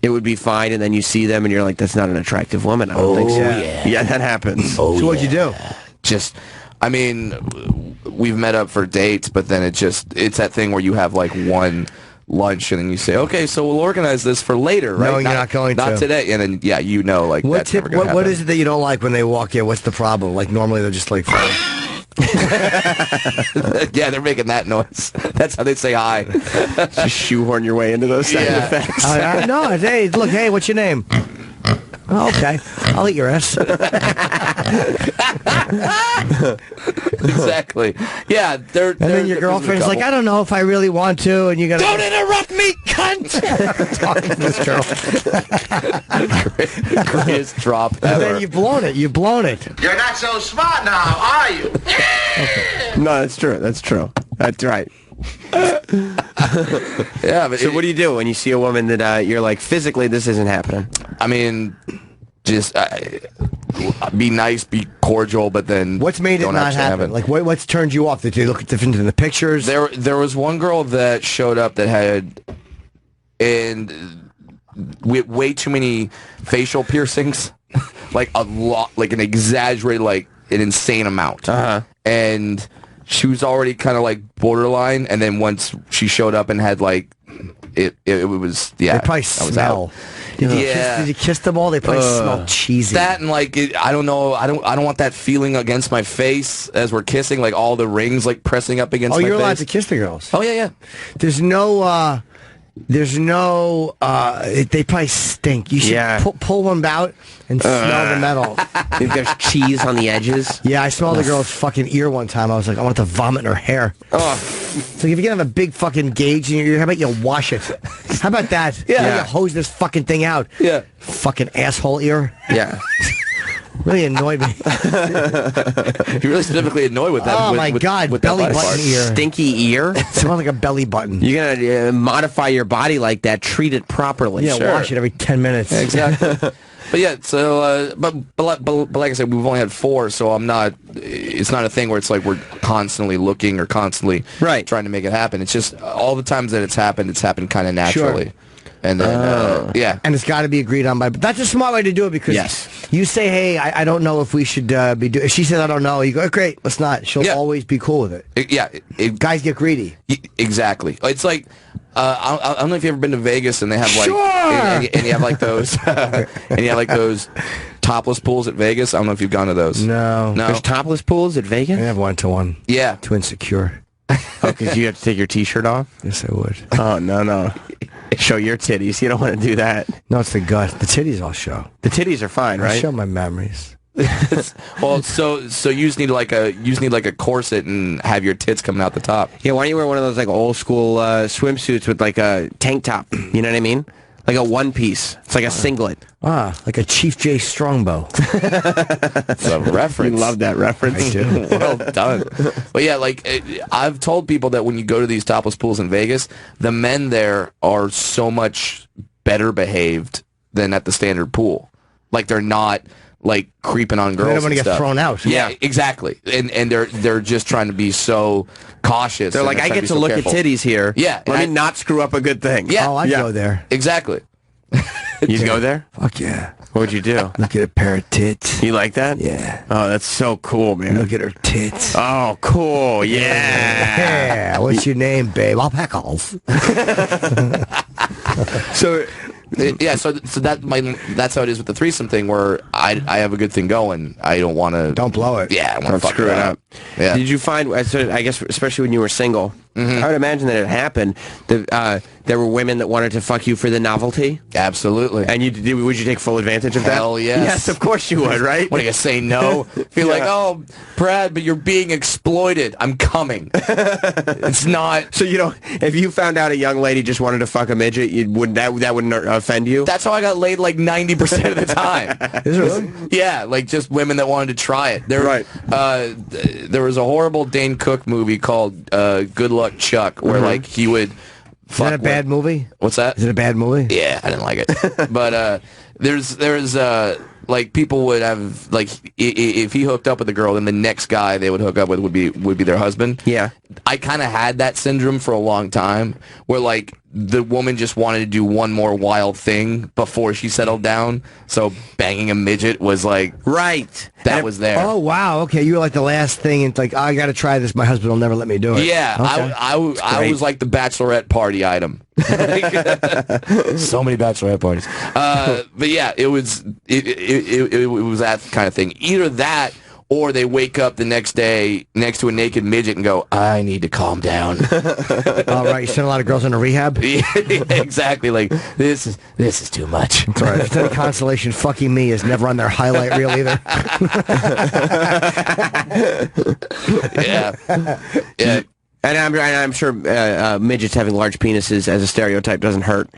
it would be fine, and then you see them and you're like, that's not an attractive woman? I don't think so. Yeah, that happens. So what'd you do? I mean, we've met up for dates, but then it's that thing where you have like one lunch and then you say, okay, so we'll organize this for later, right? No, you're not going to. Not today. And then, like, that's never gonna happen. What is it that you don't like when they walk in? What's the problem? Like, normally they're just like... Yeah, they're making that noise. That's how they say hi. Just shoehorn your way into those sound effects. No, hey, look, hey, what's your name? Oh, okay, I'll eat your ass. Exactly. Yeah, and then your girlfriend's like, I don't know if I really want to, and you gotta... Don't interrupt me, cunt! Talking to this girl. Greatest drop ever. And then you've blown it. You're not so smart now, are you? No, that's true. That's right. Yeah, but so what do you do when you see a woman that you're like, physically this isn't happening? I mean, just be nice, be cordial, but then what's made it not happen? Like what's turned you off? Did you look different in the pictures? There was one girl that showed up that had way too many facial piercings, like a lot, like an exaggerated, like an insane amount, and she was already kind of like borderline, and then once she showed up and had like it was They probably smell. Did you kiss them all? They probably smell cheesy. That and like I don't know. I don't want that feeling against my face as we're kissing, like all the rings like pressing up against. Oh, my face. you're allowed to kiss the girls. Oh yeah. There's no. They probably stink. You should pull one out and smell the metal. If there's cheese on the edges. Yeah, I smelled a girl's fucking ear one time. I was like, I want to vomit in her hair. So if you can have a big fucking gauge in your ear, how about you wash it? How about that? Yeah. You hose this fucking thing out. Yeah. Fucking asshole ear. Yeah. Really annoyed me. You're really specifically annoyed with that. Oh my God, with belly that button ear. Stinky ear? Smells like a belly button. You're going to modify your body like that, treat it properly. Yeah, wash it every 10 minutes. Yeah, exactly. But yeah, so but like I said, we've only had 4, so I'm not. It's not a thing where it's like we're constantly looking or constantly trying to make it happen. It's just all the times that it's happened kind of naturally. Sure. And then, yeah. And it's got to be agreed on by... But that's a smart way to do it because you say, hey, I don't know if we should be doing... If she says, I don't know, you go, great, let's not. She'll always be cool with it. Guys get greedy. Exactly. It's like... I don't know if you've ever been to Vegas and they have like... And you have like those... and you have like those topless pools at Vegas. I don't know if you've gone to those. No. There's topless pools at Vegas? I have one to one. Yeah. Too insecure. Oh, because you have to take your T-shirt off? Yes, I would. Oh, no. Show your titties. You don't want to do that. No, it's the gut. The titties I'll show. The titties are fine, right? I'll show my memories. Well, so you just need like a corset and have your tits coming out the top. Yeah, why don't you wear one of those like old school swimsuits with like a tank top? You know what I mean? Like a one piece. It's like a singlet. Like a Chief J Strongbow. It's a reference. You love that reference. I do. Well done. But yeah, like I've told people that when you go to these topless pools in Vegas, the men there are so much better behaved than at the standard pool. Like they're not like creeping on girls. They don't want to get thrown out. Yeah, exactly. And they're just trying to be so cautious. They're like, I get to look at titties here. Yeah. Let me not screw up a good thing. Yeah. Oh, I'd go there. Exactly. You'd go there? Fuck yeah. What would you do? Look at a pair of tits. You like that? Yeah. Oh, that's so cool, man. Look at her tits. Oh, cool. Yeah. Yeah. What's your name, babe? I'll Peckles. So... Yeah, so that's how it is with the threesome thing. Where I have a good thing going. I don't want to. Don't blow it. Yeah, I want to fuck screw it up. Yeah. Did you find? So I guess especially when you were single, I would imagine that it happened. There were women that wanted to fuck you for the novelty. Absolutely. And would you take full advantage of that? Hell yes. Yes, of course you would. Right? What are you gonna say? No. Feel like, oh, Brad, but you're being exploited. I'm coming. It's not. So if you found out a young lady just wanted to fuck a midget, that wouldn't offend you? That's how I got laid like 90% of the time. Is it really? Yeah, like just women that wanted to try it. There was a horrible Dane Cook movie called Good Luck Chuck, where like he would. Is that a bad movie? What's that? Is it a bad movie? Yeah, I didn't like it. But there's like people would have like if he hooked up with a girl, then the next guy they would hook up with would be their husband. Yeah. I kind of had that syndrome for a long time, where like the woman just wanted to do one more wild thing before she settled down. So banging a midget was like that was there. Oh wow, okay, you were like the last thing, and it's like, I got to try this. My husband will never let me do it. Yeah, okay. I was like the bachelorette party item. So many bachelorette parties. But yeah, it was that kind of thing. Either that, or they wake up the next day next to a naked midget and go, I need to calm down. All right, you sent a lot of girls into rehab? Exactly. Like, this is too much. That's right. Instead of consolation, fucking me is never on their highlight reel either. Yeah. Yeah. And I'm sure midgets having large penises as a stereotype doesn't hurt.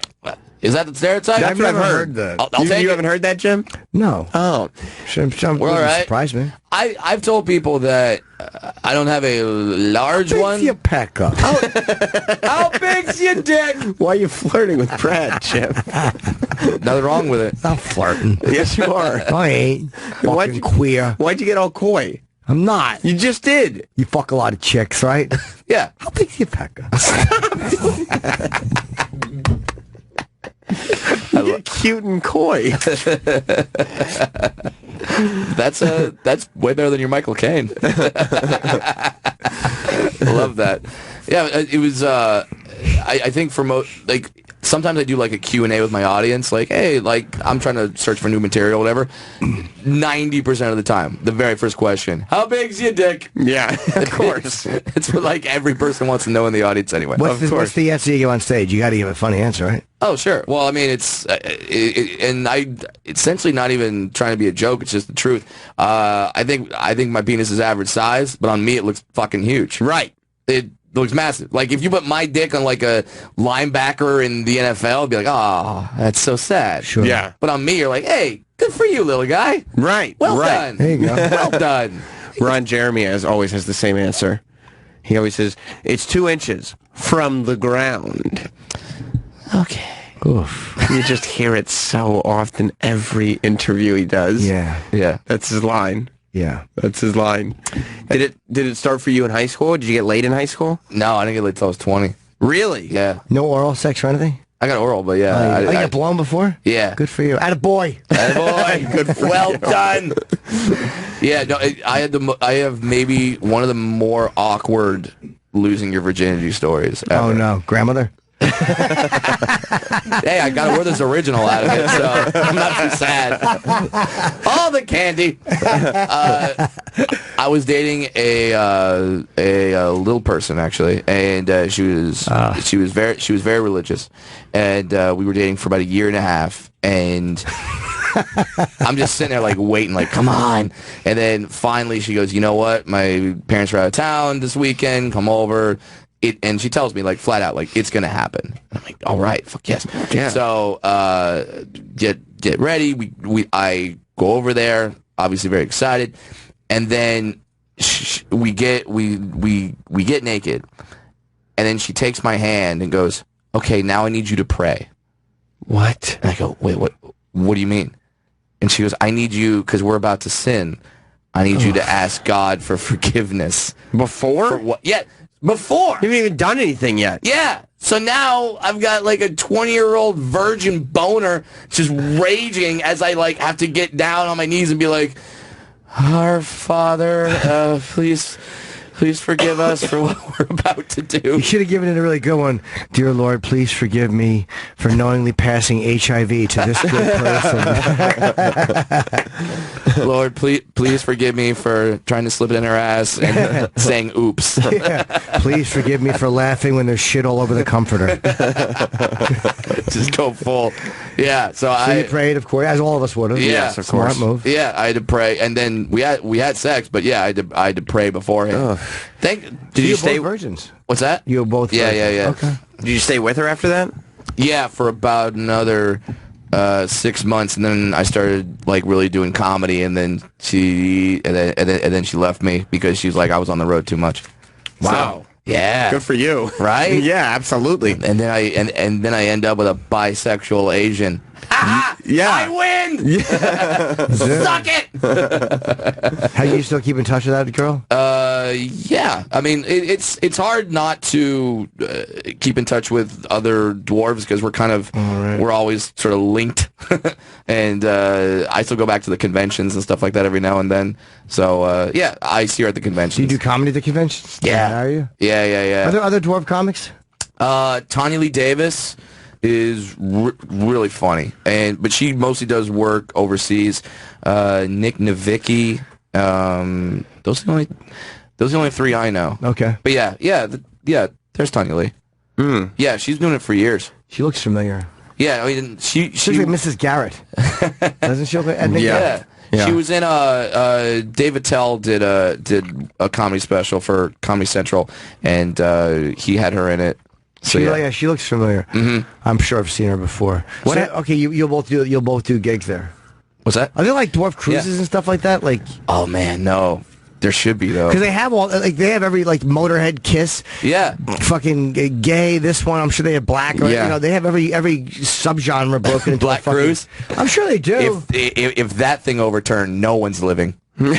Is that the stereotype? That's what I've heard. That. I'll take you it. haven't heard that, Jim? No. Oh. We're all right. Surprise me. I've told people that I don't have a large one. How big's your pecker? How big's your dick? Why are you flirting with Brad, Jim? Nothing wrong with it. I'm flirting. Yes, you are. I ain't. Fucking queer. Why'd you get all coy? I'm not. You just did. You fuck a lot of chicks, right? Yeah. How big's your pecker? You're cute and coy. That's way better than your Michael Caine. Love that. Yeah, it was. I think for like sometimes I do like a Q&A with my audience, like, hey, like I'm trying to search for new material, whatever. 90% of the time, the very first question, how big's your dick? Yeah, of course. It's what like every person wants to know in the audience anyway. What's the answer you give on stage? You got to give a funny answer, right? Oh, sure. Well, I mean, it's and I essentially not even trying to be a joke. It's just the truth. I think my penis is average size, but on me it looks fucking huge. Right. It looks massive. Like if you put my dick on like a linebacker in the NFL, it'd be like, oh, that's so sad. Sure. Yeah. But on me, you're like, hey, good for you, little guy. Right. Well right. done. There you go. Well done. Ron Jeremy always has the same answer. He always says, it's 2 inches from the ground. Okay. Oof. You just hear it so often every interview he does. Yeah. Yeah. That's his line. Yeah. That's his line. Did it start for you in high school? Did you get laid in high school? No, I didn't get laid till I was 20. Really? Yeah. No oral sex or anything? I got oral, but yeah. I got blown before? Yeah. Good for you. Attaboy. Attaboy. Good for well you. done. Yeah, no, I have maybe one of the more awkward losing your virginity stories ever. Oh, no. Grandmother? Hey, I got a Werther's original out of it, so I'm not too sad. All the candy. I was dating a little person actually, and she was very religious, and we were dating for about a year and a half, and I'm just sitting there like waiting, like come on, and then finally she goes, you know what? My parents are out of town this weekend. Come over. And she tells me like flat out like it's gonna happen. And I'm like, all right, fuck yes. Yeah. So get ready. I go over there, obviously very excited, and then we get naked, and then she takes my hand and goes, okay, now I need you to pray. What? And I go, wait, what do you mean? And she goes, I need you because we're about to sin. I need you to ask God for forgiveness. Before? For what? Yeah. Before. You haven't even done anything yet. Yeah. So now I've got like a 20-year-old virgin boner just raging as I like have to get down on my knees and be like, Our Father, please forgive us for what we're about to do. You should have given it a really good one. Dear Lord, please forgive me for knowingly passing HIV to this good person. Lord, please forgive me for trying to slip it in her ass and saying oops. Yeah. Please forgive me for laughing when there's shit all over the comforter. Just go full. Yeah, so you prayed, of course, as all of us would have. Yeah, yes, of Smart course. move. Yeah, I had to pray, and then we had sex, but yeah, I had to pray beforehand. Did you you stay both virgins? What's that? You were both Yeah, virgins. yeah. Okay. Did you stay with her after that? Yeah, for about another 6 months, and then I started like really doing comedy, and then she left me because she was like I was on the road too much. Wow. So, yeah. Good for you. Right? Yeah, absolutely. And then I end up with a bisexual Asian. Yeah. I win. Suck it. How you still keep in touch with that girl? Yeah. I mean, it's hard not to keep in touch with other dwarves because we're kind of we're always sort of linked, and I still go back to the conventions and stuff like that every now and then. So yeah, I see her at the conventions. Do you do comedy at the conventions? Yeah. Are you? Yeah. Are there other dwarf comics? Tanya Lee Davis is really funny, but she mostly does work overseas. Nick Novicki, those are the only three I know. Okay. But yeah. There's Tanya Lee. Yeah, she's doing it for years. She looks familiar. Yeah, I mean she She's like Mrs. Garrett, doesn't she? Look like Edna yeah. Garrett? She was in David Tell did a comedy special for Comedy Central, and he had her in it. So She looks familiar. I'm sure I've seen her before. Okay, you'll both do gigs there. What's that? Are there like dwarf cruises and stuff like that? Like, oh man, no. There should be though. Because they have they have every like Motorhead, Kiss, fucking gay. This one, I'm sure they have black. Or, they have every subgenre broken into Black a fucking, Cruise. I'm sure they do. If that thing overturned, no one's living. Yeah,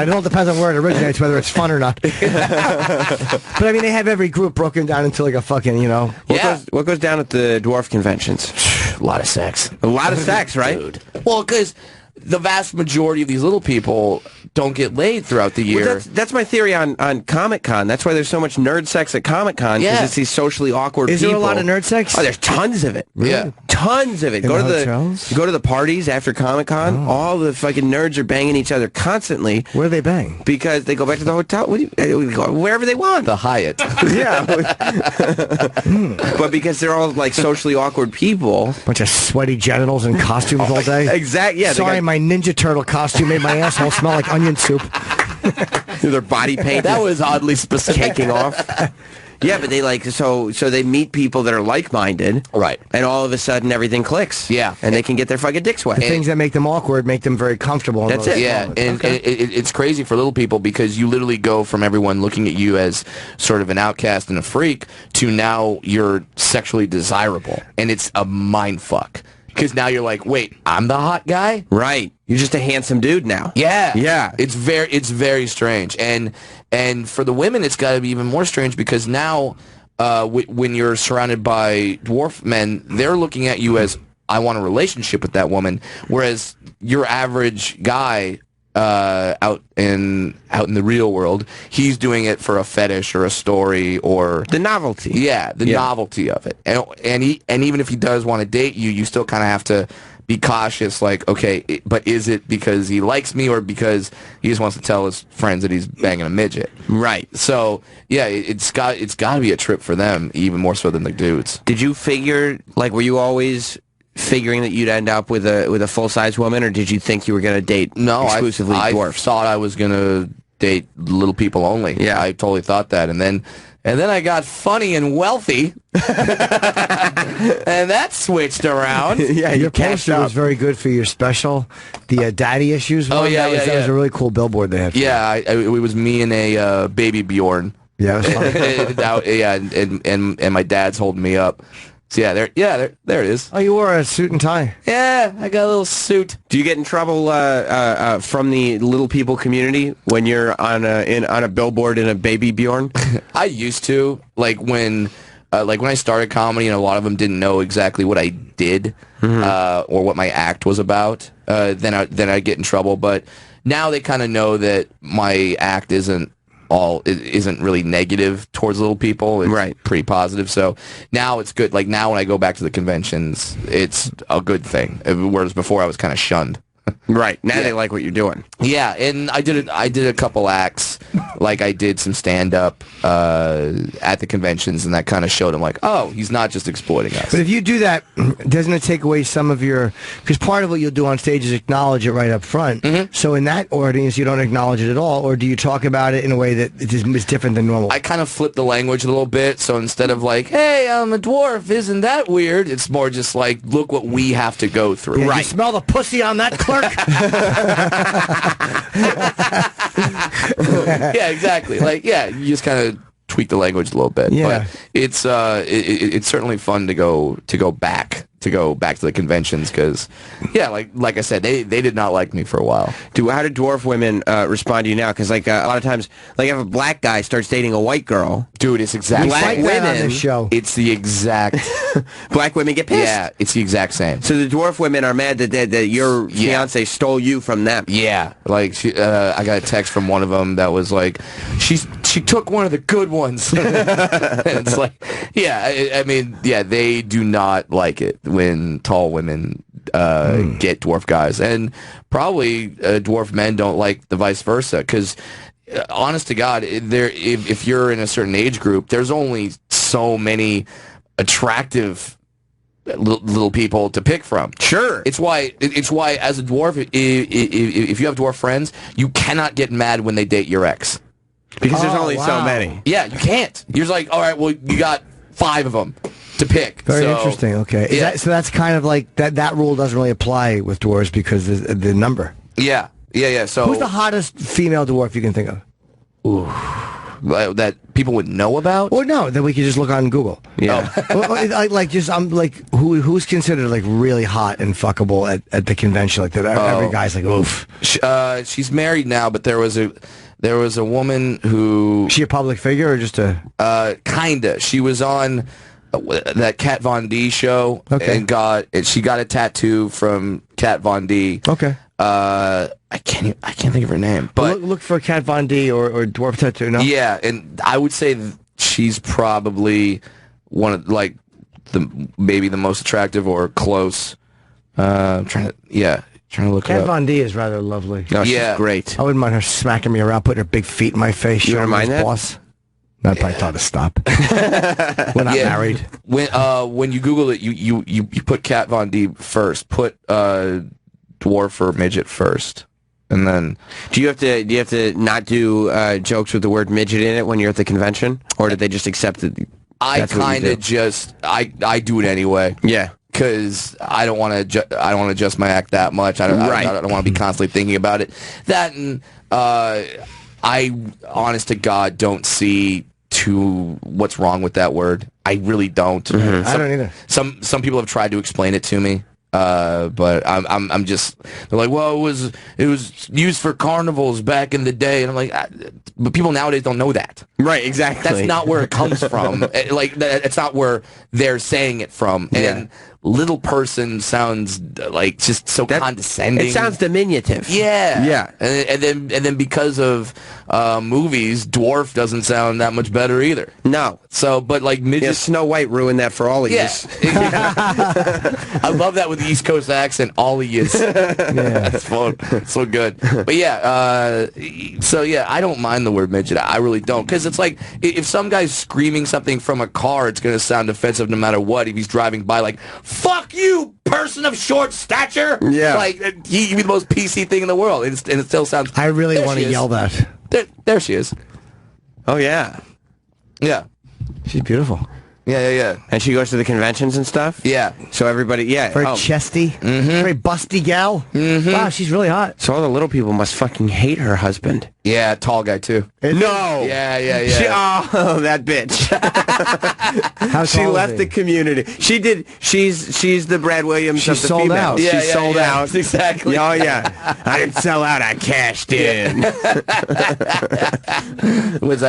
it all depends on where it originates, whether it's fun or not. But I mean, they have every group broken down into like a fucking, What goes down at the dwarf conventions? A lot of sex. A lot of sex, right? Dude. Well, because the vast majority of these little people don't get laid throughout the year. Well, that's my theory on Comic-Con. That's why there's so much nerd sex at Comic-Con, because it's these socially awkward people. Is there a lot of nerd sex? Oh, there's tons of it. Really? Yeah. Tons of it. In hotels? Go to the parties after Comic-Con. Oh. All the fucking nerds are banging each other constantly. Where do they bang? Because they go back to the hotel. Wherever they want. The Hyatt. Yeah. But because they're all like socially awkward people. Bunch of sweaty genitals and costumes all day. Exactly. Yeah. Sorry, my Ninja Turtle costume made my asshole smell like onion soup. Their body paint. That was oddly specific. Caking off. Yeah, but they so they meet people that are like-minded. Right. And all of a sudden everything clicks. Yeah. And they can get their fucking dicks wet. The things that make them awkward make them very comfortable. That's it. Yeah, and it's crazy for little people because you literally go from everyone looking at you as sort of an outcast and a freak to now you're sexually desirable, and it's a mind fuck. Because now you're like, wait, I'm the hot guy? Right. You're just a handsome dude now. Yeah. Yeah. It's very strange. And for the women, it's got to be even more strange because now when you're surrounded by dwarf men, they're looking at you as, I want a relationship with that woman. Whereas your average guy out in the real world, he's doing it for a fetish or a story or the novelty. Yeah, the novelty of it. And even if he does want to date you, you still kind of have to be cautious. Like, okay, but is it because he likes me or because he just wants to tell his friends that he's banging a midget? Right. So yeah, it's got to be a trip for them, even more so than the dudes. Did you figure, like, were you always figuring that you'd end up with a full-size woman, or did you think you were going to date exclusively dwarfs? I thought I was going to date little people only. Yeah, I totally thought that, and then I got funny and wealthy, and that switched around. Yeah, your poster was very good for your special, the daddy issues one. Oh yeah, that was a really cool billboard they had. Yeah, it was me and a baby Bjorn. Yeah, it was funny. and my dad's holding me up. So there it is. Oh, you wore a suit and tie. Yeah, I got a little suit. Do you get in trouble from the little people community when you're on a billboard in a baby Bjorn? I used to, when I started comedy, and a lot of them didn't know exactly what I did or what my act was about. Then I get in trouble. But now they kind of know that my act isn't really negative towards little people. It's pretty positive. So now it's good. Like now when I go back to the conventions, it's a good thing. Whereas before I was kind of shunned. Right. Now they like what you're doing. Yeah, and I did a couple acts, like I did some stand-up at the conventions, and that kind of showed him, like, oh, he's not just exploiting us. But if you do that, doesn't it take away some of your... Because part of what you'll do on stage is acknowledge it right up front. So in that audience, you don't acknowledge it at all, or do you talk about it in a way that is different than normal? I kind of flip the language a little bit, so instead of like, hey, I'm a dwarf, isn't that weird? It's more just like, look what we have to go through. Yeah, you smell the pussy on that clerk? Yeah, exactly. You just kind of tweak the language a little bit. Yeah. But it's certainly fun to go back to the conventions because, like I said, they did not like me for a while. Dude, how do dwarf women respond to you now? Because a lot of times, if a black guy starts dating a white girl, dude, it's exactly black women. It's the exact black women get pissed. Yeah, it's the exact same. So the dwarf women are mad that your fiance stole you from them. Yeah, I got a text from one of them that was like, she took one of the good ones. And it's like, they do not like it when tall women get dwarf guys, and probably dwarf men don't like the vice versa, because honest to God, if you're in a certain age group, there's only so many attractive little people to pick from. Sure. It's why as a dwarf, if you have dwarf friends, you cannot get mad when they date your ex. Because there's only so many. Yeah, you can't. You're just like, all right, well, you got 5 of them to pick. Very interesting. Okay. So that's kind of like that rule doesn't really apply with dwarves because the number. Yeah. So who's the hottest female dwarf you can think of? Ooh. That people would know about? Or no, that we could just look on Google. Yeah. Who's considered really hot and fuckable at the convention? Like that, every guy's like, oof. She's married now, but there was a woman who... Is she a public figure or just a... Kinda. She was on that Kat Von D show, and she got a tattoo from Kat Von D. Okay. I can't think of her name, but look for Kat Von D or dwarf tattoo. No. Yeah, and I would say she's probably one of maybe the most attractive or close. Trying to look Kat it up. Von D is rather lovely. No, she's great. I wouldn't mind her smacking me around, putting her big feet in my face. You don't mind that? Boss. No, I'd probably tell her to stop. We're not married. When you Google it, you put Kat Von D first. Put dwarf or midget first, and then do you have to not do jokes with the word midget in it when you're at the convention, or did they just accept it? I kind of just I do it anyway. Yeah. Because I don't want to adjust my act that much. I don't want to be constantly thinking about it. That and I, honest to God, don't see what's wrong with that word. I really don't. Mm-hmm. I don't either. Some people have tried to explain it to me. But I'm just, they're like, well, it was used for carnivals back in the day, and I'm like, but people nowadays don't know that. Right, exactly. That's not where it comes from. It's not where they're saying it from. And little person sounds like just so condescending. It sounds diminutive. Yeah. And then because of movies, dwarf doesn't sound that much better either. No. So, but midget. Yeah, Snow White ruined that for all of you. I love that with the East Coast accent, all of yous. That's fun. So good. But I don't mind the word midget. I really don't. Because it's like, if some guy's screaming something from a car, it's going to sound offensive no matter what. If he's driving by like, fuck you, person of short stature. Yeah. He'd be the most PC thing in the world. And it still sounds... I really want to yell that. There she is. Oh, yeah. Yeah. She's beautiful. Yeah. And she goes to the conventions and stuff? Yeah. So everybody, Very chesty. Mm-hmm. Very busty gal. Mm-hmm. Wow, she's really hot. So all the little people must fucking hate her husband. Yeah, tall guy too. No. Yeah. Oh, that bitch. How She tall is left he? the community. She did. She's the Brad Williams She of the sold females. out. Yeah, She yeah, sold yeah, out. exactly. Oh yeah. I didn't sell out. I cashed in.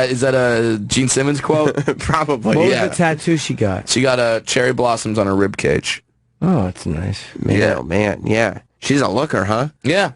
Is that a Gene Simmons quote? Probably. What Yeah. was the tattoo she got? She got cherry blossoms on her rib cage. Oh, that's nice. Man, Yeah. oh man. Yeah. She's a looker, huh? Yeah.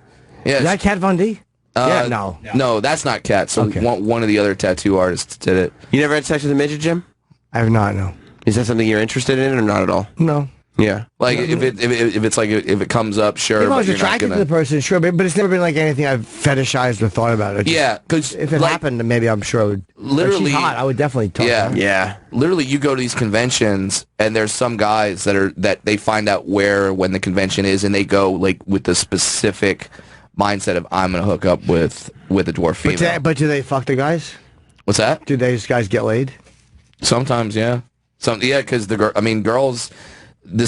Yeah. Is that Kat Von D? Yeah. No. No, that's not Kat. So Okay. one of the other tattoo artists did it. You never had sex with a midget, Jim? I have not, no. Is that something you're interested in, or not at all? No. Yeah. Like if it comes up, sure. If I but was you're not attracted gonna... to the person, sure, but it's never been like anything I've fetishized or thought about. It just, Yeah, because if it happened, then maybe I'm sure I would. Literally- Like, she's hot. I would definitely talk Yeah. to her. Yeah. Literally, you go to these conventions, and there's some guys that they find out when the convention is, and they go like with the specific mindset of I'm gonna hook up with a dwarf female. But do they fuck the guys? What's that? Do these guys get laid? Sometimes, yeah. Because girls, the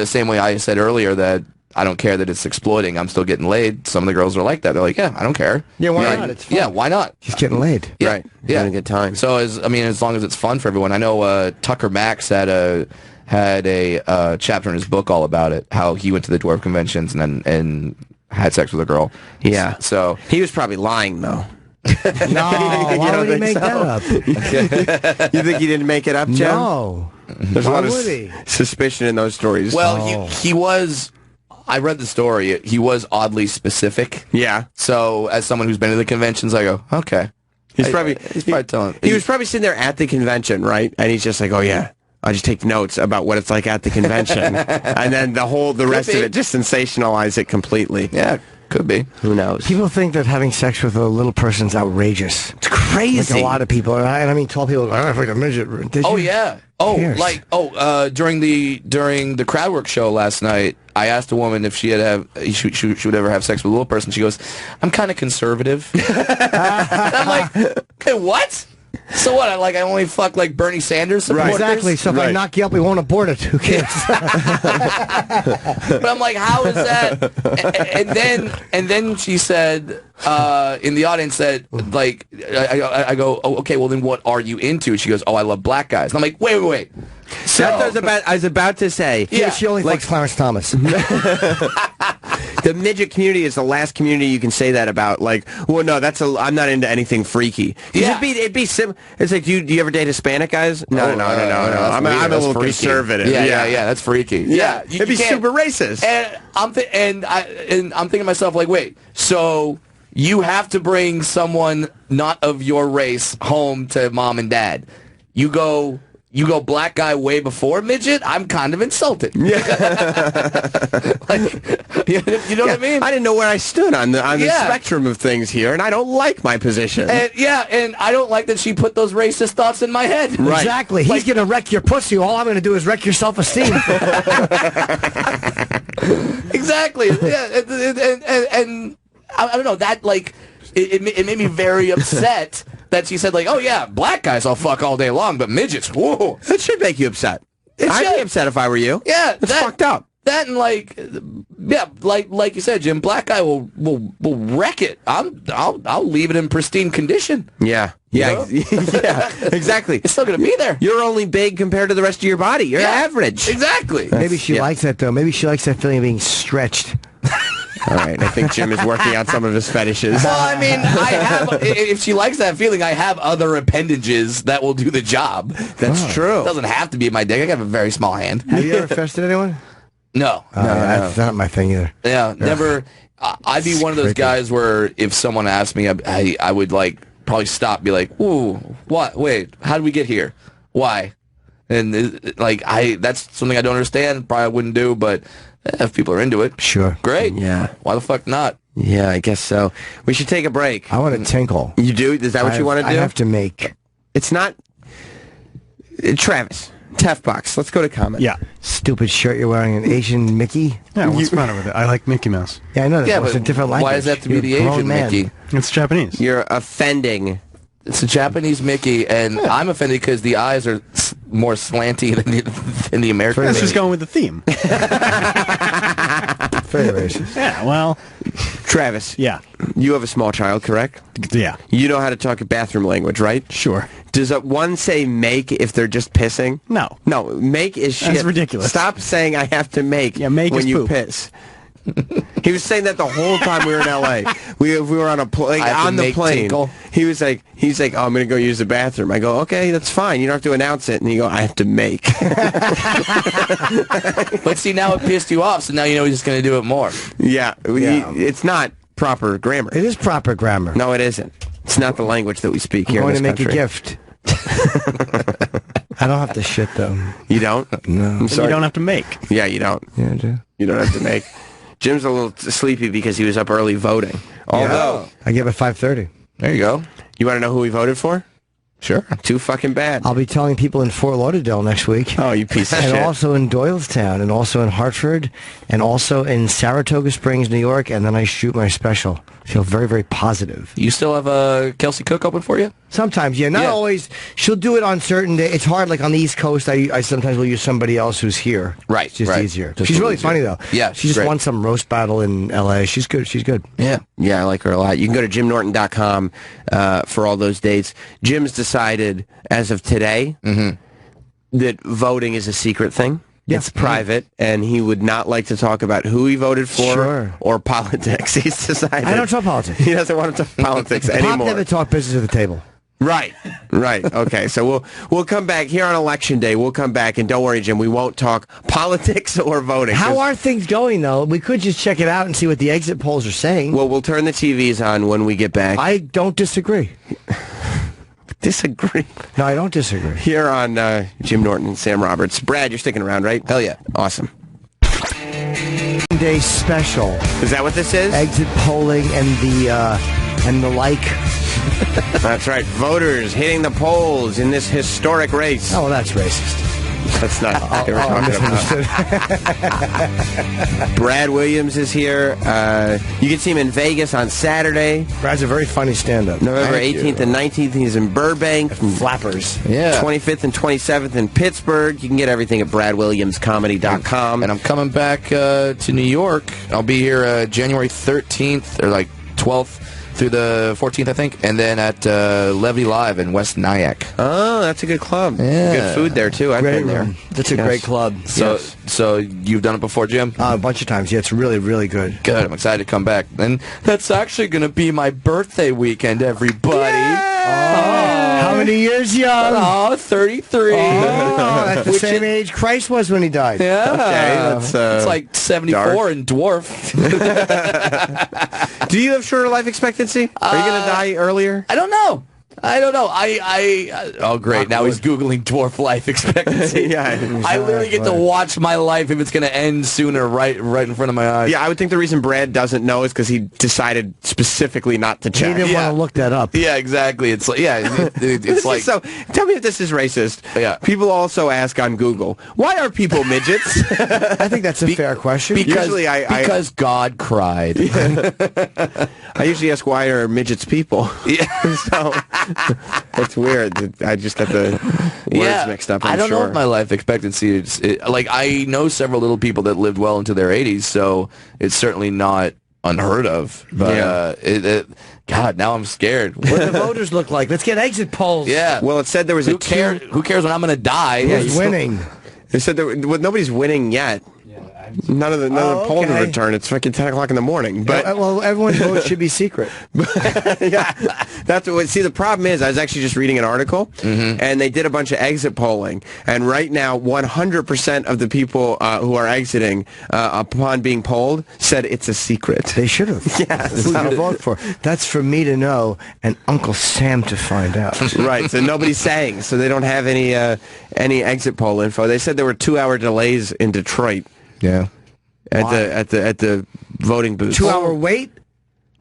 same way I said earlier that I don't care that it's exploiting. I'm still getting laid. Some of the girls are like that. They're like, yeah, I don't care. Yeah, why Yeah, not? It's fun. Yeah, why not? He's getting laid. Yeah, Right. Yeah, Having a good time. So as long as it's fun for everyone. I know Tucker Max had a chapter in his book all about it. How he went to the dwarf conventions and had sex with a girl. Yeah. So he was probably lying though. No, why would he make that up? You think he didn't make it up, Jim? No. There's a Why lot of would he? suspicion in those stories. well, he was. I read the story. He was oddly specific. Yeah. So as someone who's been to the conventions, I go, okay. He's probably telling. He was probably sitting there at the convention, right? And he's just like, oh yeah, I just take notes about what it's like at the convention, and then the rest of it just sensationalize it completely. Yeah, could be. Who knows? People think that having sex with a little person's outrageous. It's crazy. Like a lot of people, and I mean, tall people go, I like a midget. Did Oh you? yeah. cares? During the crowdwork show last night, I asked a woman if she would ever have sex with a little person. She goes, "I'm kind of conservative." And I'm like, "Hey, what? So what? I only fuck like Bernie Sanders supporters." Exactly. So if I knock you up, we won't abort it. Who cares? But I'm like, how is that? And then she said in the audience that like I go, oh, okay, well then what are you into? She goes, oh, I love black guys. And I'm like, wait. So I was about to say. Yeah, she only likes Clarence Thomas. The midget community is the last community you can say that about. Like, well, no, I'm not into anything freaky. Yeah. It'd be sim. It's like, do you ever date Hispanic guys? No. I'm a little conservative. Yeah, that's freaky. Yeah, it'd be super racist. And I'm thinking to myself, like, wait, so you have to bring someone not of your race home to mom and dad. You go black guy way before midget? I'm kind of insulted. Yeah. You know what I mean? I didn't know where I stood on the spectrum of things here, and I don't like my position. And I don't like that she put those racist thoughts in my head. Right. Exactly. He's going to wreck your pussy. All I'm going to do is wreck your self-esteem. Exactly. Yeah. And I don't know, that like it made me very upset that she said like, oh yeah, black guys I'll fuck all day long, but midgets, whoa. That should make you upset. I'd be upset if I were you. Yeah, that's fucked up. That and like, yeah, like you said, Jim, black guy will wreck it. I'll leave it in pristine condition. Yeah. Yeah, yeah, exactly. It's still gonna be there. You're only big compared to the rest of your body. You're average. Exactly. Maybe she likes that though. Maybe she likes that feeling of being stretched. All right, I think Jim is working out some of his fetishes. Well, I mean, if she likes that feeling, I have other appendages that will do the job. That's true. It doesn't have to be my dick. I have a very small hand. Have you ever fisted anyone? No. That's not my thing either. Yeah, never. I'd be one of those guys where if someone asked me, I would like probably stop, be like, ooh, what? Wait, how did we get here? Why? And that's something I don't understand. Probably wouldn't do, but if people are into it, sure, great. Yeah, why the fuck not? Yeah, I guess so. We should take a break. I want to tinkle. You do? Is that what you want to do? I have to make. It's not. Travis, Tefbox. Let's go to comment. Yeah. Stupid shirt you're wearing, an Asian Mickey. Yeah, what's the matter with it? I like Mickey Mouse. Yeah, I know that. Yeah, It's a but different language. why does that have to be You're the a grown Asian man. Mickey? It's Japanese. You're offending. It's a Japanese Mickey, and I'm offended because the eyes are more slanty than the American. Let's just go with the theme. Very racist. Yeah, well, Travis. Yeah. You have a small child, correct? Yeah. You know how to talk bathroom language, right? Sure. Does one say make if they're just pissing? No. No, make is shit. That's ridiculous. Stop saying I have to make, make when is you poop. piss. He was saying that the whole time we were in L.A. We were on a on the plane. Tinkle. He's like, oh, I'm going to go use the bathroom. I go, okay, that's fine. You don't have to announce it. And you go, I have to make. But see, now it pissed you off, so now you know he's just going to do it more. Yeah, it's not proper grammar. It is proper grammar. No, it isn't. It's not the language that we speak I'm here going in to this make country. a gift. I don't have to shit, though. You don't? No. I'm sorry. You don't have to make. Yeah, you don't. Yeah, I do. You don't have to make. Jim's a little sleepy because he was up early voting. Although, I give it 5:30. There you go. You want to know who he voted for? Sure. Too fucking bad. I'll be telling people in Fort Lauderdale next week. Oh, you piece of and shit. also in Doylestown, and also in Hartford, and also in Saratoga Springs, New York, and then I shoot my special. I feel very, very positive. You still have Kelsey Cook open for you? Sometimes, yeah. Not always. She'll do it on certain days. It's hard, like on the East Coast, I sometimes will use somebody else who's here. Right, It's just right. easier. Just She's a really little funny, easier. though. Yeah, She just great. won some roast battle in L.A. She's good. She's good. Yeah. Yeah, I like her a lot. You can go to jimnorton.com for all those dates. Jim's decided, as of today, that voting is a secret thing. Yeah. It's private, and he would not like to talk about who he voted for Sure. or politics. He's decided. I don't talk politics. He doesn't want to talk politics Pop anymore. never talk business at the table. Right. Okay, so we'll come back here on Election Day. We'll come back, and don't worry, Jim, we won't talk politics or voting. How are things going, though? We could just check it out and see what the exit polls are saying. Well, we'll turn the TVs on when we get back. I don't disagree. Disagree. No, I don't disagree. Here on Jim Norton and Sam Roberts. Brad, you're sticking around, right? Hell yeah. Awesome. Day special. Is that what this is? Exit polling and the like. That's right. Voters hitting the polls in this historic race. Oh, well, that's racist. That's not what they were I talking about. Brad Williams is here. You can see him in Vegas on Saturday. Brad's a very funny stand-up. November Thank 18th and 19th, he's in Burbank. Flappers. Yeah. 25th and 27th in Pittsburgh. You can get everything at bradwilliamscomedy.com. And I'm coming back to New York. I'll be here January 13th, or like 12th through the 14th, I think. And then at Levy Live in West Nyack. Oh, that's a good club. Yeah. Good food there, too. I've been there. That's a great club. So you've done it before, Jim? A bunch of times. Yeah, it's really, really good. Good. I'm excited to come back. And that's actually going to be my birthday weekend, everybody. How many years young? Oh, 33. Oh, that's the same age Christ was when he died. Yeah. Okay, that's, it's like 74 dark. and dwarf. Do you have shorter life expectancy? Are you going to die earlier? I don't know. Oh, great. Now he's Googling dwarf life expectancy. Yeah. I literally get to watch my life if it's going to end sooner right in front of my eyes. Yeah, I would think the reason Brad doesn't know is because he decided specifically not to He check. didn't want to look that up. Yeah, exactly. It's like, it's like... So, tell me if this is racist. Yeah. People also ask on Google, why are people midgets? I think that's a fair question. Usually because God cried. I usually ask, why are midgets people? Yeah. So, it's weird. I just got the words mixed up, I don't know if my life expectancy is... like, I know several little people that lived well into their 80s, so it's certainly not unheard of. But, God, now I'm scared. What do the voters look like? Let's get exit polls. Yeah. Well, it said there was Who cares when I'm going to die? Who's winning? It said nobody's winning yet. None of the polls have returned. It's fucking 10 o'clock in the morning. But well, everyone's vote should be secret. yeah, that's what. See, the problem is, I was actually just reading an article, and they did a bunch of exit polling, and right now, 100% of the people who are exiting upon being polled said it's a secret. They should have. Yeah, Who to vote for? That's for me to know and Uncle Sam to find out. Right. So nobody's saying. So they don't have any exit poll info. They said there were 2-hour delays in Detroit. Yeah. At the voting booth. 2-hour wait?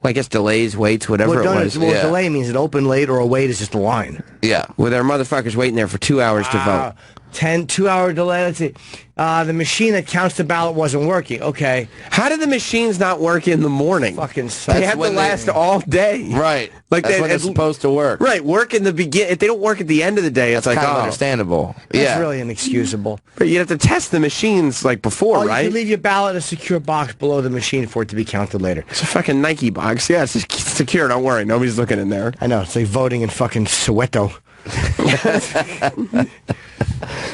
Well, I guess delays, waits, whatever it was. Well, delay means it open late or a wait is just a line. Yeah. Well, there are motherfuckers waiting there for 2 hours to vote. 2-hour delay. Let's see. The machine that counts the ballot wasn't working. Okay. How did the machines not work in the morning? Fucking sucks. They have to last all day. Right. Like That's when they're supposed to work. Right. Work in the begin. If they don't work at the end of the day, it's That's like, kind of oh. understandable. That's really inexcusable. But you have to test the machines like before, Oh, right? you can leave your ballot in a secure box below the machine for it to be counted later. It's a fucking Nike box. Yeah, it's secure. Don't worry. Nobody's looking in there. I know. It's like voting in fucking Soweto.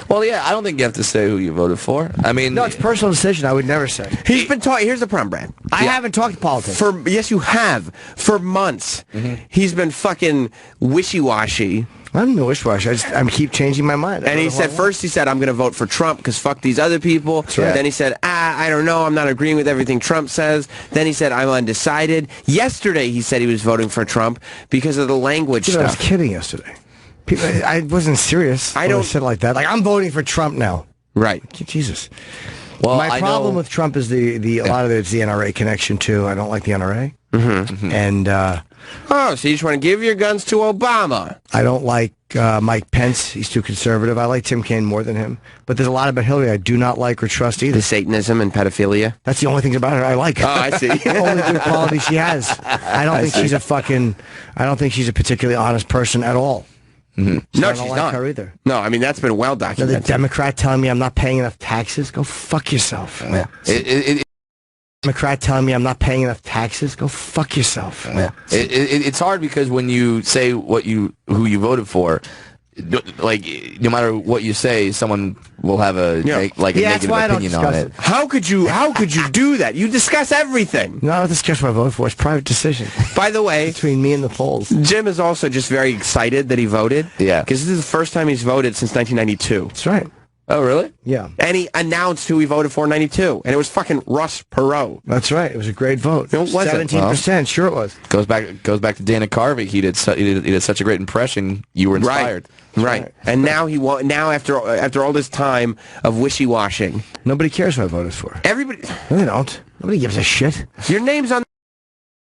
Well, yeah, I don't think you have to say who you voted for. I mean, No, it's a personal decision. I would never say. He's been talking. Here's the problem, Brad. I haven't talked politics. Yes, you have. For months. He's been fucking wishy-washy. I'm no wishy-washy. I keep changing my mind. And he said, first he said, I'm going to vote for Trump because fuck these other people. right. Then he said, I don't know. I'm not agreeing with everything Trump says. Then he said, I'm undecided. Yesterday he said he was voting for Trump because of the language I was stuff. kidding yesterday. I wasn't serious. I don't said it like that. Like, I'm voting for Trump now. Right. Jesus. Well, my problem with Trump is a lot of it's the NRA connection too. I don't like the NRA. And oh, so you just want to give your guns to Obama? I don't like Mike Pence. He's too conservative. I like Tim Kaine more than him. But there's a lot about Hillary I do not like or trust either. The Satanism and pedophilia. That's the only things about her I like. Oh, I see. The only good quality she has. I don't think she's I don't think she's a particularly honest person at all. So No, I don't she's like not. her either. No, I mean, that's been well Another documented. Democrat telling me I'm not paying enough taxes. Go fuck yourself. Democrat telling me I'm not paying enough taxes. Go fuck yourself. It's hard because when you say who you voted for, like no matter what you say, someone will have a negative opinion on it. How could you do that? You discuss everything. No, I don't discuss what I voted for. It's a private decision. By the way, between me and the polls. Jim is also just very excited that he voted. Yeah. Because this is the first time he's voted since 1992. That's right. Oh, really? Yeah. And he announced who he voted for in 92. And it was fucking Russ Perot. That's right. It was a great vote. It was 17%. Sure it was. Goes back to Dana Carvey. He did such a great impression. You were inspired. Right. And now after all this time of wishy-washing. Nobody cares who I voted for. Everybody. No, they don't. Nobody gives a shit. Your name's on.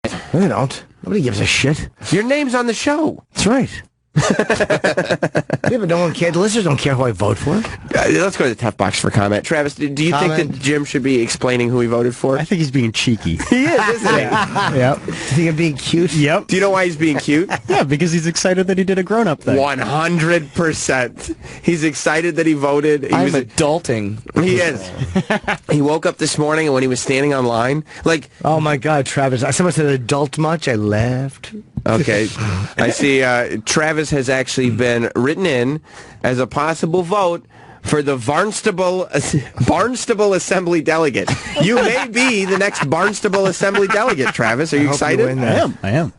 No, they don't. Nobody gives a shit. Your name's on the show. That's right. Yeah, but no one cares. The listeners don't care who I vote for. Let's go to the tough box for comment. Travis, do you think that Jim should be explaining who he voted for? I think he's being cheeky. He is, isn't he? Yep. Do you think I'm being cute? Yep. Do you know why he's being cute? Yeah, because he's excited that he did a grown-up thing. 100%. He's excited that he voted. I'm adulting. He is. He woke up this morning and when he was standing online, like... Oh, my God, Travis. Someone said adult much. I laughed. Okay. I see Travis has actually been written in as a possible vote for the Barnstable Assembly delegate. You may be the next Barnstable Assembly delegate, Travis. Are you excited? I am.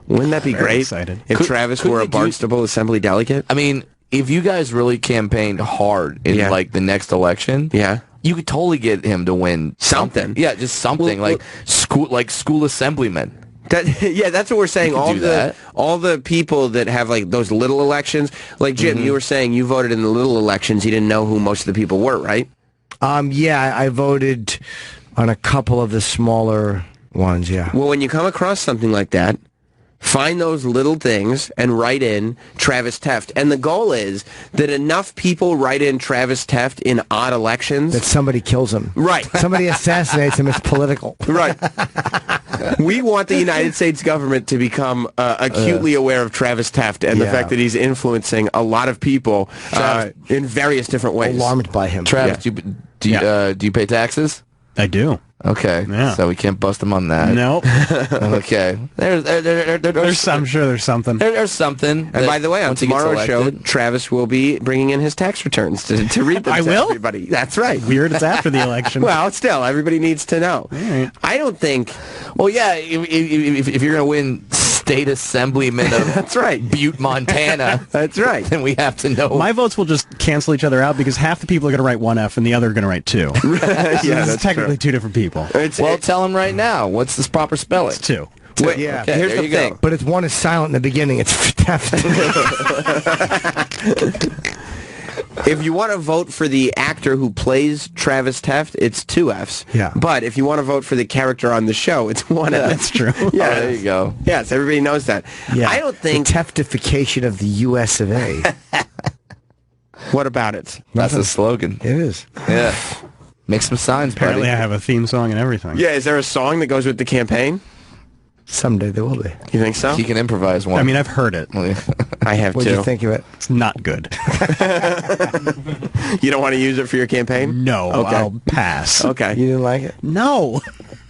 Wouldn't that be Very great excited. if Travis were a Barnstable Assembly delegate? I mean, if you guys really campaigned hard in like the next election, you could totally get him to win something. Yeah, just something like school assemblyman. That's what we're saying. You All the people that have like those little elections, like Jim, you were saying you voted in the little elections. You didn't know who most of the people were, right? Yeah, I voted on a couple of the smaller ones. Yeah. Well, when you come across something like that, find those little things and write in Travis Teft. And the goal is that enough people write in Travis Teft in odd elections that somebody kills him. Right. Somebody assassinates him. It's political. Right. We want the United States government to become acutely aware of Travis Teft and the fact that he's influencing a lot of people in various different ways. Alarmed by him. Travis, do you pay taxes? I do. Okay. Yeah. So we can't bust him on that. Nope. Okay. There's some. Sure, there's something. There's something. And by the way, on tomorrow's show, Travis will be bringing in his tax returns to read them to everybody. That's right. Weird. It's after the election. Well, still, everybody needs to know. Right. I don't think... Well, yeah, if you're going to win state assemblyman of that's right. Butte, Montana, that's right. Then we have to know. My votes will just cancel each other out because half the people are going to write one F and the other are going to write two. So this is technically two different people. Tell them right now. What's this proper spelling? It's two. Wait, Yeah. okay, here's the thing. But if one is silent in the beginning, it's Teft. If you want to vote for the actor who plays Travis Teft, it's 2 Fs. Yeah. But if you want to vote for the character on the show, it's 1 F. That's true. Yeah, there you go. Yes, everybody knows that. Yeah. I don't think... The Teftification of the U.S. of A. What about it? That's the slogan. It is. Yeah. Make some signs, buddy. Apparently I have a theme song and everything. Yeah, is there a song that goes with the campaign? Someday there will be. You think so? He can improvise one. I mean, I've heard it. I have What'd too. you think of it? It's not good. You don't want to use it for your campaign? No, Okay. I'll pass. Okay. You didn't like it? No.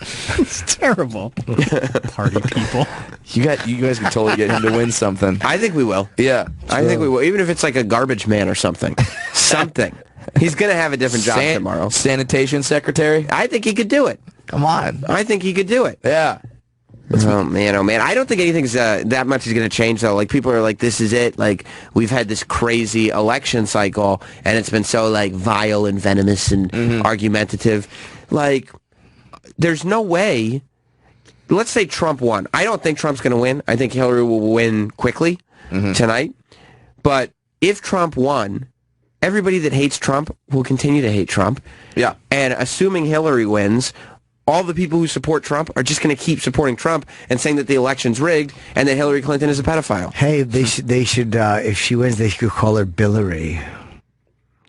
It's terrible. Party people. You guys can totally get him to win something. I think we will. Yeah. I think we will. Even if it's like a garbage man or something. Something. He's going to have a different job tomorrow. Sanitation secretary? I think he could do it. Come on. I think he could do it. Yeah. Oh man. I don't think anything's that much is going to change though. Like people are like, this is it. Like we've had this crazy election cycle, and it's been so like vile and venomous and argumentative. Like there's no way. Let's say Trump won. I don't think Trump's going to win. I think Hillary will win quickly tonight. But if Trump won, everybody that hates Trump will continue to hate Trump. Yeah. And assuming Hillary wins, all the people who support Trump are just going to keep supporting Trump and saying that the election's rigged and that Hillary Clinton is a pedophile. Hey, they should if she wins, they should call her Billary.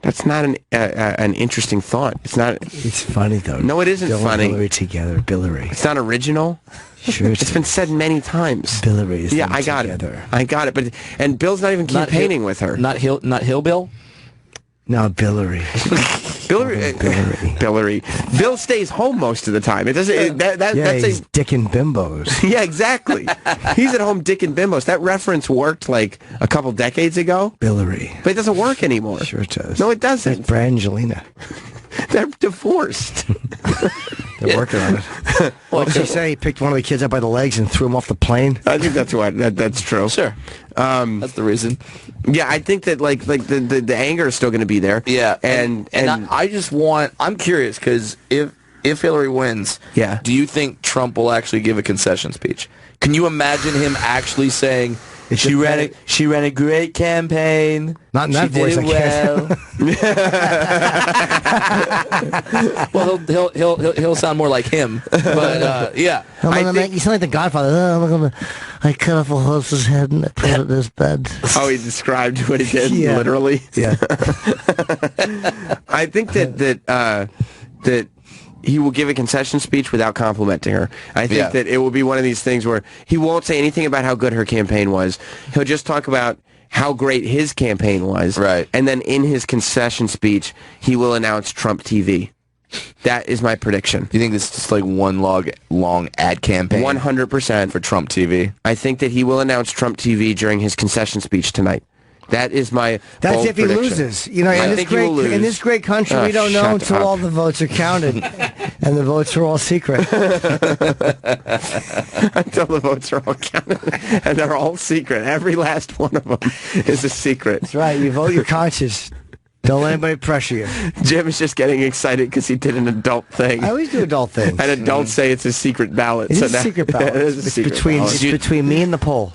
That's not an interesting thought. It's not. It's funny though. No, it isn't Bill funny. And Hillary together, Billary. It's not original. Sure, it's been said many times. Billary is I got together. it. I got it. But Bill's not even campaigning with her. Not Hillbill? No, Billary. Billary. Bill stays home most of the time. It doesn't. That's he's dicking bimbos. Yeah, exactly. He's at home dicking bimbos. That reference worked like a couple decades ago. Billary. But it doesn't work anymore. Sure it does. No, it doesn't. It's Brangelina. They're divorced. They're working on it. What did she say? He picked one of the kids up by the legs and threw him off the plane? I think that's what. That's true. Sure. That's the reason. Yeah, I think that like the anger is still going to be there. Yeah, and I just want. I'm curious because if Hillary wins, yeah, do you think Trump will actually give a concession speech? Can you imagine him actually saying she ran a great campaign? Not in that she voice, did I well. Well, he'll sound more like him, but yeah. I'm gonna make you sound like the Godfather. I cut off a horse's head and I put it in his bed. Oh, he described what he did, Yeah. literally. Yeah. I think that he will give a concession speech without complimenting her. I think that it will be one of these things where he won't say anything about how good her campaign was. He'll just talk about how great his campaign was. Right. And then in his concession speech, he will announce Trump TV. That is my prediction. You think this is just like one long ad campaign? 100% for Trump TV. I think that he will announce Trump TV during his concession speech tonight. That is my That's bold if he prediction. loses. You know, I in think he will lose. this great country, we don't know shut until up. all the votes are counted, and the votes are all secret. Until the votes are all counted, and they're all secret. Every last one of them is a secret. That's right. You vote your conscience. Don't let anybody pressure you. Jim is just getting excited because he did an adult thing. I always do adult things. And adults say it's a secret ballot. It so is a now- secret ballot. It is a It's secret ballot. It's between me and the poll.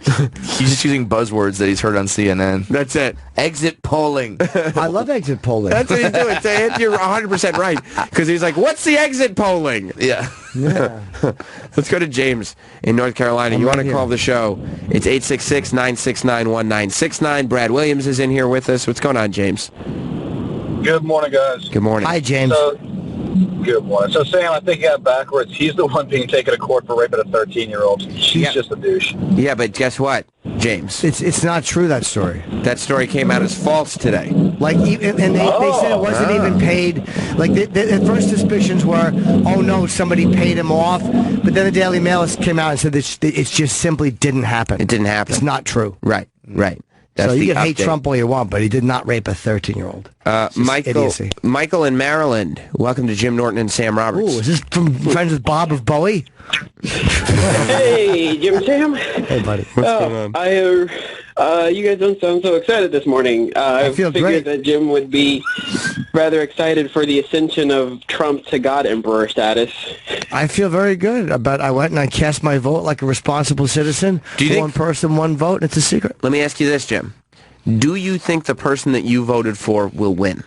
He's just using buzzwords that he's heard on CNN. That's it. Exit polling. I love exit polling. That's what he's doing. You're 100% right. Because he's like, what's the exit polling? Yeah. Yeah. Let's go to James in North Carolina. You want to call the show. It's 866-969-1969. Brad Williams is in here with us. What's going on, James? Good morning, guys. Good morning. Hi, James. Good morning. So, Sam, I think you got it backwards. He's the one being taken to court for raping a 13-year-old. She's just a douche. Yeah, but guess what, James? It's not true, that story. That story came out as false today. Like, and they said it wasn't even paid. Like, the first suspicions were, oh no, somebody paid him off. But then the Daily Mail came out and said that it just simply didn't happen. It didn't happen. It's not true. Right. That's so you the can hate update. Trump all you want, but he did not rape a 13-year-old. Michael in Maryland. Welcome to Jim Norton and Sam Roberts. Ooh, is this from Friends with Bob of Bowie? Hey, Jim and Sam. Hey, buddy. What's going on? You guys don't sound so excited this morning. I feel figured great. that Jim would be rather excited for the ascension of Trump to God Emperor status. I feel very good about. I went and I cast my vote like a responsible citizen. Do you think- one person, one vote, and it's a secret. Let me ask you this, Jim. Do you think the person that you voted for will win?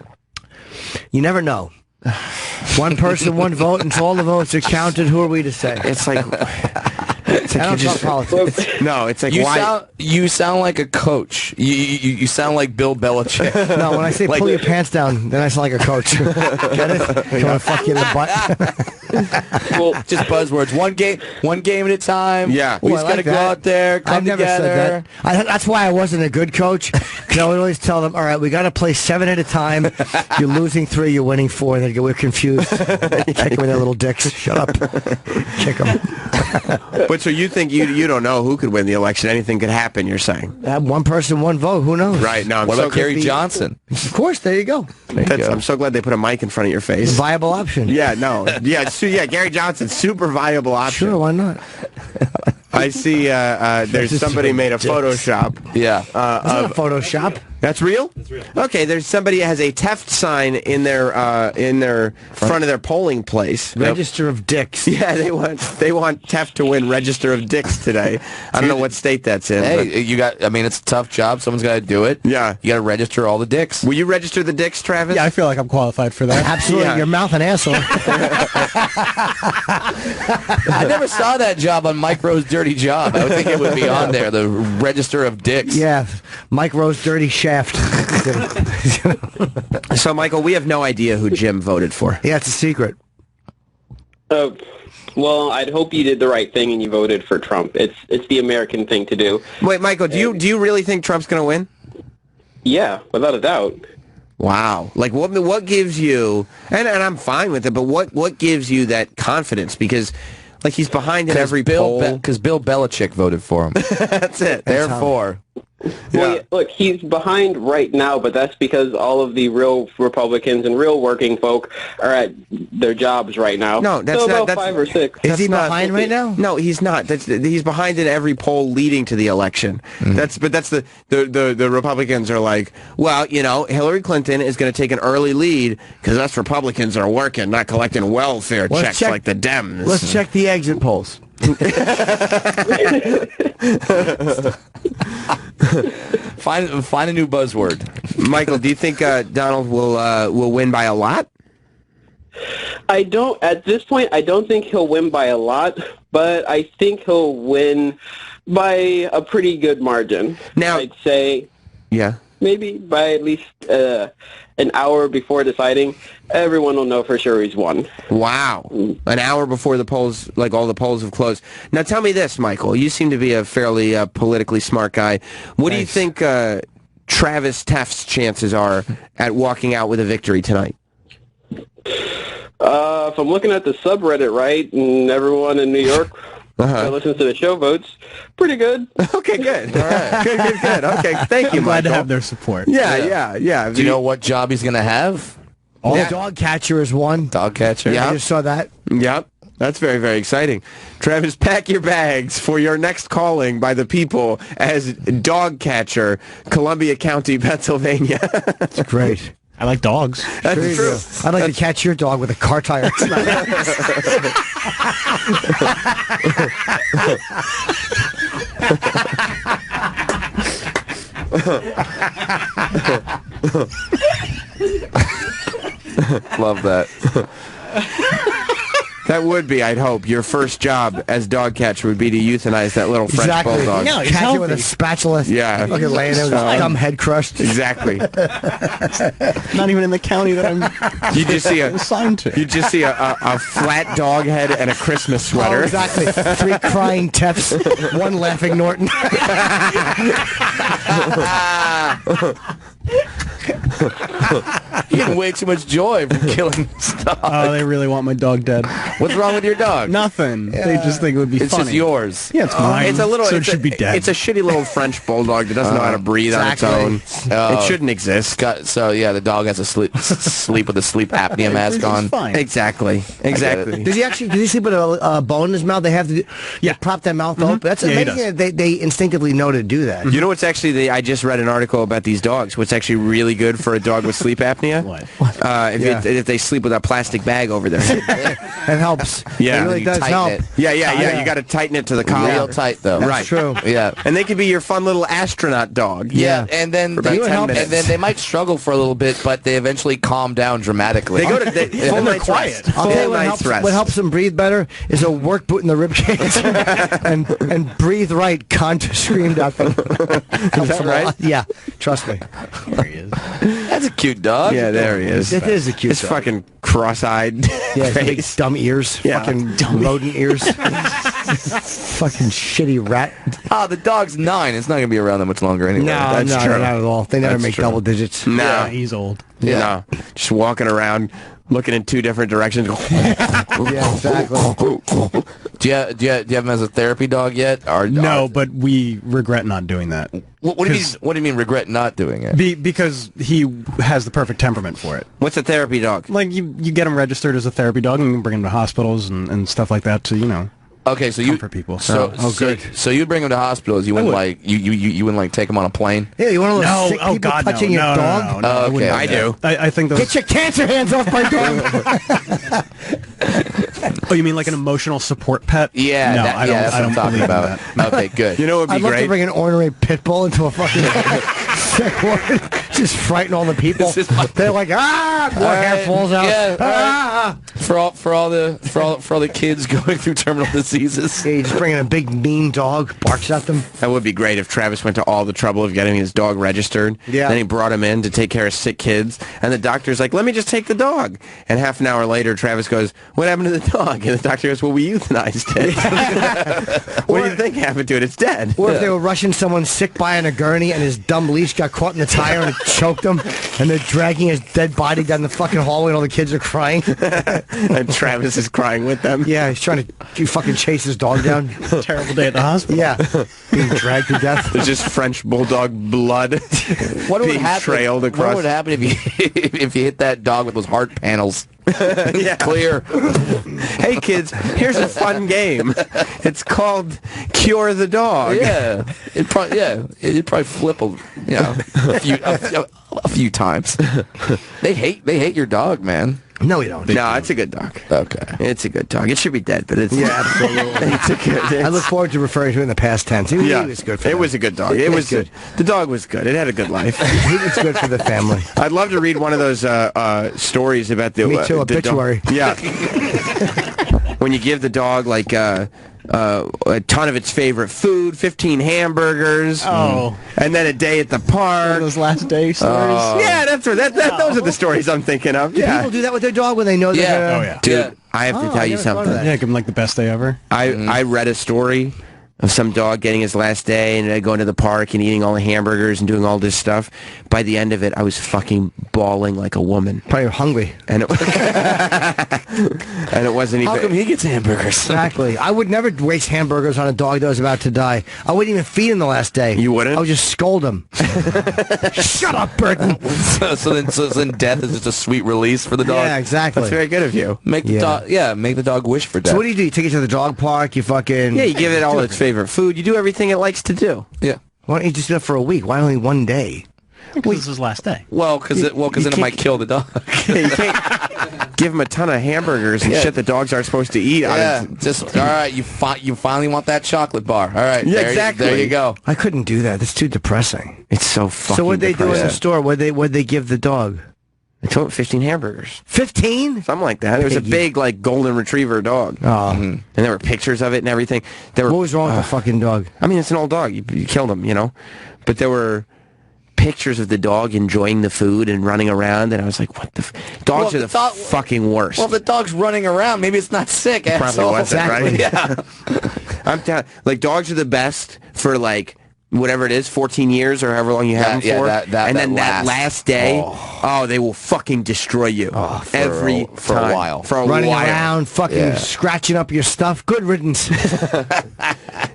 You never know. One person, one vote, until all the votes are counted. Who are we to say? It's like It's like you just politics. No, it's like you sound like a coach. You sound like Bill Belichick. No, when I say pull your pants down, then I sound like a coach. Get it? You want to fuck you in the butt? Well, just buzzwords. One game at a time. Yeah, we just got to go out there, come I've never together. said that. That's why I wasn't a good coach. Because I would always tell them, all right, we got to play 7 at a time. You're losing 3, you're winning 4. And we're confused. Kick them with their little dicks. Shut up. Kick them. But so you think you don't know who could win the election? Anything could happen, you're saying? One person, one vote. Who knows? Right. No, What about Gary Johnson? Of course, there you go. I'm so glad they put a mic in front of your face. Viable option. Yeah, no. Yeah, Gary Johnson, super viable option. Sure, why not? I see there's somebody made a Photoshop. Yeah. It's not a Photoshop. That's real? That's real. Okay, there's somebody has a Teft sign in their front of their polling place. Register of Dicks. Yeah, they want Teft to win Register of Dicks today. I don't know what state that's in. Hey, it's a tough job. Someone's got to do it. Yeah. You got to register all the dicks. Will you register the dicks, Travis? Yeah, I feel like I'm qualified for that. Absolutely. Yeah. Your mouth and asshole. I never saw that job on Mike Rowe's Dirty Job. I would think it would be on there, the Register of Dicks. Yeah, Mike Rowe's Dirty Shaft. So, Michael, we have no idea who Jim voted for. Yeah, it's a secret. Well, I'd hope you did the right thing and you voted for Trump. It's the American thing to do. Wait, Michael, do you really think Trump's going to win? Yeah, without a doubt. Wow. Like, what gives you, and I'm fine with it, but what gives you that confidence? Because, like, he's behind in every poll. Because Bill Belichick voted for him. That's it. Therefore. Well, look, he's behind right now, but that's because all of the real Republicans and real working folk are at their jobs right now. No, that's so not. about That's, 5 or 6. Is he behind right now? No, he's not. He's behind in every poll leading to the election. That's the Republicans are like, well, Hillary Clinton is going to take an early lead because us Republicans are working, not collecting welfare checks like the Dems. Let's check the exit polls. Find a new buzzword. Michael, do you think Donald will win by a lot? At this point, I don't think he'll win by a lot, but I think he'll win by a pretty good margin. Now, I'd say maybe by at least an hour before deciding, everyone will know for sure he's won. Wow. An hour before the polls, like all the polls have closed. Now tell me this, Michael. You seem to be a fairly politically smart guy. What do you think Travis Teft's chances are at walking out with a victory tonight? If I'm looking at the subreddit right, and everyone in New York that listens to the show votes, pretty good. Okay, good. All right. Good. Okay, thank you, I'm glad to Michael. have their support. Yeah. Do you know what job he's going to have? Dog catcher is one. Dog catcher? Yeah. I just saw that. Yep. That's very, very exciting. Travis, pack your bags for your next calling by the people as dog catcher, Columbia County, Pennsylvania. That's great. I like dogs. That's true. I'd like to catch your dog with a car tire. Love that. That would be, I'd hope, your first job as dog catcher would be to euthanize that little French bulldog. No, catch it with a spatula. Yeah. Fucking laying there with his dumb head crushed. Exactly. Not even in the county that I'm You just see assigned to. You just see a flat dog head and a Christmas sweater. Oh, exactly. 3 crying Tefts, 1 laughing Norton. You're getting way too much joy from killing this dog. Oh, they really want my dog dead. What's wrong with your dog? Nothing. They just think it would be It's funny. just yours. Yeah, it's mine. It's a little. So it's it should be dead. It's a shitty little French bulldog that doesn't know how to breathe on its own. It shouldn't exist. The dog has to sleep with a sleep apnea mask on. Fine. Exactly. Does he sleep with a bone in his mouth? They have to prop their mouth open. That's amazing. They instinctively know to do that. You know what's actually I just read an article about these dogs. What's actually really good for a dog with sleep apnea apnea? What? If they sleep with a plastic bag over their head. It helps. Yeah. It really You does tighten help. it. Yeah. You got to tighten it to the collar. Real tight though. That's Right. true. Yeah. And they could be your fun little astronaut dog. Yeah, and then For about 10 minutes. and then they might struggle for a little bit, but they eventually calm down dramatically. They go to full night's quiet. rest. I'll Full tell you night's rest. what helps them breathe better is a work boot in the rib cage and breathe right. Cunt screamed at them. Is that right? Yeah, trust me. There he is. That's a cute dog. Yeah, there he is. It is a cute It's dog. fucking cross-eyed. Yeah, his big face. dumb ears. Yeah. Fucking rodent ears. Fucking shitty rat. Ah, the dog's 9. It's not gonna be around that much longer anyway. No, That's true. not at all. They never That's make true. double digits. No. Yeah, he's old. Yeah. No. Just walking around, looking in 2 different directions. Yeah, exactly. Do you have him as a therapy dog yet? Or No, but we regret not doing that. What do you mean? What do you mean? Regret not doing it? Because he has the perfect temperament for it. What's a therapy dog? Like you get him registered as a therapy dog, and you can bring him to hospitals and stuff like that to Okay, so you comfort people. So good. So you bring him to hospitals. You wouldn't like you wouldn't like take him on a plane. Yeah, you want to No, sick oh people God, touching no, your no, dog? no, no, Oh, wouldn't okay. do I that. do. I think those. Get your cancer hands off my dog! Oh, you mean like an emotional support pet? Yeah, no, that's what I'm talking believe in about. that. Okay, good. You know what would I'd be love great? to bring an ornery pit bull into a fucking sick ward. Just frighten all the people. This is my- They're like, more hair falls out. Yeah, Ah! for all the kids going through terminal diseases. Yeah, you just bring in a big mean dog, barks at them. That would be great if Travis went to all the trouble of getting his dog registered. Yeah. Then he brought him in to take care of sick kids. And the doctor's like, let me just take the dog. And half an hour later, Travis goes, what happened to the dog? And the doctor goes, well, we euthanized it. What do you think happened to it? It's dead. Or if they were rushing someone sick by on a gurney and his dumb leash got caught in the tire and it choked him, and they're dragging his dead body down the fucking hallway and all the kids are crying. And Travis is crying with them. Yeah, he's trying to fucking chase his dog down. Terrible day at the hospital. Yeah, being dragged to death. There's just French bulldog blood What would being happen? trailed across. What would happen if you if you hit that dog with those heart panels? Yeah. Clear. Hey kids, here's a fun game. It's called Cure the Dog. Yeah, it'd probably flip a few times. They hate your dog, man. No, we don't. No, it's a good dog. Okay. It's a good dog. It should be dead, but it's Absolutely. it's a good. I look forward to referring to it in the past tense. He was good for it them. was a good dog. It was good. The dog was good. It had a good life. He was good for the family. I'd love to read one of those stories about the Me too, the dog- obituary. Yeah. When you give the dog like a ton of its favorite food, 15 hamburgers, and then a day at the park. Those last day stories. Yeah, that's what those are the stories I'm thinking of. Do Yeah. people do that with their dog when they know they're Yeah. gonna... Oh yeah. Dude, I have to tell I you never thought of something. Yeah, give him like the best day ever. I read a story of some dog getting his last day and going to the park and eating all the hamburgers and doing all this stuff. By the end of it, I was fucking bawling like a woman. Probably hungry. And it, and it wasn't even... How come he gets hamburgers? Exactly. I would never waste hamburgers on a dog that was about to die. I wouldn't even feed him the last day. You wouldn't? I would just scold him. Shut up, Burton. so then death is just a sweet release for the dog. Yeah, exactly. That's very good of you. Make the dog make the dog wish for death. So what do? You take it to the dog park? You fucking... Yeah, you give it all its favorite food. You do everything it likes to do. Yeah. Why don't you just do it for a week? Why only one day? Because it's his last day. Well, because then it might kill the dog. You can't give him a ton of hamburgers and shit that dogs aren't supposed to eat. Yeah, just all right. You finally want that chocolate bar. All right, Yeah, there exactly. There you go. I couldn't do that. That's too depressing. It's so fucking So what'd they do in the depressing. store? What'd they give the dog? I told him 15 hamburgers. 15? Something like that. It was a Piggy. big, like, golden retriever dog. Oh. And there were pictures of it and everything. There were, What was wrong with the fucking dog? I mean, it's an old dog. You killed him, you know? But there were pictures of the dog enjoying the food and running around, and I was like, what the... Dogs Well, are the fucking worst. Well, if the dog's running around, maybe it's not sick. Probably asshole. wasn't, right? Yeah. I'm down. Like, dogs are the best for, like, whatever it is, 14 years or however long you have them for. And then that last day, they will fucking destroy you. Every for a time. while. For a Running while. around, fucking scratching up your stuff. Good riddance.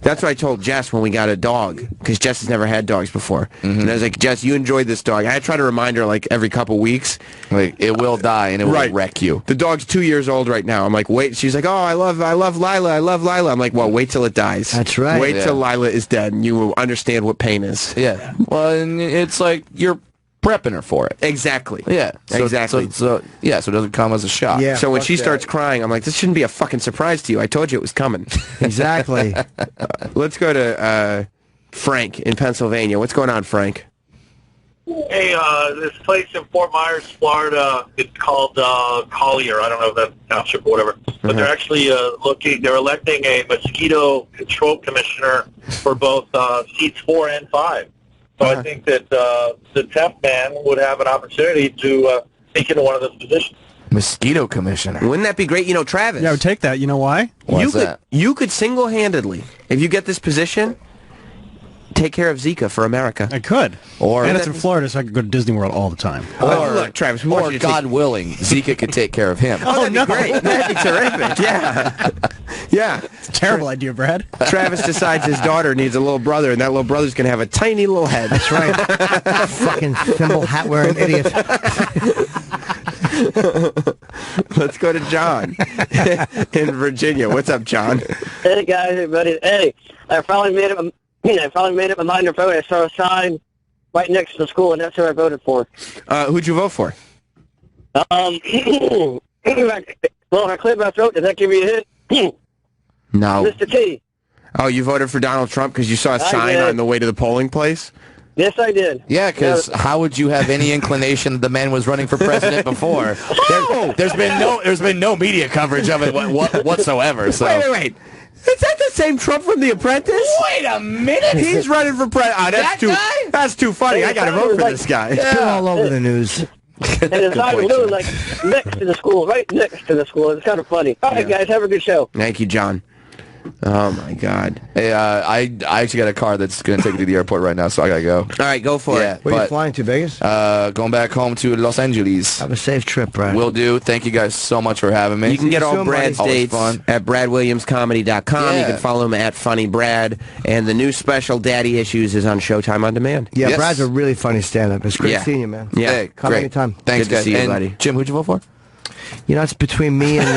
That's what I told Jess when we got a dog, because Jess has never had dogs before. And I was like, Jess, you enjoyed this dog. I try to remind her, like, every couple weeks. Like, it will die and it will wreck you. The dog's 2 years old right now. I'm like, wait. She's like, oh, I love Lila. I love Lila. I'm like, well, wait till it dies. That's right. Wait till Lila is dead, and you will understand what pain is. Yeah. Well, and it's like prepping her for it. Exactly. Yeah. Exactly. So it doesn't come as a shock. Yeah. So when fuck she that. starts crying, I'm like, this shouldn't be a fucking surprise to you. I told you it was coming. Exactly. Let's go to Frank in Pennsylvania. What's going on, Frank? Hey, this place in Fort Myers, Florida, it's called Collier. I don't know if that's township or whatever. But they're actually they're electing a mosquito control commissioner for both seats 4 and 5. So I think that the temp man would have an opportunity to take into one of those positions. Mosquito commissioner. Wouldn't that be great? You know, Travis. Yeah, I would take that. You know why? You could single-handedly, if you get this position, take care of Zika for America. I could. And it's in Florida, so I could go to Disney World all the time. Or look, Travis, we want or you to God willing, Zika could take care of him. that'd be great. That'd be terrific. Yeah. Yeah. It's a terrible idea, Brad. Travis decides his daughter needs a little brother, and that little brother's going to have a tiny little head. That's right. Fucking thimble hat wearing idiot. Let's go to John in Virginia. What's up, John? Hey guys, everybody. Hey, I finally made up. I finally made up my mind to vote. I saw a sign right next to the school, and that's who I voted for. Who'd you vote for? Well, if I clear my throat, does that give me a hint? No. Mr. T. Oh, you voted for Donald Trump because you saw a I sign did. on the way to the polling place? Yes, I did. Yeah, because how would you have any inclination that the man was running for president before? There's been no media coverage of it whatsoever. So. Wait. Is that the same Trump from The Apprentice? Wait a minute. He's running for president. That's too funny. I got to vote for this guy. It's been all over the news. And the sign was literally like next to the school, right next to the school. It's kind of funny. All right, guys, have a good show. Thank you, John. Oh, my God. Hey, I actually got a car that's going to take me to the airport right now, so I got to go. All right, go for it. Where are you flying to, Vegas? Going back home to Los Angeles. Have a safe trip, Brad. Will do. Thank you guys so much for having me. You can get all Brad's dates fun. at BradWilliamsComedy.com. Yeah. You can follow him at Funny Brad. And the new special, Daddy Issues, is on Showtime On Demand. Yeah, Brad's a really funny stand-up. It's great seeing you, man. Yeah, Hey, Come great. anytime. Thanks, Good to guys. see you, And buddy. Jim, who'd you vote for? You know, it's between me and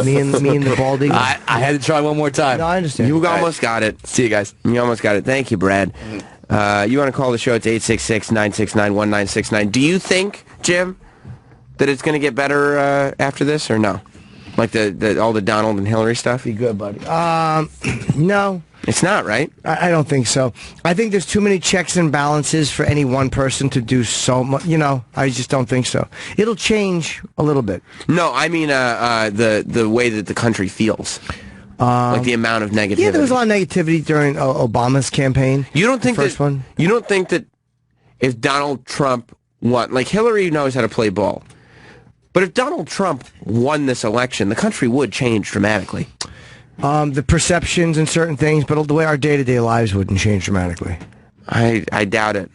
me and the Baldy. I had to try one more time. No, I understand. You almost got it. See you guys. You almost got it. Thank you, Brad. You want to call the show? It's 866-969-1969. Do you think, Jim, that it's going to get better after this, or no? Like all the Donald and Hillary stuff? Be good, buddy. No. It's not, right? I don't think so. I think there's too many checks and balances for any one person to do so much. You know, I just don't think so. It'll change a little bit. No, I mean the way that the country feels. Like the amount of negativity. Yeah, there was a lot of negativity during Obama's campaign. You don't think first one? You don't think that if Donald Trump won, like Hillary knows how to play ball, but if Donald Trump won this election, the country would change dramatically. The perceptions and certain things, but the way our day-to-day lives wouldn't change dramatically. I doubt it.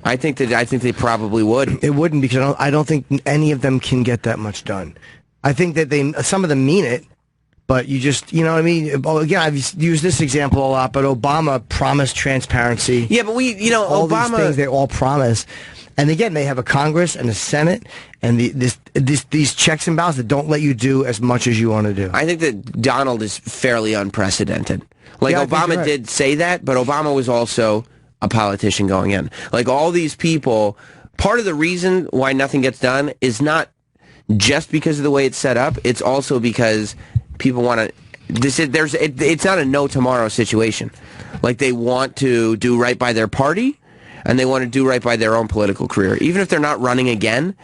I think they probably would. It wouldn't, because I don't think any of them can get that much done. I think that some of them mean it, but you just, you know what I mean? Again, I've used this example a lot, but Obama promised transparency. Yeah, but all Obama, these things they all promise. And again, they have a Congress and a Senate and these checks and balances that don't let you do as much as you want to do. I think that Donald is fairly unprecedented. Like, Yeah, I think Obama you're right. did say that, but Obama was also a politician going in. Like, all these people, part of the reason why nothing gets done is not just because of the way it's set up. It's also because people want to... It's not a no tomorrow situation. Like, they want to do right by their party, and they want to do right by their own political career. Even if they're not running again,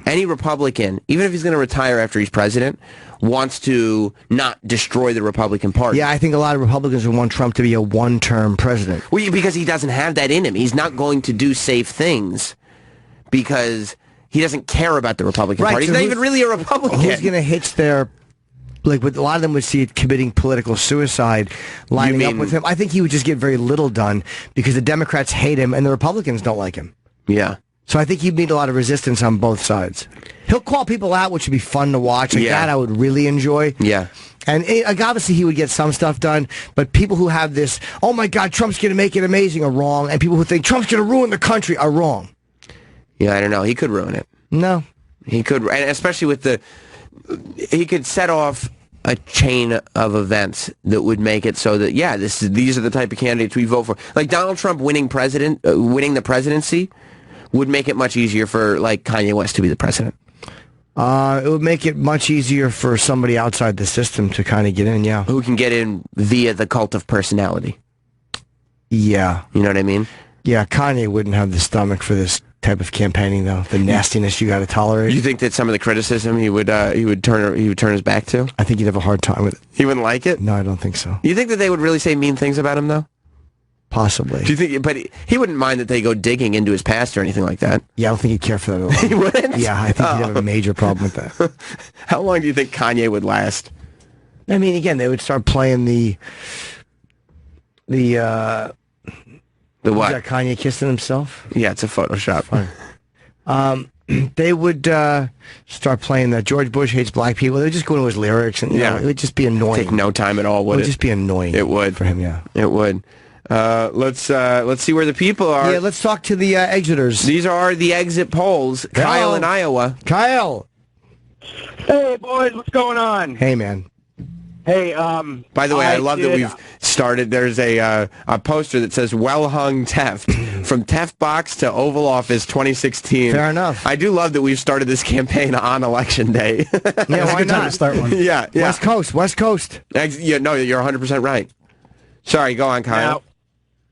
any Republican, even if he's going to retire after he's president, wants to not destroy the Republican Party. Yeah, I think a lot of Republicans would want Trump to be a one-term president. Well, because he doesn't have that in him. He's not going to do safe things because he doesn't care about the Republican Party. so He's not even really a Republican. Who's going to hitch their... Like, a lot of them would see it committing political suicide, lining up with him. I think he would just get very little done because the Democrats hate him and the Republicans don't like him. Yeah. So I think he'd meet a lot of resistance on both sides. He'll call people out, which would be fun to watch. Like that I would really enjoy. Yeah. And obviously he would get some stuff done, but people who have this, oh my God, Trump's going to make it amazing are wrong, and people who think Trump's going to ruin the country are wrong. Yeah, I don't know. He could ruin it. No. He could, and especially with he could set off a chain of events that would make it so that, these are the type of candidates we vote for. Like Donald Trump winning the presidency would make it much easier for like Kanye West to be the president? It would make it much easier for somebody outside the system to kind of get in, yeah. Who can get in via the cult of personality? Yeah. You know what I mean? Yeah, Kanye wouldn't have the stomach for this type of campaigning, though. The nastiness you got to tolerate. You think that some of the criticism he would turn his back to? I think he'd have a hard time with it. He wouldn't like it? No, I don't think so. You think that they would really say mean things about him, though? Possibly. Do you think? But he wouldn't mind that they go digging into his past or anything like that. Yeah, I don't think he'd care for that at all. He wouldn't? Yeah, I think he'd have a major problem with that. How long do you think Kanye would last? I mean, again, they would start playing the what? Is that Kanye kissing himself? Yeah, it's a Photoshop. They would start playing that George Bush hates black people. They would just go into his lyrics, and you know, it would just be annoying. Take no time at all, would it? It would just be annoying. It would. For him, yeah. It would. Let's see where the people are. Yeah, let's talk to the exiters. These are the exit polls. Hello. Kyle in Iowa. Kyle. Hey, boys, what's going on? Hey, man. Hey, by the way, I love that we've started. There's a poster that says "Well Hung Teft" from Teft Box to Oval Office 2016. Fair enough. I do love that we've started this campaign on Election Day. Yeah, why not? Start one. Yeah. West Coast. Yeah, no, you're 100% right. Sorry, go on, Kyle. Now,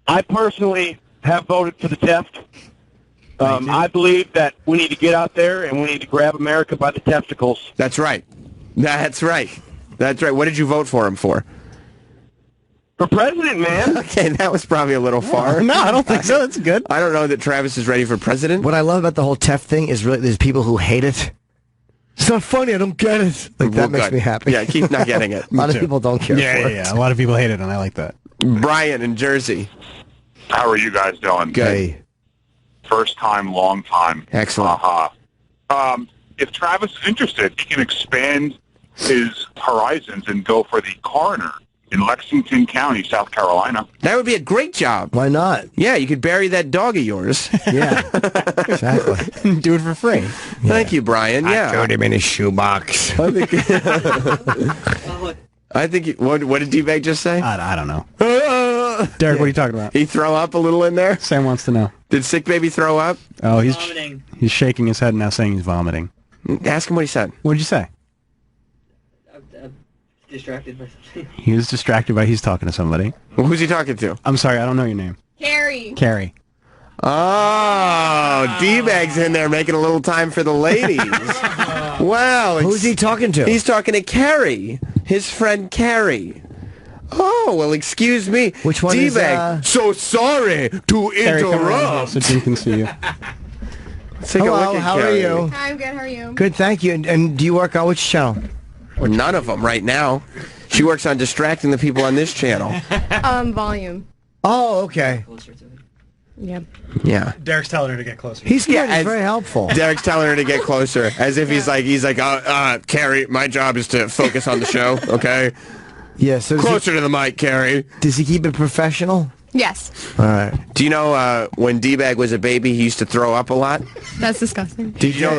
I personally have voted for the Teft. I believe that we need to get out there and we need to grab America by the testicles. That's right. That's right. That's right. What did you vote for him for? For president, man. Okay, that was probably a little far. No, I don't think so. That's good. I don't know that Travis is ready for president. What I love about the whole Teft thing is really there's people who hate it. It's not funny. I don't get it. Like that makes me happy. Yeah, keep not getting it. A lot of people don't care for it. Yeah. A lot of people hate it, and I like that. Brian in Jersey. How are you guys doing? Good. Hey. First time, long time. Excellent. If Travis is interested, he can expand his horizons and go for the coroner in Lexington County, South Carolina. That would be a great job. Why not? Yeah, you could bury that dog of yours. Yeah, exactly. Do it for free. Thank you, Brian. Yeah. I threw him in his shoebox. I think what did D-Bag just say? I don't know. Derek, what are you talking about? He throw up a little in there? Sam wants to know. Did Sick Baby throw up? Oh, he's shaking his head now saying he's vomiting. Ask him what he said. What did you say? Distracted by something. He was distracted by he's talking to somebody. Well, who's he talking to? I'm sorry, I don't know your name. Carrie. Oh, D-Bag's in there making a little time for the ladies. Wow. Who's he talking to? He's talking to Carrie, his friend Carrie. Oh, well, excuse me. Which one is, D-Bag, so sorry to Carrie, come around here interrupt. so Jim can see you. Let's take a look at how Carrie. are you? Hi, I'm good. How are you? Good, thank you. And do you work on which channel? None of them right now. She works on distracting the people on this channel. Volume. Oh, okay. Yeah. Yeah. Derek's telling her to get closer. He's good. He's very helpful. Derek's telling her to get closer, as if he's like, Carrie, my job is to focus on the show, okay? Yeah, so Closer to the mic, Carrie. Does he keep it professional? Yes. All right. Do you know when D-Bag was a baby, he used to throw up a lot? That's disgusting. Did you know?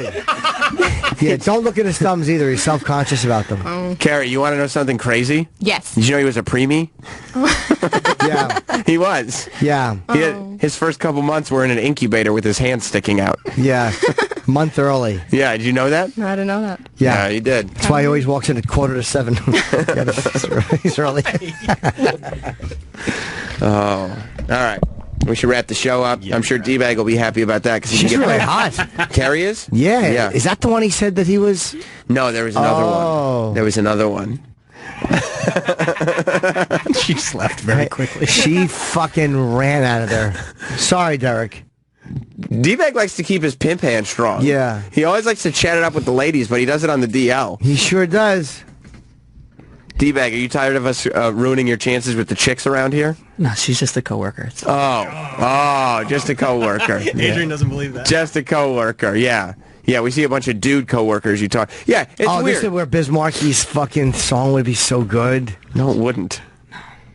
Yeah, don't look at his thumbs either. He's self-conscious about them. Oh. Carrie, you want to know something crazy? Yes. Did you know he was a preemie? Yeah. He was. Yeah. His first couple months were in an incubator with his hands sticking out. Yeah. Month early. Yeah, did you know that? I didn't know that. Yeah, he did. That's why he always walks in at 6:45. He's early. Oh, all right. We should wrap the show up. I'm sure D-Bag will be happy about that because She's really hot. Carrie is? Yeah. Yeah. Is that the one he said that he was? No, there was another one. There was another one. She left very quickly. She fucking ran out of there. Sorry, Derek. D-Bag likes to keep his pimp hand strong. Yeah. He always likes to chat it up with the ladies, but he does it on the DL. He sure does. D-Bag, are you tired of us ruining your chances with the chicks around here? No, she's just a coworker. Just a coworker. Adrian doesn't believe that. Just a coworker, yeah. Yeah, we see a bunch of dude coworkers you talk. Yeah, it's weird. weird. This is where Bismarcky's fucking song would be so good. No, it wouldn't.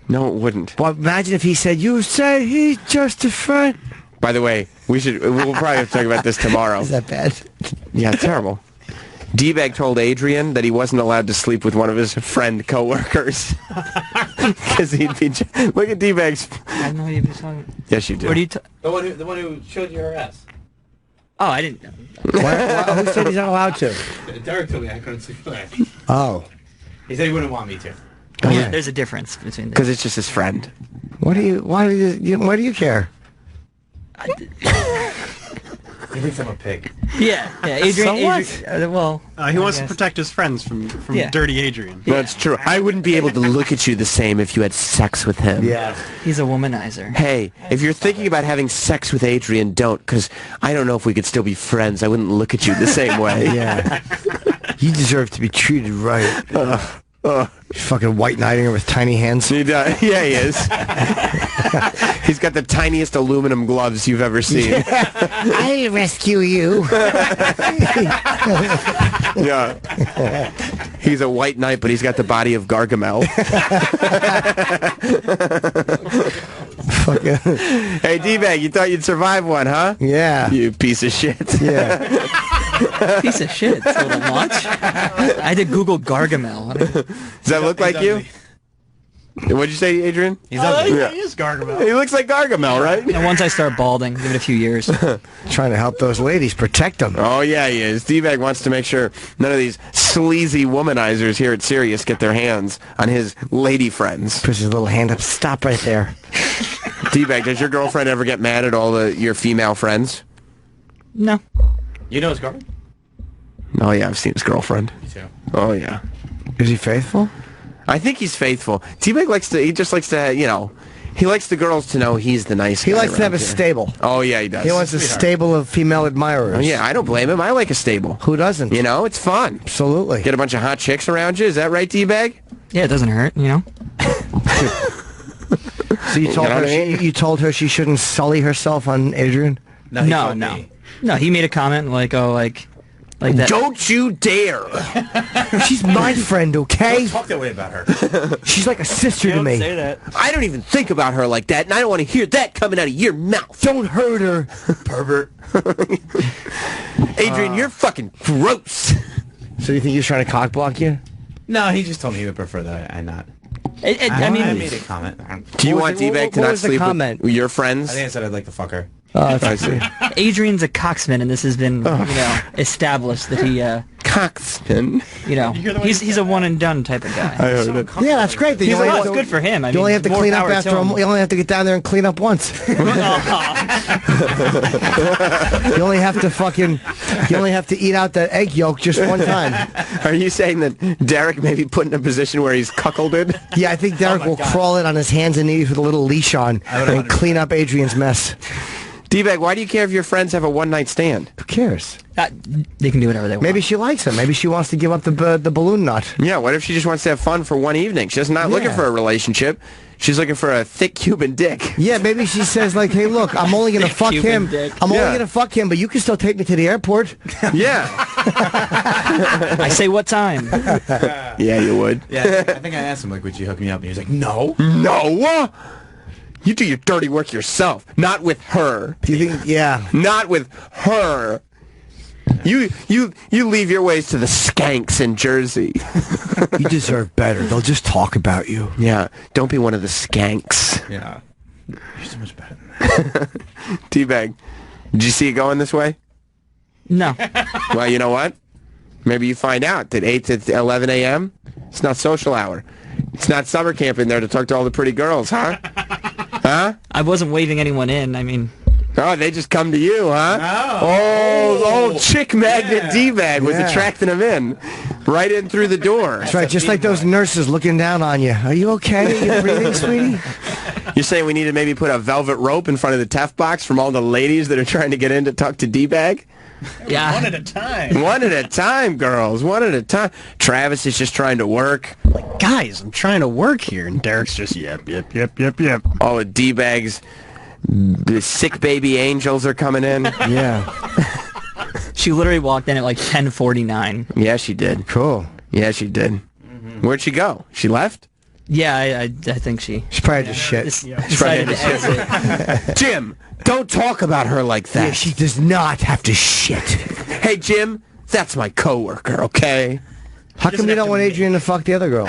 No, it wouldn't. Well, imagine if he said, "You say he's just a friend." By the way, we'll probably have to talk about this tomorrow. Is that bad? Yeah, terrible. D-Bag told Adrian that he wasn't allowed to sleep with one of his friend coworkers because he'd be. Look at D-Bag's. I have no idea what you're talking. Yes, you do. What are you? The one who showed you her ass. Oh, I didn't know. Who said he's not allowed to? Derek told me I couldn't sleep. Oh. He said he wouldn't want me to. Oh, yeah, there's a difference between. Because it's just his friend. Why do you care? He thinks I'm a pig. Yeah, Adrian. So what? Well, he wants I to guess. protect his friends from Yeah. dirty Adrian. That's true. I wouldn't be able to look at you the same if you had sex with him. Yeah. He's a womanizer. Hey, if you're thinking about having sex with Adrian, don't, because I don't know if we could still be friends. I wouldn't look at you the same way. Yeah. You deserve to be treated right. He's fucking white knighting her with tiny hands. He does. Yeah, he is. He's got the tiniest aluminum gloves you've ever seen. I'll rescue you. Yeah. He's a white knight, but he's got the body of Gargamel. Hey, D-Bag, you thought you'd survive one, huh? Yeah. You piece of shit. Yeah. Piece of shit. It's a little much. I had to Google Gargamel. Does that look like you? What'd you say, Adrian? He's ugly. Yeah. He is Gargamel. He looks like Gargamel, right? And once I start balding, give it a few years. Trying to help those ladies, protect them. Oh, yeah, he is. D-Bag wants to make sure none of these sleazy womanizers here at Sirius get their hands on his lady friends. Puts his little hand up. Stop right there. D-Bag, does your girlfriend ever get mad at all your female friends? No. You know his girlfriend? Oh, yeah, I've seen his girlfriend. Me too. Oh, yeah. Is he faithful? I think he's faithful. T-Bag he just likes to, he likes the girls to know he's the nice guy. He likes to have a around here. stable. Oh, yeah, he does. He wants a stable of female admirers. Oh, yeah, I don't blame him. I like a stable. Who doesn't? It's fun. Absolutely. Get a bunch of hot chicks around you. Is that right, D-Bag? Yeah, it doesn't hurt, So you told her you told her she shouldn't sully herself on Adrian? No. He made a comment like that. Don't you dare! She's my friend, okay? Don't talk that way about her. She's like a sister to me. Say that. I don't even think about her like that, and I don't want to hear that coming out of your mouth. Don't hurt her. Pervert. Adrian, you're fucking gross. So you think he was trying to cock block you? No, he just told me he would prefer that I not. I mean, I made a comment. Do you want D-Bag to what not was the sleep comment? with your friends? I think I said I'd like to fuck her. Oh, I see. Adrian's a cocksman, and this has been established that he cocksman. He's a one and done type of guy. I heard it. Yeah, that's great. That you only have It's to- good for him. I You mean, only have to more clean up power to after him. him. You only have to get down there and clean up once. You only have to eat out that egg yolk just one time. Are you saying that Derek may be put in a position where he's cuckolded? Yeah, I think Derek will crawl in on his hands and knees with a little leash on and clean up Adrian's mess. D-Bag, why do you care if your friends have a one-night stand? Who cares? They can do whatever they want. Maybe she likes him. Maybe she wants to give up the balloon nut. Yeah, what if she just wants to have fun for one evening? She's not looking for a relationship. She's looking for a thick Cuban dick. Yeah, maybe she says like, "Hey, look, I'm only gonna fuck him. I'm only gonna fuck him, but you can still take me to the airport." Yeah. I say what time? Yeah, you would. Yeah, I think I asked him, like, would you hook me up? And he was like, no. No. You do your dirty work yourself, not with her. Do you think? Yeah. Not with her. You leave your ways to the skanks in Jersey. You deserve better. They'll just talk about you. Yeah. Don't be one of the skanks. Yeah. You're so much better than that. T-Bag, did you see it going this way? No. Well, you know what? Maybe you find out that 8 to 11 a.m., it's not social hour. It's not summer camp in there to talk to all the pretty girls, huh? Huh? I wasn't waving anyone in. I mean... Oh, they just come to you, huh? No. Oh, chick magnet D-Bag was attracting them in. Right in through the door. That's right, just like those nurses looking down on you. Are you okay? Are you breathing, sweetie? You're saying we need to maybe put a velvet rope in front of the TEF box from all the ladies that are trying to get in to talk to D-Bag? Yeah. One at a time. One at a time, girls. One at a time. Travis is just trying to work. Like, guys, I'm trying to work here. And Derek's just, yep. All the D-Bags, the sick baby angels are coming in. Yeah. She literally walked in at like 10:49. Yeah, she did. Cool. Yeah, she did. Where'd she go? She left? Yeah, I think she... She's probably just shit. Decided to exit. Jim, don't talk about her like that. Yeah, she does not have to shit. Hey, Jim, that's my coworker, okay? How come you don't want Adrian to fuck the other girl?